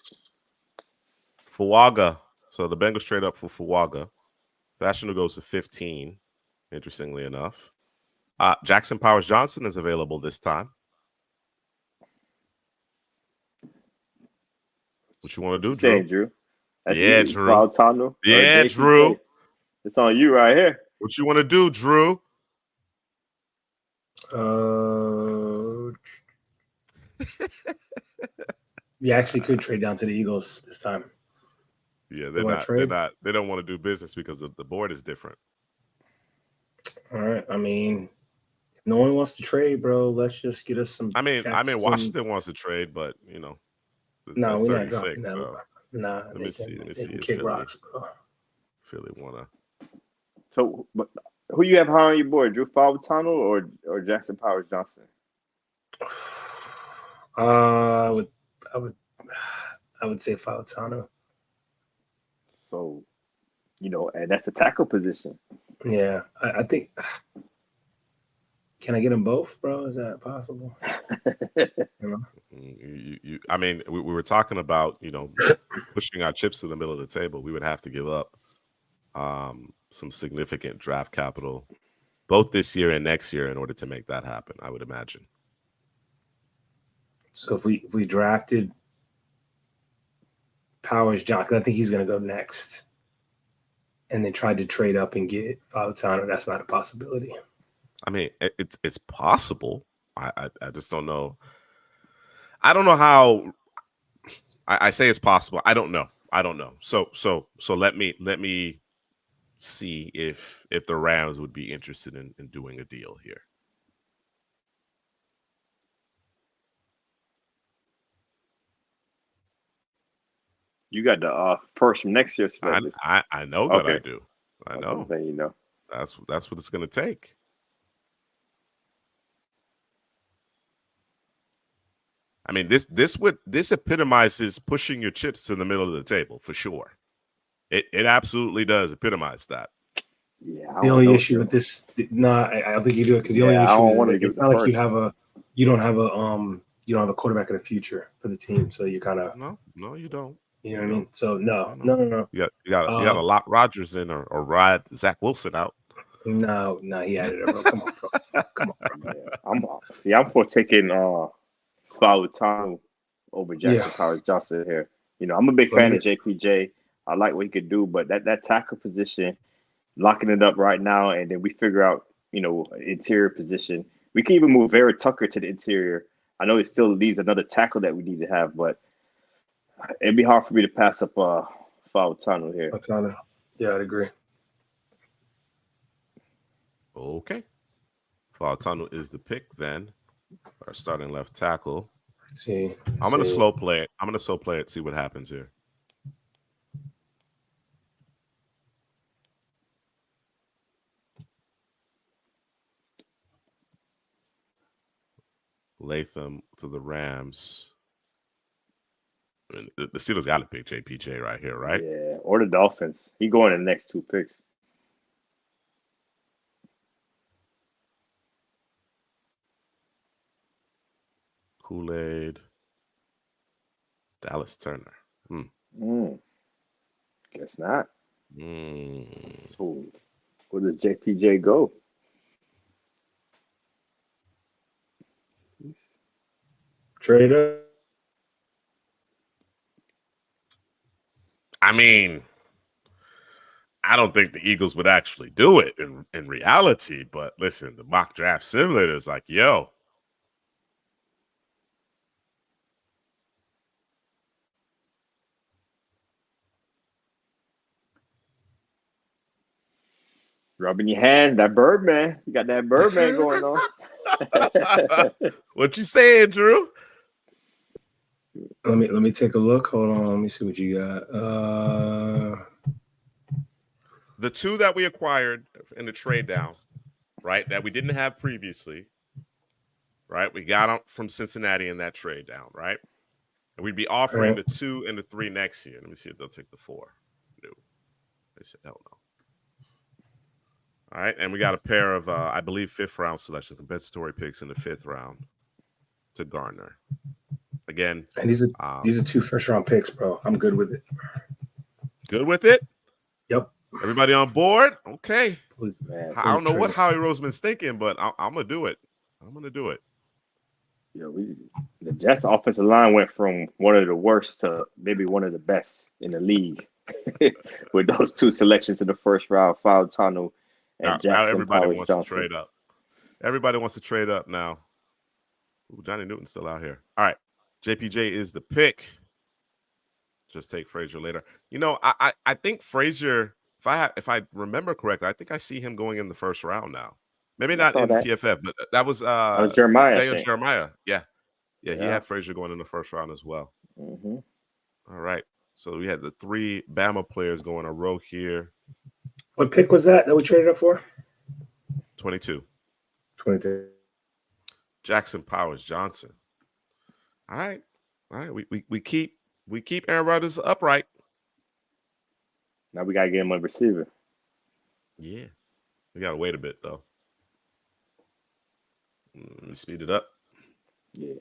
Fuaga. So the Bengals trade up for Fuaga. Fashanu goes to 15, interestingly enough. Jackson Powers Johnson is available this time. What you want to do, Drew? Drew? Yeah, Drew. Fautanu, yeah, Drew. It's on you right here. What you want to do, Drew? We actually could trade down to the Eagles this time. Yeah, they're not. They don't want to do business because the board is different. All right. I mean, if no one wants to trade, bro, let's just get us some. I mean, Washington wants to trade, but no, we're not dropping that. So. Nah, let me see. Kick rocks, bro. Philly wanna. So, but who you have high on your board, Drew Fautanu or Jackson Powers Johnson? I would say Fautanu. So, and that's a tackle position. Yeah, I think. Can I get them both, bro? Is that possible? I mean, we were talking about pushing our chips to the middle of the table. We would have to give up some significant draft capital, both this year and next year, in order to make that happen. I would imagine. So if we drafted Powers Johnson, I think he's going to go next, and then tried to trade up and get Fautanu, that's not a possibility. I mean, it's possible. I just don't know. I don't know how. I say it's possible. I don't know. So let me see if the Rams would be interested in doing a deal here. You got the first from next year. I know that I do. I know. Then that's what it's going to take. I mean, this epitomizes pushing your chips to the middle of the table for sure. It absolutely does epitomize that. Yeah. The only issue with this, I don't think you do it because the only I issue don't is wanna that give it's it not the like first. you don't have a quarterback of the future for the team, so you kind of No, you don't. You know what I mean? So no. You got to lock Rodgers in or ride Zach Wilson out. No, he had it, bro. Come on, bro. Come on, bro. Yeah, I'm for taking Fautanu over Jackson Yeah. Powers Johnson here. You know, I'm a big fan of JPJ. I like what he could do, but that tackle position, locking it up right now, and then we figure out, interior position. We can even move Vera Tucker to the interior. I know it still leaves another tackle that we need to have, but it'd be hard for me to pass up Fautanu here. Fautanu. Yeah, I'd agree. Okay. Fautanu is the pick then. Our starting left tackle. I'm going to slow play it. See what happens here. Latham to the Rams. I mean, the Steelers got to pick JPJ right here, right? Yeah, or the Dolphins. He going in the next two picks. Kool-Aid. Dallas Turner. Guess not. So where does JPJ go? Trade up. I mean, I don't think the Eagles would actually do it in reality, but listen, the mock draft simulator is like, yo. Rubbing your hand, that Birdman. You got that Birdman going on. What you saying, Drew? Let me take a look. Hold on. Let me see what you got. The two that we acquired in the trade down, right, that we didn't have previously, right? We got them from Cincinnati in that trade down, right? And we'd be offering the 2 and the 3 next year. Let me see if they'll take the 4. No. They said, hell no. All right, and we got a pair of, I believe, 5th-round selection, compensatory picks in the 5th round to garner. Again, and these are 2 first-round picks, bro. I'm good with it. Good with it? Yep. Everybody on board? Okay. Man, I don't know what Howie Roseman's thinking, but I'm gonna do it. I'm gonna do it. The Jets' offensive line went from one of the worst to maybe one of the best in the league with those 2 selections in the first round, Fautanu and Jackson now everybody Powers wants Johnson. to trade up. Everybody wants to trade up now. Ooh, Johnny Newton's still out here. All right. JPJ is the pick. Just take Frazier later. You know, I think Frazier, if I remember correctly, I think I see him going in the first round now. Maybe not in PFF, but that was Jeremiah. Daniel Jeremiah. Yeah, he had Frazier going in the first round as well. Mm-hmm. All right. So we had the 3 Bama players going a row here. What pick was that we traded up for? 22. 22. Jackson Powers Johnson. All right. We keep Aaron Rodgers upright. Now we gotta get him a receiver. Yeah. We gotta wait a bit though. Let me speed it up. Yeah.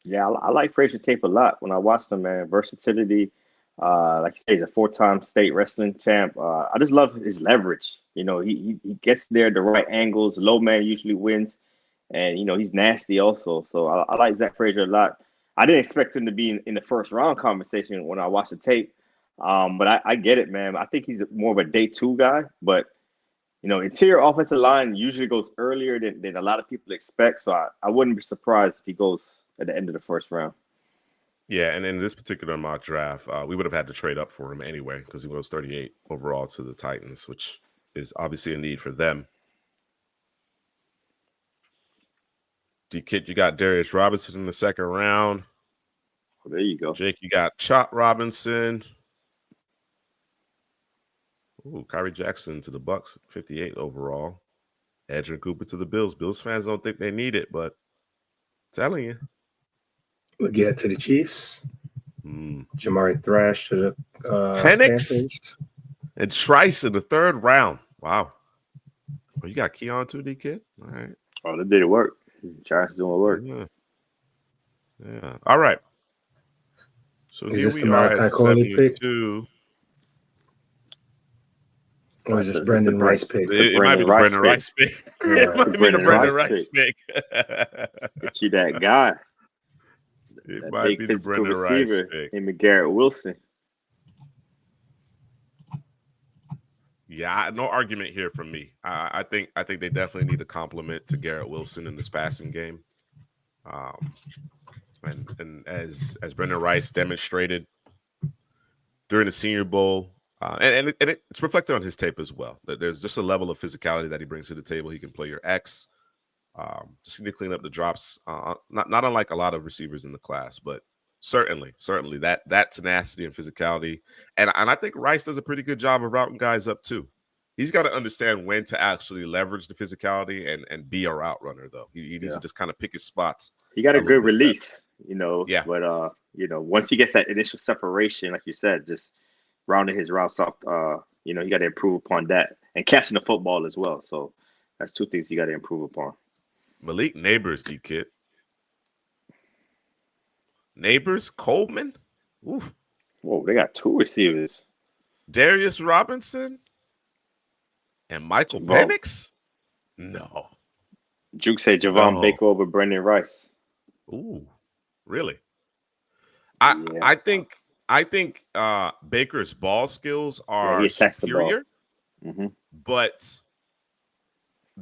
Yeah, I like Frazier tape a lot. When I watched him, man, versatility. Like you say, he's a 4-time state wrestling champ. I just love his leverage. You know, he gets there at the right angles. Low man usually wins, and he's nasty also. So I like Zach Frazier a lot. I didn't expect him to be in the first round conversation when I watched the tape, but I get it, man. I think he's more of a day 2 guy, but interior offensive line usually goes earlier than a lot of people expect. So I wouldn't be surprised if he goes at the end of the first round. Yeah, and in this particular mock draft, we would have had to trade up for him anyway because he goes 38 overall to the Titans, which is obviously a need for them. D-Kid, you got Darius Robinson in the 2nd round. Well, there you go. Jake, you got Chop Robinson. Ooh, Kyrie Jackson to the Bucks, 58 overall. Edgerrin Cooper to the Bills. Bills fans don't think they need it, but I'm telling you. We'll get to the Chiefs. Mm. Jamari Thrash to the Penix Panthers. and Trice in the 3rd round. Wow. Oh, you got Keon too, D Kid? All right. Oh, they did it work. Trice doing work. Yeah. All right. So Is here this we the are Malachi at Corley pick? 72. Or is this Brendan Rice pick? It might be the Brendan Rice pick. It might be the Brendan Rice pick. Get you that guy. It that might big be the Brendan Rice pick. Him and Garrett Wilson. Yeah, no argument here from me. I think they definitely need a compliment to Garrett Wilson in this passing game. And as Brendan Rice demonstrated during the Senior Bowl, and it's reflected on his tape as well. That there's just a level of physicality that he brings to the table. He can play your X. Just need to clean up the drops. Not unlike a lot of receivers in the class, but certainly that tenacity and physicality. And I think Rice does a pretty good job of routing guys up too. He's got to understand when to actually leverage the physicality and be a route runner, though. He needs to just kind of pick his spots. He got a good release, Yeah. But once he gets that initial separation, like you said, just rounding his routes up, you got to improve upon that and catching the football as well. So that's 2 things you got to improve upon. Malik Neighbors, D-Kid. Neighbors, Coleman. Oof. Whoa, they got 2 receivers. Darius Robinson and Michael Penix? No. Juke said Javon Baker over Brendan Rice. Ooh, really? I think Baker's ball skills are superior, but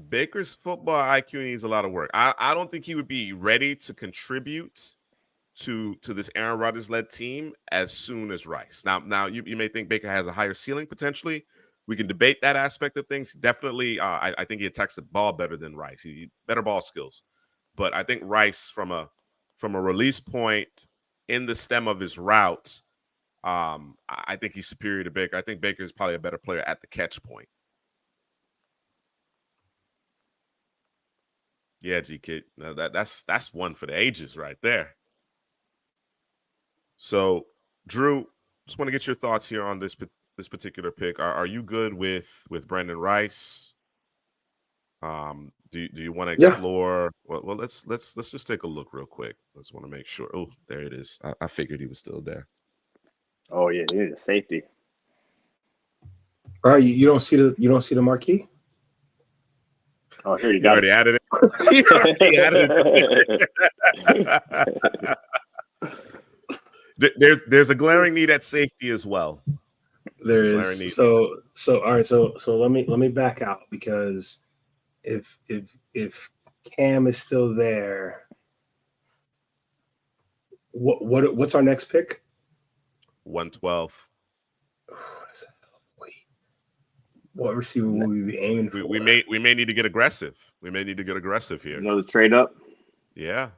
Baker's football IQ needs a lot of work. I don't think he would be ready to contribute to this Aaron Rodgers-led team as soon as Rice. Now you may think Baker has a higher ceiling potentially. We can debate that aspect of things. Definitely, I think he attacks the ball better than Rice. He better ball skills, but I think Rice from a release point in the stem of his route, I think he's superior to Baker. I think Baker is probably a better player at the catch point. Yeah, G-Kid. Now that's one for the ages right there. So, Drew, just want to get your thoughts here on this particular pick. Are you good with Brendan Rice? Do you want to explore? Yeah. Well, let's just take a look real quick. Let's want to make sure. Oh, there it is. I figured he was still there. Oh yeah, he needs a safety. All right, you don't see the marquee? Oh, here you already added it. You already added it. There's a glaring need at safety as well. There is. So all right. So let me back out, because if Cam is still there, what's our next pick? 112. Wait, what receiver will we be aiming for? We may need to get aggressive. We may need to get aggressive here. Another trade up. Yeah.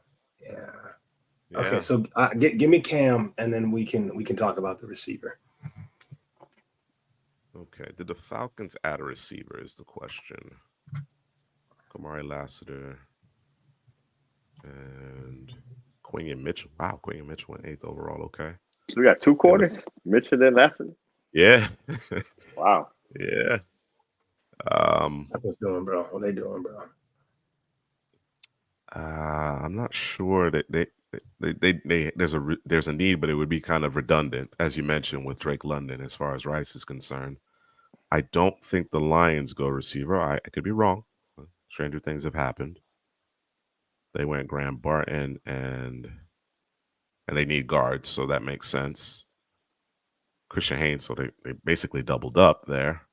Okay, so give me Cam, and then we can talk about the receiver. Okay, did the Falcons add a receiver is the question. Kamari Lassiter and Quinion Mitchell. Wow, Quinion Mitchell went 8th overall. Okay. So we got 2 corners, Mitchell and Lassiter. Yeah. Wow. Yeah. What's doing, bro? What they doing, bro? I'm not sure that there's a need, but it would be kind of redundant, as you mentioned, with Drake London as far as Rice is concerned. I don't think the Lions go receiver. I could be wrong. Stranger things have happened. They went Graham Barton and they need guards, so that makes sense. Christian Haynes, so they basically doubled up there.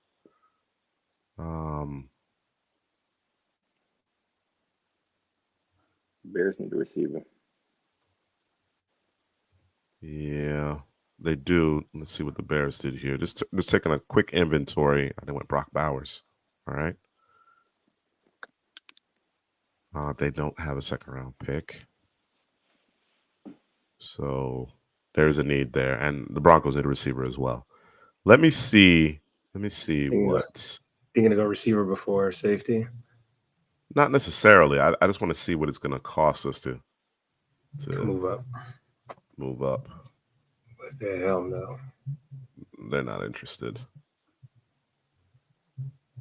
Bears need a receiver. Yeah, they do. Let's see what the Bears did here. Just taking a quick inventory. They went Brock Bowers. All right. They don't have a 2nd-round pick. So there's a need there. And the Broncos need a receiver as well. Let me see what. You're going to go receiver before safety? Not necessarily. I just want to see what it's going to cost us to Move up. move up. Yeah, hell no. They're not interested.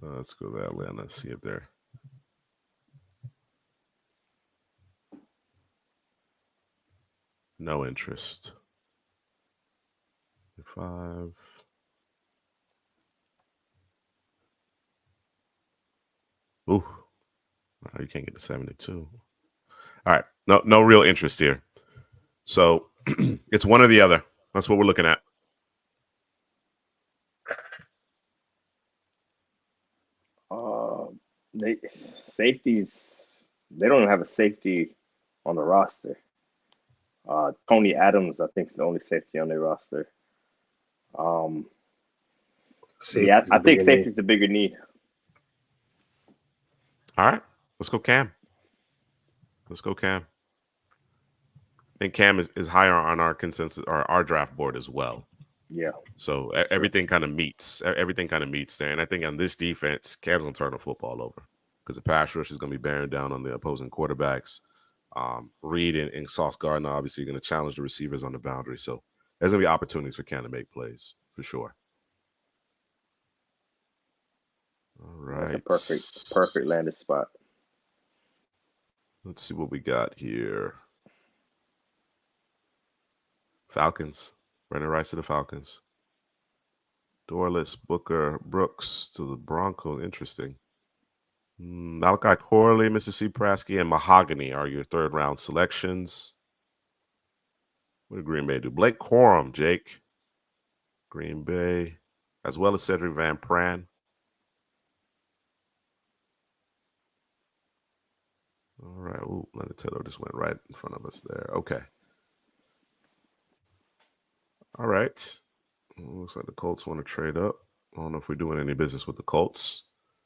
Let's go to Atlanta, see if they're. No interest. 5. Ooh, you can't get to 72. All right, no real interest here. So it's one or the other. That's what we're looking at. Safeties. They don't have a safety on the roster. Tony Adams, I think, is the only safety on their roster. Yeah, I think safety is the bigger need. All right, let's go Cam. I think Cam is higher on our consensus or our draft board as well. Yeah. So everything kind of meets. Everything kind of meets there. And I think on this defense, Cam's going to turn the football over because the pass rush is going to be bearing down on the opposing quarterbacks. Reed and Sauce Gardner obviously going to challenge the receivers on the boundary. So there's going to be opportunities for Cam to make plays for sure. All right. That's a perfect landing spot. Let's see what we got here. Falcons. Brandon Rice to the Falcons. Dorless, Booker, Brooks to the Broncos. Interesting. Malachi Corley, Mississippi Prasky, and Mahogany are your third-round selections. What did Green Bay do? Blake Corum, Jake. Green Bay, as well as Cedric Van Pran. All right. Ooh, Leonard Taylor just went right in front of us there. Okay. All right. Looks like the Colts want to trade up. I don't know if we're doing any business with the Colts.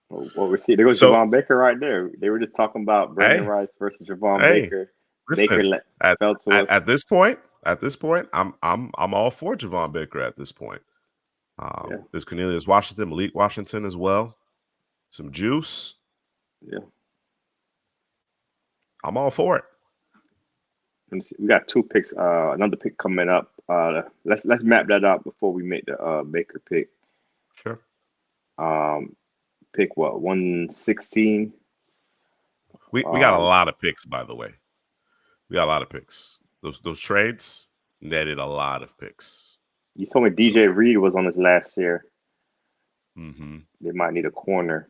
What we see, there goes Javon Baker right there. They were just talking about Brandon Rice versus Javon Baker. Listen, Baker fell to us. At this point, I'm all for Javon Baker at this point. There's Cornelius Washington, Malik Washington as well. Some juice. Yeah. I'm all for it. Let me see. We got 2 picks. Another pick coming up. Let's map that out before we make the Baker pick. Sure. Pick what? 116. We got a lot of picks, by the way. We got a lot of picks. Those trades netted a lot of picks. You told me DJ Reed was on his last year. Mm-hmm. They might need a corner.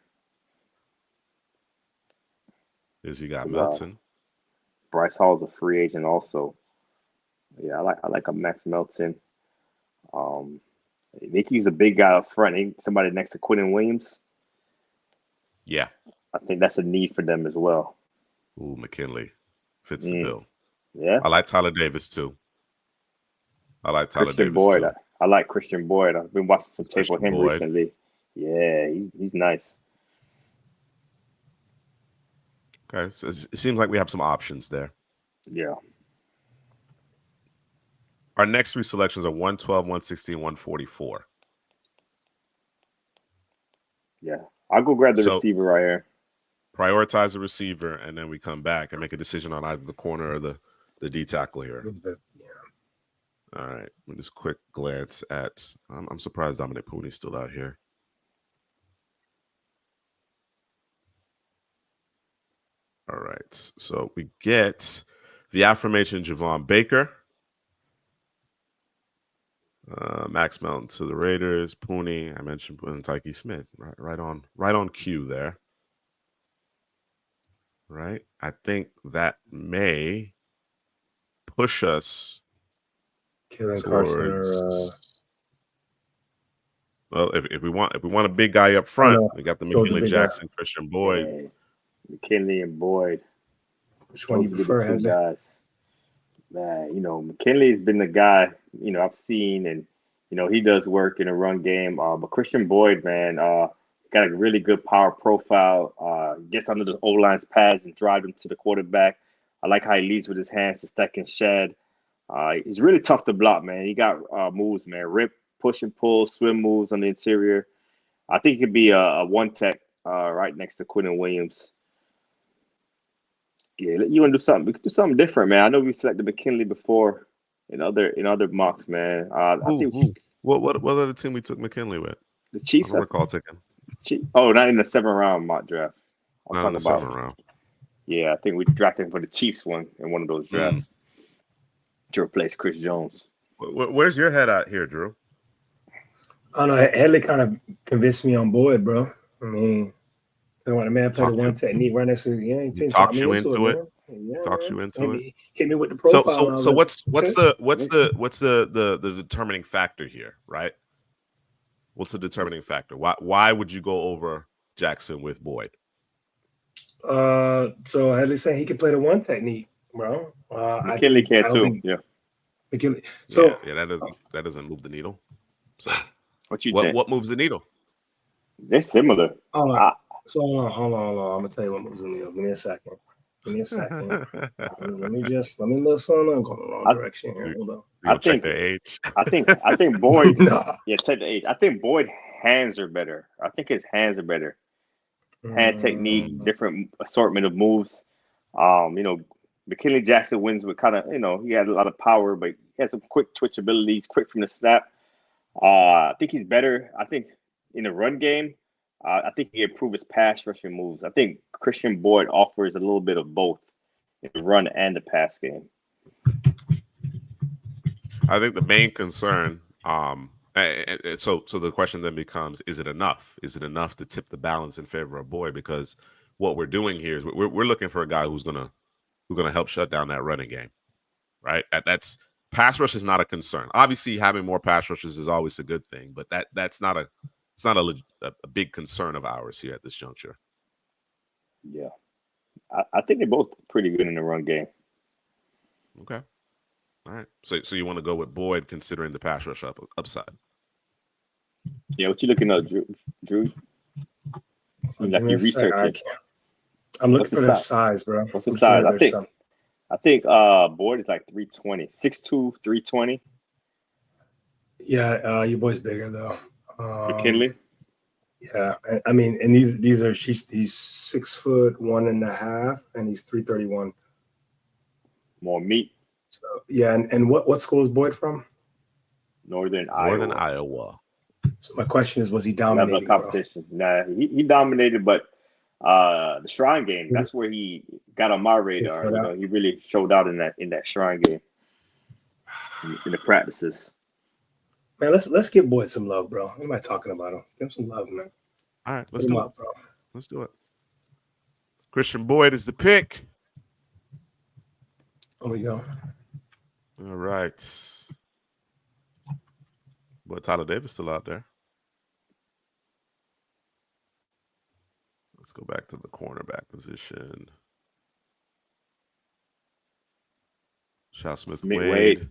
You got Melton. Bryce Hall's a free agent also. Yeah, I like a Max Melton. They can use a big guy up front. Somebody next to Quentin Williams. Yeah. I think that's a need for them as well. Ooh, McKinley fits the bill. Yeah. I like Tyler Davis too. I like Christian Boyd. I like Christian Boyd. I've been watching some tape on him recently. Yeah, he's nice. Okay, so it seems like we have some options there. Yeah. Our next 3 selections are 112, 116, 144. Yeah. I'll go grab the receiver right here. Prioritize the receiver, and then we come back and make a decision on either the corner or the D tackle here. Yeah. All right. Just quick glance at. I'm surprised Dominic Pooney's still out here. All right. So we get the aforementioned Javon Baker. Max Melton to the Raiders. Pooney, I mentioned Tyke Smith. Right on cue there. Right. I think that may push us Kalen towards. Carson Well, if we want a big guy up front, we got the McKinley Jackson, Christian Boyd. Yeah. McKinley and Boyd. Which one you prefer? Guys. Man, McKinley's been the guy, I've seen, and he does work in a run game. But Christian Boyd, man, got a really good power profile. Gets under the O-line's pads and drives them to the quarterback. I like how he leads with his hands to stack and shed. He's really tough to block, man. He got moves, man. Rip, push and pull, swim moves on the interior. I think he could be a one tech right next to Quentin Williams. Yeah, you want to do something? We could do something different, man. I know we selected McKinley before in other mocks, man. I think What other team we took McKinley with? the I Chiefs. don't recall taking. Oh, not in the 7th round mock draft. I'm Not in talking the about. 7th round. Yeah, I think we drafted him for the Chiefs one in one of those drafts to replace Chris Jones. Where's your head at here, Drew? I don't know. Headley kind of convinced me on Boyd, bro. I mean, when a man played the one technique right next to he talks you into it. Yeah, talks you into it. Hit me with the profile. So what's the determining factor here, right? What's the determining factor? Why would you go over Jackson with Boyd? So Headley saying he can play the one technique, bro. McKinley can too. Yeah. McKinley. So yeah, that doesn't move the needle. So what think? What moves the needle? They're similar. So hold on. I'm gonna tell you what moves the needle. Give me a second. Let me listen. I'm going the wrong direction here. Hold on. I think their age. I think Boyd. Nah. Yeah, check the age. I think Boyd hands are better. I think his hands are better. Hand technique, different assortment of moves. McKinley Jackson wins with kind of, he had a lot of power, but he has some quick twitch abilities, quick from the snap. I think he's better. I think in the run game, I think he improved his pass rushing moves. I think Christian Boyd offers a little bit of both in the run and the pass game. I think the main concern, so the question then becomes: is it enough? Is it enough to tip the balance in favor of Boyd? Because what we're doing here is we're looking for a guy who's gonna help shut down that running game, right? That's pass rush is not a concern. Obviously, having more pass rushes is always a good thing, but that's not a big concern of ours here at this juncture. Yeah, I think they're both pretty good in the run game. Okay. All right. So you want to go with Boyd considering the pass rush upside? Yeah, what you looking at, Drew? Like you researching. I'm looking for their size, bro. What's the size? I think Boyd is like 320, 6'2", 320. Yeah, your boy's bigger though. McKinley. Yeah, I mean, and these are he's 6'1.5" and he's 331. More meat. So yeah, and what school is Boyd from? Northern Iowa. So my question is, was he dominating? Level of competition. Nah, he dominated, but the Shrine game, that's where he got on my radar. He really showed out in that Shrine game, in the practices. Man, let's give Boyd some love, bro. What am I talking about him? Give him some love, man. All right, let's do it, bro. Let's do it. Christian Boyd is the pick. There we go. All right. But Tyler Davis still out there. Let's go back to the cornerback position. Shao Smith-Wade,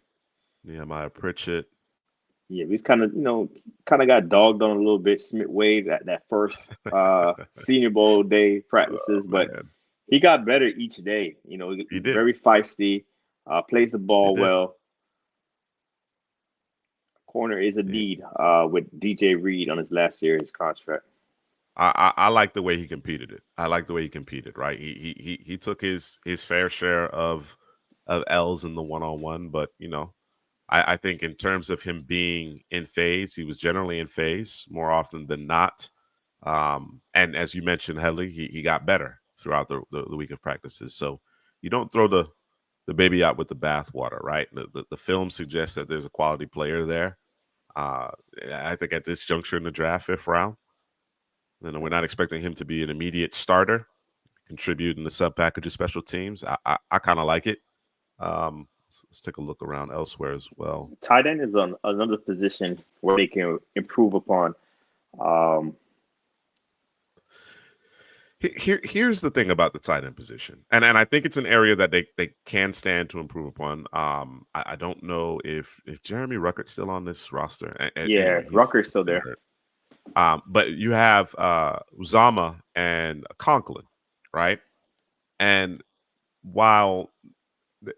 Nehemiah Pritchett. Yeah, he's kind of got dogged on a little bit. Smith-Wade at that first Senior Bowl day practices, but he got better each day. He did. Very feisty, plays the ball well. Corner is a need with DJ Reed on his last year of his contract. I like the way he competed it. I like the way he competed, right? He took his fair share of L's in the one-on-one, but I think in terms of him being in phase, he was generally in phase more often than not. And as you mentioned, Headley, he got better throughout the week of practices. So you don't throw the baby out with the bathwater, right? The film suggests that there's a quality player there. I think at this juncture in the draft, 5th round, we're not expecting him to be an immediate starter, contribute in the sub package of special teams. I kind of like it. Let's take a look around elsewhere as well. Tight end is another position where they can improve upon. Here's the thing about the tight end position, and I think it's an area that they can stand to improve upon. I don't know if Jeremy Ruckert's still on this roster. Anyway, Ruckert's still there. But you have Uzama and Conklin, right? And while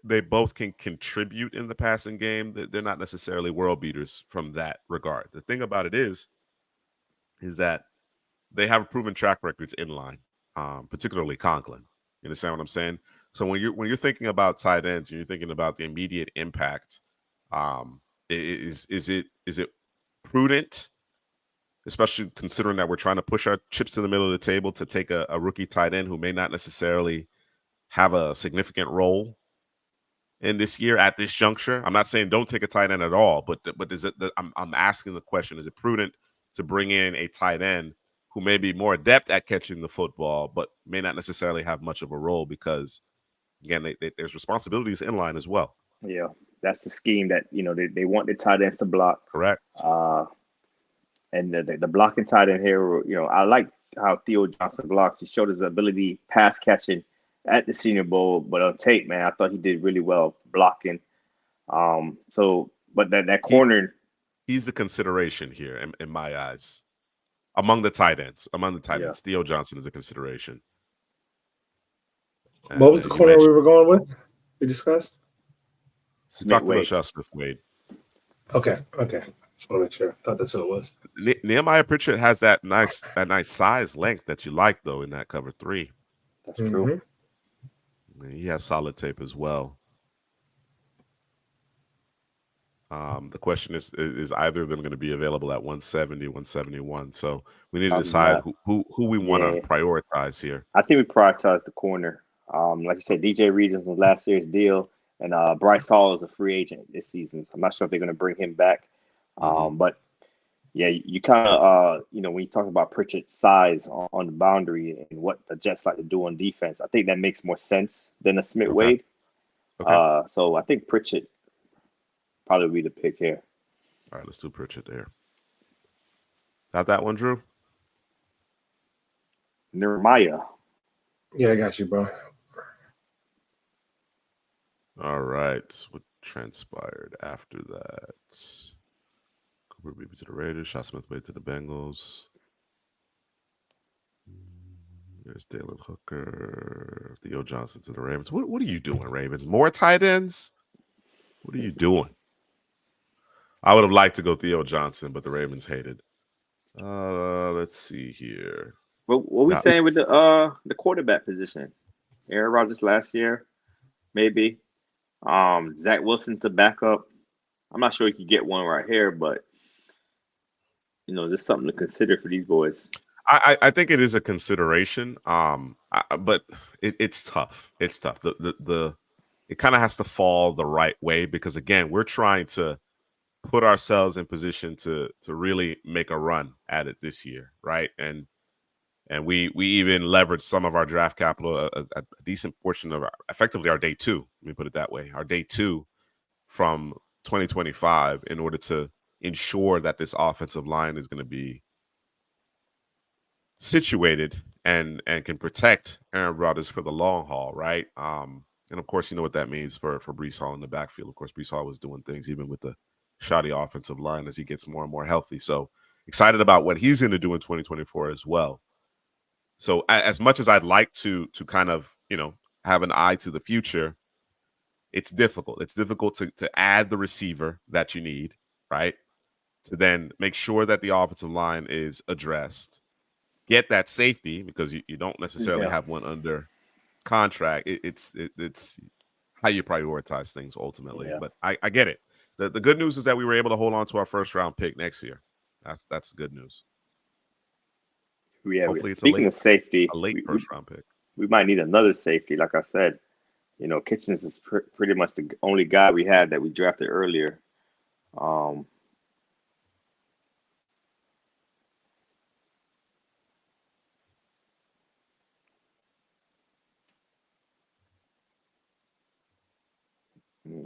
they both can contribute in the passing game, they're not necessarily world beaters from that regard. The thing about it is that they have proven track records in line, particularly Conklin. You understand what I'm saying? So when you're thinking about tight ends and you're thinking about the immediate impact, is it prudent, especially considering that we're trying to push our chips to the middle of the table, to take a rookie tight end who may not necessarily have a significant role in this year at this juncture? I'm not saying don't take a tight end at all, but is it? I'm asking the question: is it prudent to bring in a tight end who may be more adept at catching the football, but may not necessarily have much of a role? Because again, there's responsibilities in line as well. Yeah, that's the scheme that they want the tight ends to block. Correct. And the blocking tight end here, I like how Theo Johnson blocks. He showed his ability pass catching at the Senior Bowl, but on tape, man, I thought he did really well blocking. But that corner, he's the consideration here in my eyes among the tight ends. Theo Johnson is a consideration. What was the corner we were going with? We discussed. Talked about Smith-Wade. Okay. Just want to make sure. I thought that's what it was. Nehemiah Pritchett has that nice size length that you like, though, in that cover 3. That's true. He has solid tape as well. The question is either of them going to be available at 170, 171? So we need to decide who we want to prioritize here. I think we prioritize the corner. Like you said, DJ Reed is on last year's deal, and Bryce Hall is a free agent this season. So I'm not sure if they're going to bring him back. But yeah, you kind of when you talk about Pritchett's size on the boundary and what the Jets like to do on defense, I think that makes more sense than a Smith-Wade. Okay. So I think Pritchett probably be the pick here. All right, let's do Pritchett there. Got that one, Drew? Nehemiah. Yeah, I got you, bro. All right. What transpired after that? Cooper Beebe to the Raiders. Shot Smith-Wade to the Bengals. There's Dalen Hooker. Theo Johnson to the Ravens. What are you doing, Ravens? More tight ends? What are you doing? I would have liked to go Theo Johnson, but the Ravens hated. Let's see here. What we saying with the quarterback position? Aaron Rodgers last year, maybe. Zach Wilson's the backup. I'm not sure you could get one right here, but there's something to consider for these boys. I think it is a consideration. But it's tough. It's tough. It kind of has to fall the right way because again, we're trying to put ourselves in position to really make a run at it this year, right? And we even leveraged some of our draft capital, a decent portion of effectively our day 2. Let me put it that way. Our day 2 from 2025 in order to ensure that this offensive line is going to be situated and can protect Aaron Rodgers for the long haul, right? And of course, you know what that means for Breece Hall in the backfield. Of course, Breece Hall was doing things even with the shoddy offensive line as he gets more and more healthy. So excited about what he's going to do in 2024 as well. So as much as I'd like to kind of, have an eye to the future, it's difficult. It's difficult to add the receiver that you need, right? To then make sure that the offensive line is addressed. Get that safety because you don't necessarily have one under contract. It's how you prioritize things ultimately. Yeah. But I get it. The good news is that we were able to hold on to our first round pick next year. That's good news. Yeah. Speaking of safety, a late first round pick. We might need another safety. Like I said, Kitchens is pretty much the only guy we had that we drafted earlier. I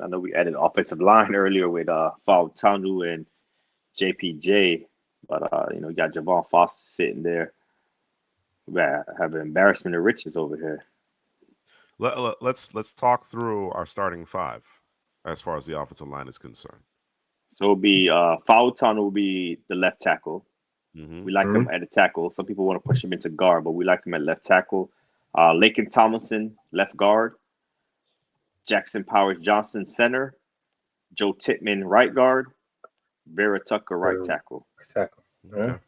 know we added offensive line earlier with Fautanu and JPJ, but you got Javon Foster sitting there. We have an embarrassment of riches over here. Let's talk through our starting 5 as far as the offensive line is concerned. So it'll be Fautanu will be the left tackle. Mm-hmm. We like him at the tackle. Some people want to push him into guard, but we like him at left tackle. Laken Tomlinson, left guard. Jackson Powers Johnson, center. Joe Tittman, right guard. Vera Tucker, right tackle. Right tackle. Okay.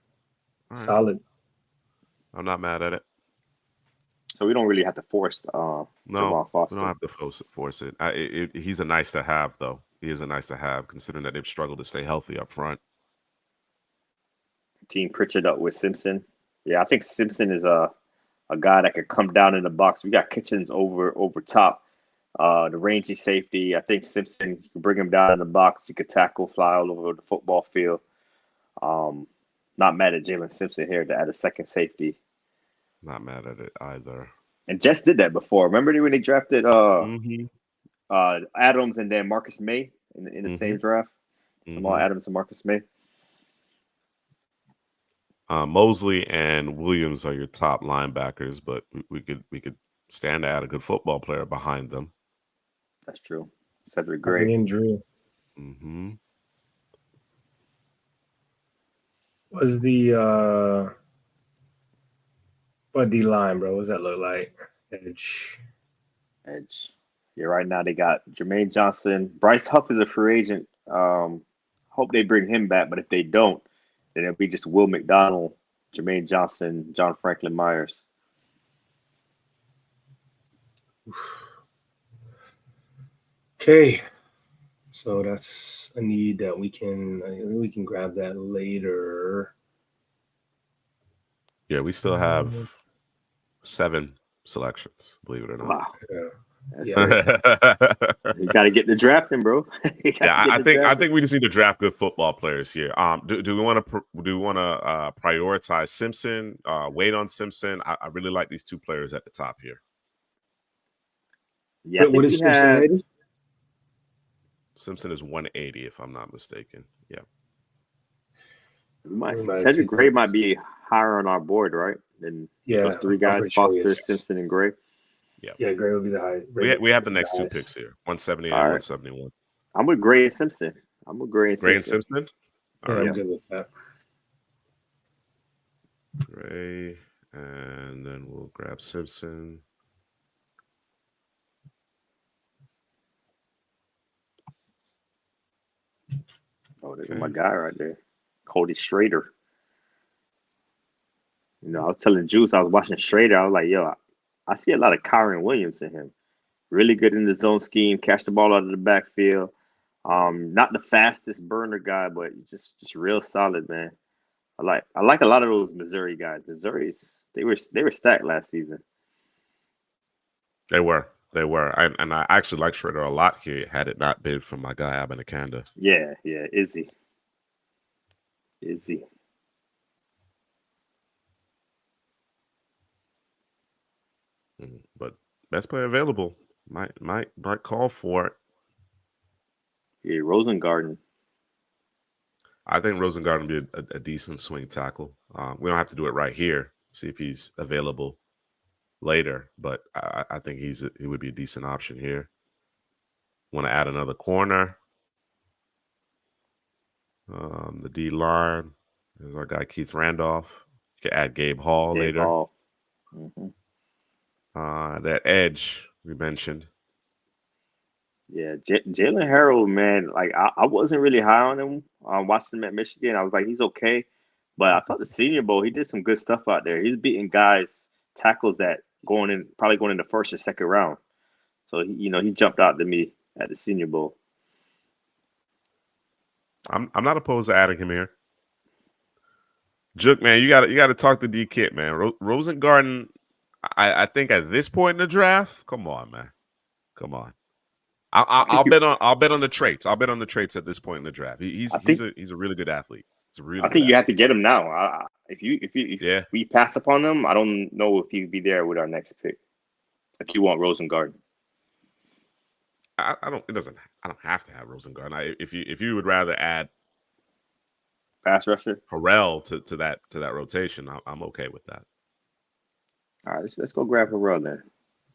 Solid. I'm not mad at it. so we don't really have to force No, Javon we Foster. don't have to force it. He's a nice to have, though. He is a nice to have, considering that they've struggled to stay healthy up front. Team Pritchard up with Simpson. Yeah, I think Simpson is a guy that could come down in the box. We got Kitchens over top. The rangy safety. I think Simpson, you can bring him down in the box. He could tackle, fly all over the football field. Not mad at Jalen Simpson here to add a second safety. Not mad at it either. And Jets did that before. Remember when they drafted Mm-hmm. Adams and then Marcus May in the same draft? Jamal Adams and Marcus May. Mosley and Williams are your top linebackers, but we could stand to add a good football player behind them. That's true. Cedric Gray. Injury. Mm-hmm. Was the what D line, bro? What's that look like? Edge. Yeah, right now they got Jermaine Johnson. Bryce Huff is a free agent. Hope they bring him back, but if they don't, then it'll be just Will McDonald, Jermaine Johnson, John Franklin Myers. Okay, so that's a need that we can grab that later. Yeah, we still have 7 selections, believe it or not. Wow. Yeah. That's great. You got to get the drafting, bro. Yeah, I think we just need to draft good football players here. Do we want to prioritize Simpson? Wait on Simpson. I really like these 2 players at the top here. Yeah, what is Simpson rated? Simpson is 180, if I'm not mistaken. Yeah. Cedric Gray might be higher on our board, right? Than those 3 guys, Foster, Simpson, and Gray. Yeah, Gray would be the high. We have the next 2 picks here, 170 and 171. I'm with Gray and Simpson. Gray and Simpson? All right, I'm good with that. Gray, and then we'll grab Simpson. Oh, there's my guy right there, Cody Schrader. You know, I was telling Juice, I was watching Schrader. I was like, yo, I see a lot of Kyron Williams in him. Really good in the zone scheme, catch the ball out of the backfield. Not the fastest burner guy, but just real solid, man. I like a lot of those Missouri guys. They were stacked last season. They were. And I actually like Schrader a lot here, had it not been for my guy Abanikanda. Yeah, Izzy. But best player available might call for it. Yeah, Rosengarten. I think Rosengarten would be a decent swing tackle. We don't have to do it right here. See if he's available later, but I think he would be a decent option here. Want to add another corner? The D line is our guy Keith Randolph. You can add Gabe Hall later. Hall. Mm-hmm. That edge we mentioned. Yeah, Jalen Harold, man. Like I wasn't really high on him. Watching him at Michigan, I was like, he's okay, but I thought the Senior Bowl, he did some good stuff out there. He's beating tackles that probably going in the first or second round. So he jumped out to me at the Senior Bowl. I'm not opposed to adding him here. Jook, man, you got to talk to D Kit, man. Rosengarten, I think at this point in the draft, come on, man, come on. I'll bet on the traits. I'll bet on the traits at this point in the draft. He's a really good athlete. I think you have to get him now. If we pass upon him, I don't know if he'd be there with our next pick. If you want Rosengarten. I don't have to have Rosengarten. If you would rather add pass rusher Harrell to that rotation, I'm okay with that. All right, let's go grab Harrell then.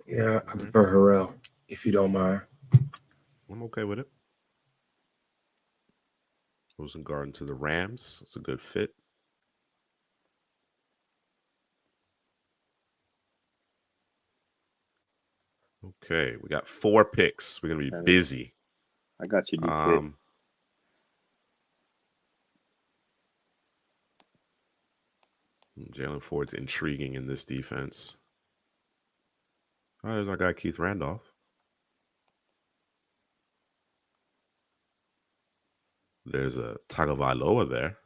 Yeah, I prefer Harrell, if you don't mind. I'm okay with it. Rosengarten to the Rams. It's a good fit. Okay, we got 4 picks. We're gonna be busy. I got you, DK. Jalen Ford's intriguing in this defense. Oh, there's our guy Keith Randolph. There's a Tagovailoa there.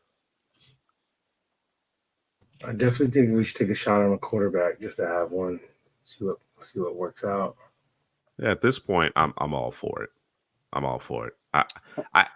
I definitely think we should take a shot on a quarterback just to have one. See what works out. Yeah, at this point, I'm all for it. I'm all for it. I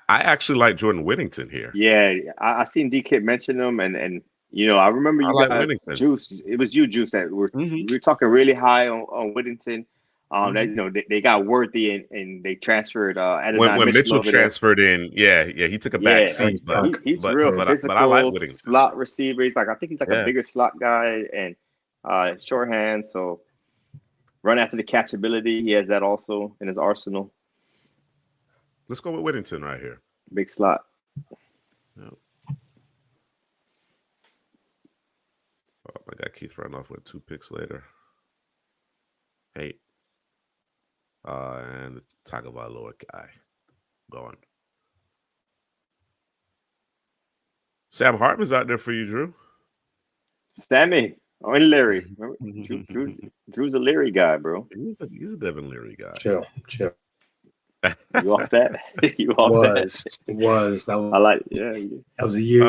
actually like Jordan Whittington here. Yeah, I seen DK mention him, and I remember you I like guys, Whittington. Juice. It was you, Juice, that Mhm. we were talking really high on Whittington. Mhm. That they got Worthy and they transferred When Mitchell over there. transferred in, yeah, he took a back seat, but he's real I physical, like Whittington. slot receiver. I think he's like Yeah. a bigger slot guy and short hands. So run after the catchability, he has that also in his arsenal. Let's go with Whittington right here. Big slot. Yep. Oh, I got Keith Randolph with 2 picks later. 8. And the Tagovailoa guy going. Sam Hartman's out there for you, Drew. Sammy. Oh, and Larry. Drew's a Larry guy, bro. He's a Devin Leary guy. Chill. You off that? You off that? Was that was I like. Yeah. that was a year.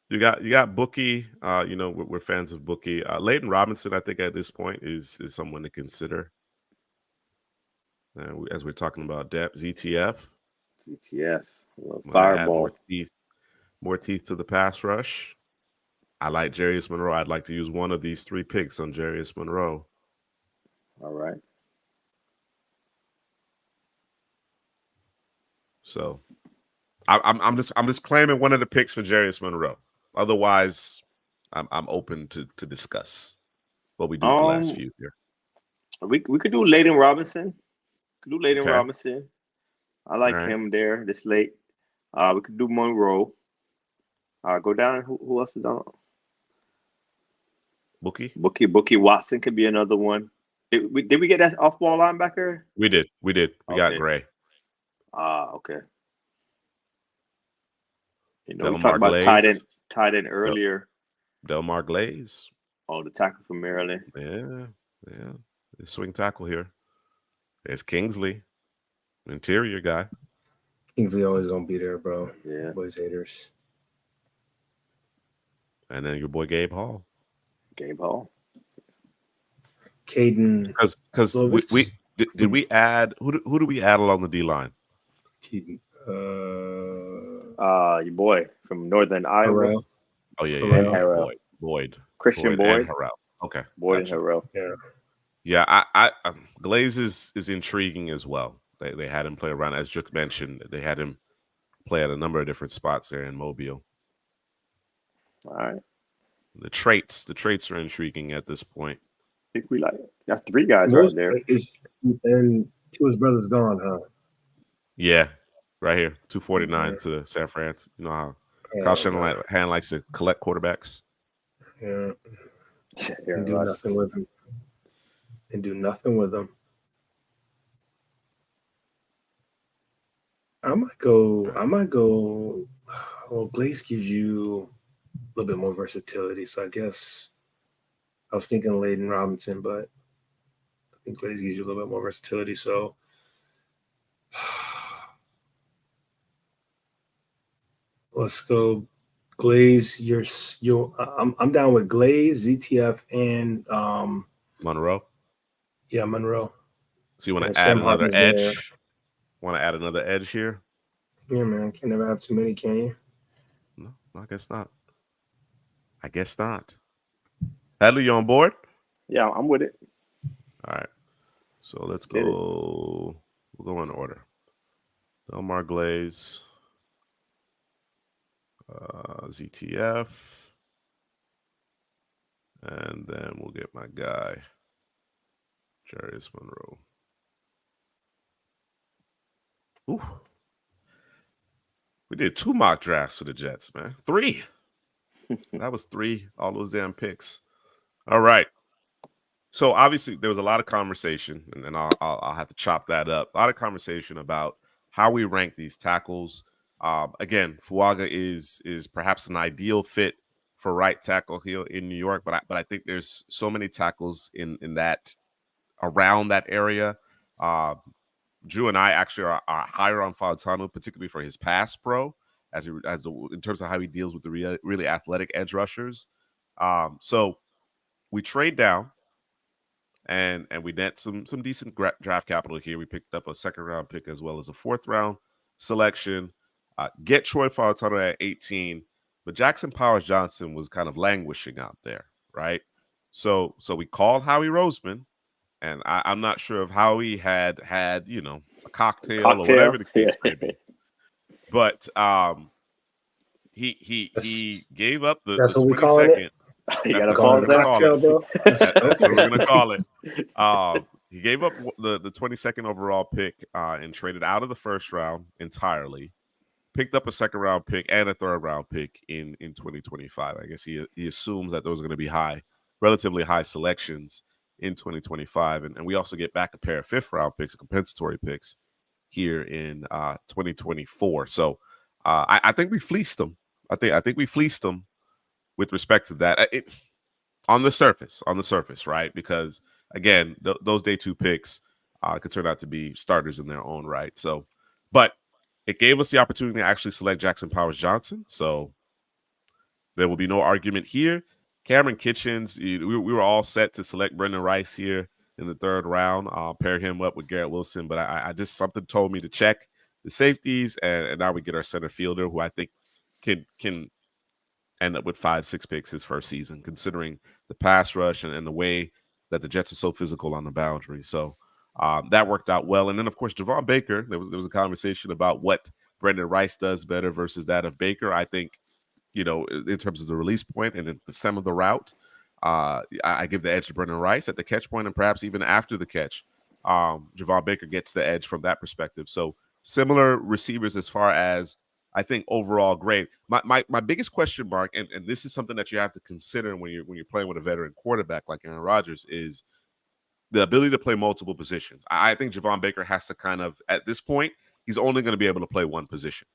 You got Bookie. We're fans of Bookie. Leighton Robinson, I think at this point is someone to consider. As we're talking about depth, ZTF. Fireball. More teeth to the pass rush. I like Jarius Monroe. I'd like to use one of these 3 picks on Jarius Monroe. All right. So I'm just claiming one of the picks for Jarius Monroe. Otherwise, I'm open to discuss what we do with the last few here. We could do Leighton Robinson. Okay. Robinson. I like him there this late. We could do Monroe. Go down. Who else is on? Bookie Watson could be another one. Did we get that off-ball linebacker? We did. We got Gray. Okay. We Delmar talked about Glaze. tight end earlier. Delmar Glaze. Oh, the tackle from Maryland. Yeah. The swing tackle here. There's Kingsley, interior guy. Kingsley always gonna be there, bro. Yeah. Boys haters. And then your boy Gabe Hall. Caden. Because we did we add who do we add along the D line? Keaton. Your boy from Northern Iowa. Harrell. Oh yeah. Harrell. Boyd. Christian Boyd. And Harrell. Okay. Boyd and Harrell. Yeah. Yeah, I Glaze is intriguing as well. They had him play around, as Juk mentioned. They had him play at a number of different spots there in Mobile. All right. The traits are intriguing at this point. I think we got 3 guys right there. And 2 of his brothers gone, huh? Yeah, right here, 249 to San Fran. You know how Kyle Shanahan likes to collect quarterbacks. Yeah. And do nothing with them. I might go. Well, Glaze gives you a little bit more versatility, so I guess I was thinking Leighton Robinson, but I think Glaze gives you a little bit more versatility. So let's go Glaze. I'm down with Glaze, ZTF, and Monroe. Yeah, Monroe. So you want to add another edge? There. Want to add another edge here? Yeah, man. Can never have too many, can you? No, I guess not. Hadley, you on board? Yeah, I'm with it. All right. So let's go. We'll go in order. Delmar Glaze, ZTF, and then we'll get my guy, Jarius Monroe. Ooh. We did 2 mock drafts for the Jets, man. 3. That was 3, all those damn picks. All right. So obviously there was a lot of conversation, and then I'll have to chop that up. A lot of conversation about how we rank these tackles. Again, Fuaga is perhaps an ideal fit for right tackle here in New York, but I think there's so many tackles in that around that area. Drew and I actually are higher on Fautanu, particularly for his pass pro, in terms of how he deals with the really athletic edge rushers. So we trade down, and we net some decent draft capital here. We picked up a 2nd-round pick as well as a 4th-round selection. Get Troy Fautanu at 18, but Jackson Powers Johnson was kind of languishing out there, right? So we called Howie Roseman, and I'm not sure if Howie had a cocktail or whatever the case may be, but he gave up the 22nd. You gotta pause that, bro. That's what we're gonna call it. He gave up the 22nd overall pick and traded out of the 1st round entirely. Picked up a 2nd-round pick and a 3rd-round pick in 2025. I guess he assumes that those are going to be relatively high selections in 2025, and we also get back a pair of 5th-round picks, compensatory picks here in 2024. So I think we fleeced them. I think we fleeced them with respect to that. On the surface, right? Because again, those day 2 picks could turn out to be starters in their own right. So, but it gave us the opportunity to actually select Jackson Powers Johnson. So there will be no argument here. Cameron Kitchens, we were all set to select Brendan Rice here in the 3rd round. I'll pair him up with Garrett Wilson, but I just something told me to check the safeties, and now we get our center fielder, who I think can end up with 5-6 picks his first season, considering the pass rush and the way that the Jets are so physical on the boundary. So that worked out well. And then, of course, Javon Baker, there was a conversation about what Brendan Rice does better versus that of Baker. I think, in terms of the release point and the stem of the route, I give the edge to Brendan Rice at the catch point, and perhaps even after the catch. Javon Baker gets the edge from that perspective. So similar receivers as far as, I think, overall grade. My biggest question mark, and this is something that you have to consider when you're playing with a veteran quarterback like Aaron Rodgers, is the ability to play multiple positions. I think Javon Baker has to kind of, at this point, he's only going to be able to play one position,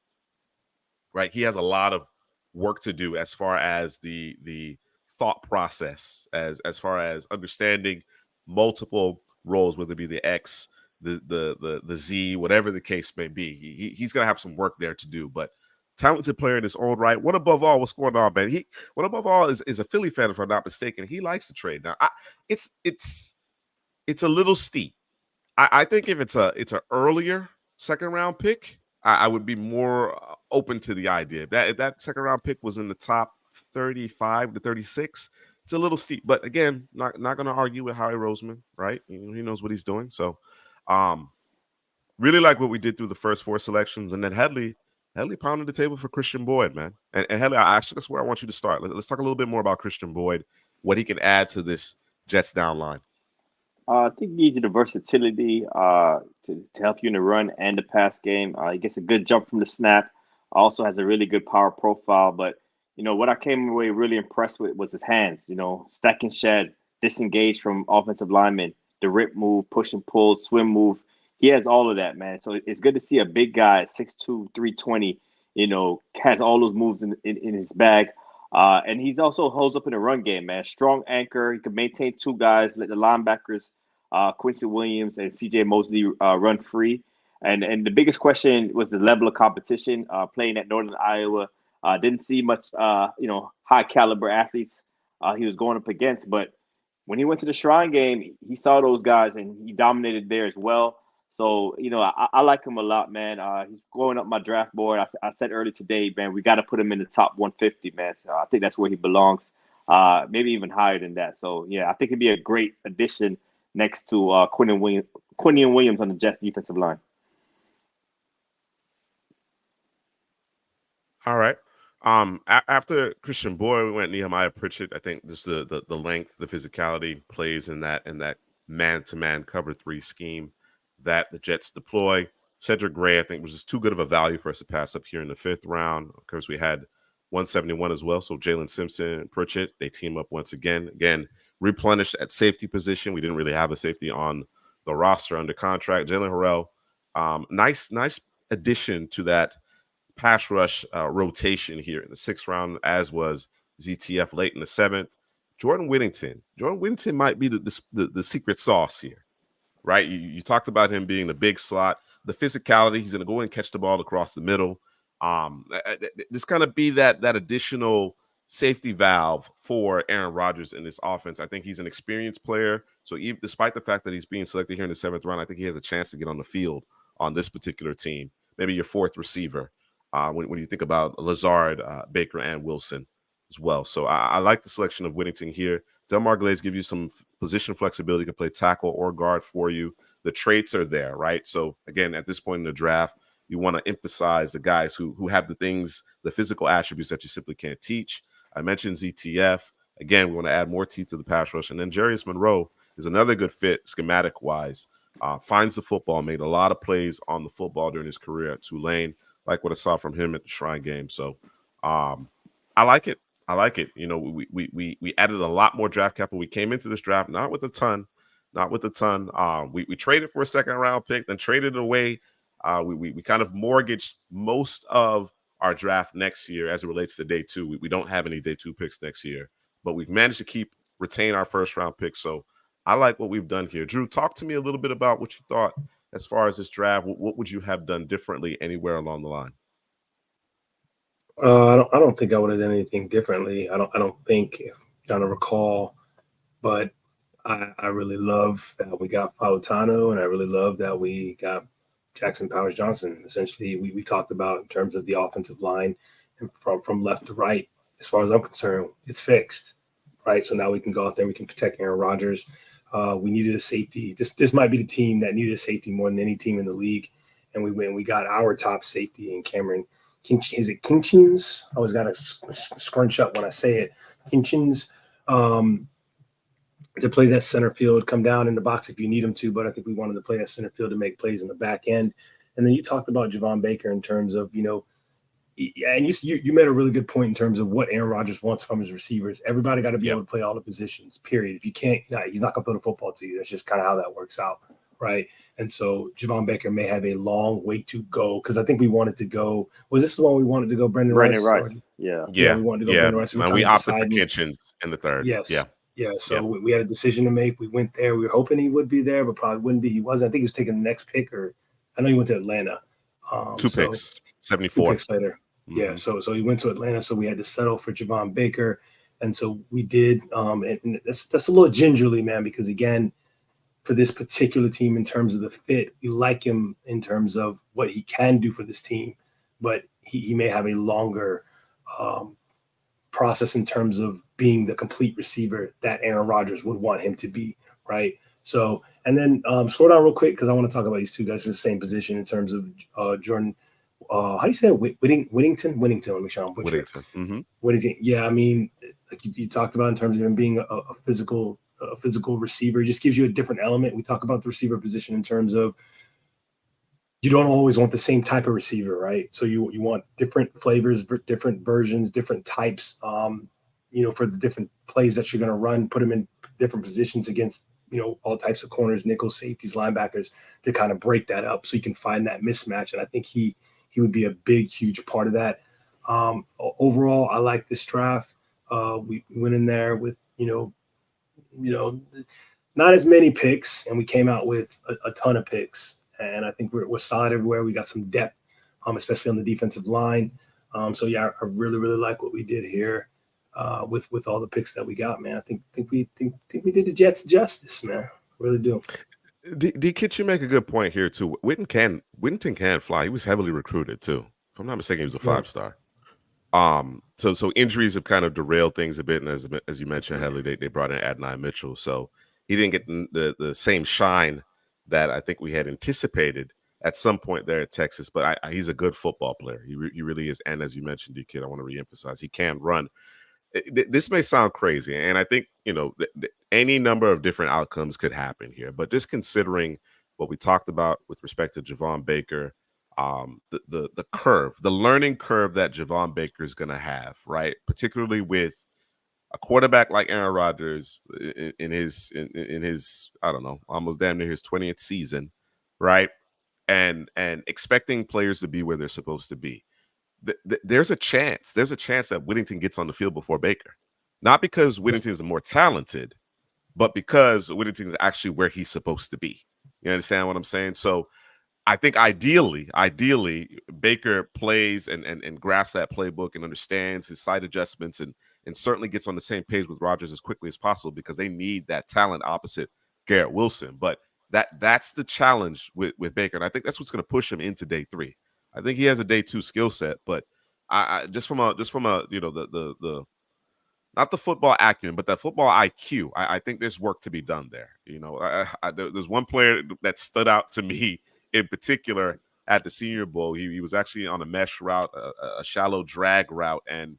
right? He has a lot of work to do as far as the thought process, as far as understanding multiple roles, whether it be the X, the Z, whatever the case may be. He's going to have some work there to do, but talented player in his own right. What above all, what's going on, man? What above all is a Philly fan, if I'm not mistaken. He likes to trade. Now, it's a little steep. I think if it's an earlier 2nd-round pick, I would be more open to the idea. If that 2nd-round pick was in the top 35 to 36, it's a little steep. But again, not going to argue with Howie Roseman, right? He knows what he's doing. So, really like what we did through the first 4 selections, and then Headley pounded the table for Christian Boyd, man. And Headley, that's where I want you to start. Let's talk a little bit more about Christian Boyd, what he can add to this Jets down line. I think he gives you the versatility to help you in the run and the pass game. He gets a good jump from the snap. Also has a really good power profile. But, what I came away really impressed with was his hands. Stack and shed, disengage from offensive linemen, the rip move, push and pull, swim move. He has all of that, man. So it's good to see a big guy at 6'2", 320, has all those moves in his bag. And he's also holds up in the run game, man. Strong anchor. He can maintain 2 guys, let the linebackers, Quincy Williams and CJ Mosley, run free. And the biggest question was the level of competition playing at Northern Iowa. Didn't see much, high caliber athletes he was going up against. But when he went to the Shrine game, he saw those guys and he dominated there as well. So, I like him a lot, man. He's going up my draft board. I said earlier today, man, we got to put him in the top 150, man. So I think that's where he belongs, maybe even higher than that. So, yeah, I think he'd be a great addition next to Quinnen Williams on the Jets defensive line. All right. After Christian Boyd, we went Nehemiah Pritchett. I think just the length, the physicality plays in that man-to-man cover 3 scheme that the Jets deploy. Cedric Gray, I think, was just too good of a value for us to pass up here in the 5th round. Of course, we had 171 as well. So Jalen Simpson and Pritchett, they team up once again. Again, replenished at safety position. We didn't really have a safety on the roster under contract. Jalen Harrell, nice addition to that pass rush rotation here in the 6th round, as was ZTF late in the 7th. Jordan Whittington might be the secret sauce here. right? You talked about him being the big slot, the physicality. He's going to go in and catch the ball across the middle. This kind of be that additional safety valve for Aaron Rodgers in this offense. I think he's an experienced player. So even despite the fact that he's being selected here in the 7th round, I think he has a chance to get on the field on this particular team. Maybe your 4th receiver when you think about Lazard, Baker, and Wilson as well. So I like the selection of Whittington here. Delmar Glaze gives you some position flexibility, can play tackle or guard for you. The traits are there, right? So again, at this point in the draft, you want to emphasize the guys who have the things, the physical attributes that you simply can't teach. I mentioned ZTF. Again, we want to add more teeth to the pass rush. And then Jarius Monroe is another good fit schematic-wise. Finds the football, made a lot of plays on the football during his career at Tulane, like what I saw from him at the Shrine game. So I like it. I like it. You know, we added a lot more draft capital. We came into this draft not with a ton. We traded for a 2nd round pick, then traded it away. We kind of mortgaged most of our draft next year as it relates to day 2. We don't have any day 2 picks next year, but we've managed to retain our 1st round pick. So I like what we've done here. Drew, talk to me a little bit about what you thought as far as this draft. What would you have done differently anywhere along the line? I don't think I would have done anything differently. I don't think, trying to recall, but I really love that we got Fautano, and I really love that we got Jackson Powers Johnson. Essentially, we talked about in terms of the offensive line and from left to right. As far as I'm concerned, it's fixed, right? So now we can go out there, we can protect Aaron Rodgers. We needed a safety. This might be the team that needed a safety more than any team in the league, and we got our top safety in Cameron. Is it Kinchins? I always got to scrunch up when I say it. Kinchins to play that center field, come down in the box if you need him to, but I think we wanted to play that center field to make plays in the back end. And then you talked about Javon Baker in terms of, you know, and you made a really good point in terms of what Aaron Rodgers wants from his receivers. Everybody got to be able to play all the positions, period. If you can't, he's not going to throw the football to you. That's just kind of how that works out. Right. And so Javon Baker may have a long way to go because I think we wanted to go. Was this the one we wanted to go? Brendan Rice. Yeah. We wanted to go Brendan Rice. We opted for Kitchens in the 3rd. Yes. Yeah. So we had a decision to make. We went there. We were hoping he would be there, but probably wouldn't be. He wasn't. I think he was taking the next pick, or I know he went to Atlanta. 2 picks, 74. 2 picks later. Mm-hmm. Yeah. So he went to Atlanta. So we had to settle for Javon Baker. And so we did. And that's a little gingerly, man, because again, for this particular team in terms of the fit, we like him in terms of what he can do for this team, but he may have a longer process in terms of being the complete receiver that Aaron Rodgers would want him to be, right? So, and then slow down real quick because I want to talk about these two guys in the same position in terms of Jordan. How do you say it? Whittington? Let me make sure I'm butchering. Whittington. Yeah, I mean, like you talked about in terms of him being a physical receiver. It just gives you a different element. We talk about the receiver position in terms of you don't always want the same type of receiver, right? So you want different flavors, different versions, different types, for the different plays that you're going to run, put them in different positions against, all types of corners, nickels, safeties, linebackers to kind of break that up so you can find that mismatch. And I think he would be a big, huge part of that. Overall, I like this draft. We went in there with, not as many picks, and we came out with a ton of picks. And I think we're solid everywhere. We got some depth, especially on the defensive line. I really, really like what we did here with all the picks that we got, man. I think we did the Jets justice, man. I really do. D-Kit, you make a good point here too. Whittington can fly. He was heavily recruited too. If I'm not mistaken, he was a 5-star. So injuries have kind of derailed things a bit, and as you mentioned, heavily they brought in Adonai Mitchell, so he didn't get the same shine that I think we had anticipated at some point there at Texas. But he's a good football player. He really is, and as you mentioned, D-Kid, I want to reemphasize he can run. This may sound crazy, and I think any number of different outcomes could happen here. But just considering what we talked about with respect to Javon Baker. The curve, the learning curve that Javon Baker is going to have, right? Particularly with a quarterback like Aaron Rodgers in his I don't know, almost damn near his 20th season, right? And expecting players to be where they're supposed to be. There's a chance that Whittington gets on the field before Baker, not because Whittington is more talented, but because Whittington is actually where he's supposed to be. You understand what I'm saying? So I think ideally, Baker plays and grasps that playbook and understands his side adjustments and certainly gets on the same page with Rodgers as quickly as possible because they need that talent opposite Garrett Wilson. But that's the challenge with Baker, and I think that's what's going to push him into day 3. I think he has a day 2 skill set, but I just from a the not the football acumen, but the football IQ. I think there's work to be done there. There's one player that stood out to me in particular at the Senior Bowl. He was actually on a mesh route, a shallow drag route, and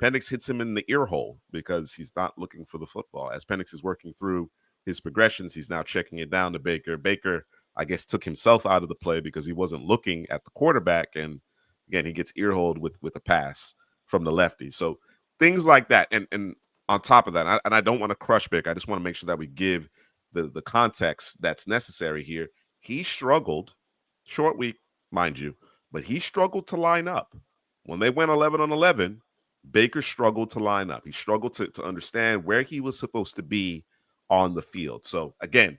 Penix hits him in the ear hole because he's not looking for the football. As Penix is working through his progressions, he's now checking it down to Baker. Baker, I guess, took himself out of the play because he wasn't looking at the quarterback, and again, he gets ear-holed with a pass from the lefty. So things like that, and on top of that, I don't want to crush Baker. I just want to make sure that we give the context that's necessary here. He struggled, short week, mind you, but he struggled to line up. When they went 11 on 11, Baker struggled to line up. He struggled to understand where he was supposed to be on the field. So again,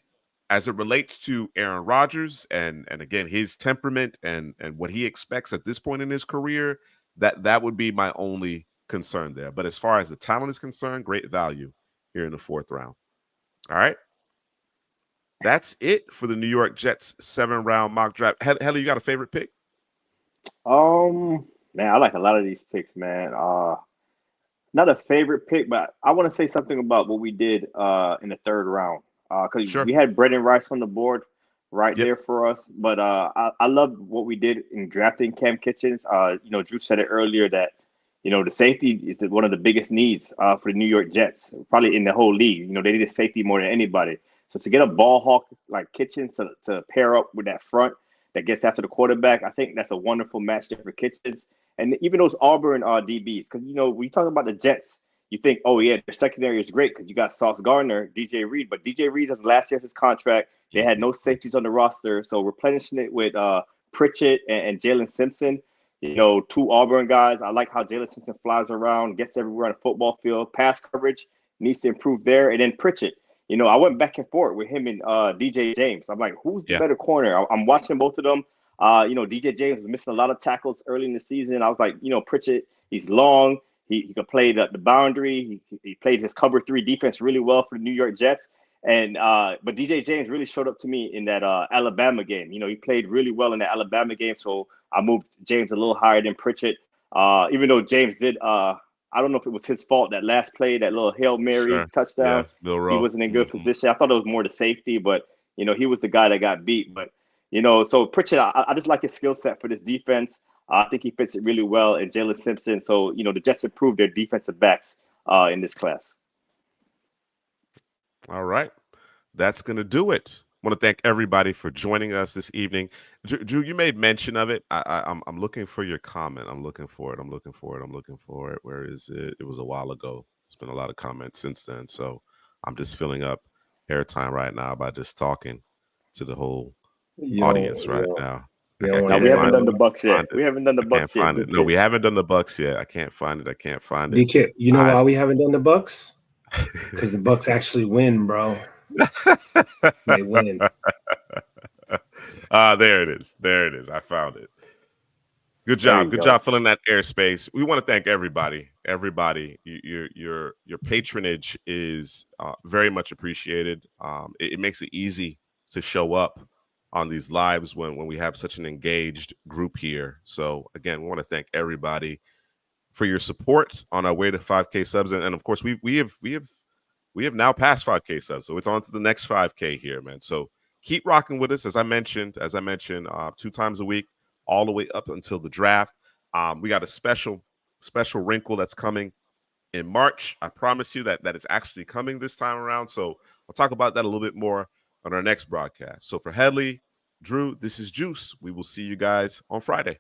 as it relates to Aaron Rodgers and again his temperament and what he expects at this point in his career, that would be my only concern there. But as far as the talent is concerned, great value here in the 4th round. All right. That's it for the New York Jets 7-round mock draft. Helly, you got a favorite pick? Man, I like a lot of these picks, man. Not a favorite pick, but I want to say something about what we did in the 3rd round. Because we had Brendan Rice on the board there for us. But I love what we did in drafting Cam Kitchens. Drew said it earlier that, the safety is one of the biggest needs for the New York Jets, probably in the whole league. They need a safety more than anybody. So to get a ball hawk like Kitchens to pair up with that front that gets after the quarterback, I think that's a wonderful match there for Kitchens. And even those Auburn DBs, because, we talk about the Jets, you think, oh, yeah, their secondary is great because you got Sauce Gardner, DJ Reed. But DJ Reed was last year of his contract. They had no safeties on the roster. So replenishing it with Pritchett and Jalen Simpson, 2 Auburn guys. I like how Jalen Simpson flies around, gets everywhere on the football field. Pass coverage needs to improve there. And then Pritchett, I went back and forth with him and DJ James. I'm like, who's the better corner? I'm watching both of them. DJ James was missing a lot of tackles early in the season. I was like, Pritchett, he's long. He could play the boundary. He played his cover 3 defense really well for the New York Jets. And but DJ James really showed up to me in that Alabama game. He played really well in the Alabama game. So I moved James a little higher than Pritchett. Even though James did, I don't know if it was his fault, that last play, that little Hail Mary touchdown. He wasn't in good position. I thought it was more the safety, but, he was the guy that got beat. But, so Pritchett, I just like his skill set for this defense. I think he fits it really well in Jalen Simpson. So, the Jets improved their defensive backs in this class. All right. That's going to do it. I want to thank everybody for joining us this evening. Drew, you made mention of it. I'm looking for your comment. I'm looking for it. Where is it? It was a while ago. There's been a lot of comments since then. So I'm just filling up airtime right now by just talking to the whole audience right now. We haven't done the Bucks yet. We haven't done the Bucks yet. No, we haven't done the Bucks yet. I can't find it. DK, you know why we haven't done the Bucks? Because the Bucks actually win, bro. They win. There it is. I found it. Good job. Good job filling that airspace. We want to thank everybody. Your patronage is very much appreciated. It makes it easy to show up on these lives when we have such an engaged group here. So again, we want to thank everybody for your support on our way to 5K subs, and of course we have now passed 5K subs, so it's on to the next 5K here, man. So keep rocking with us, as I mentioned, 2 times a week, all the way up until the draft. We got a special wrinkle that's coming in March. I promise you that it's actually coming this time around. So I'll talk about that a little bit more on our next broadcast. So for Headley, Drew, this is Juice. We will see you guys on Friday.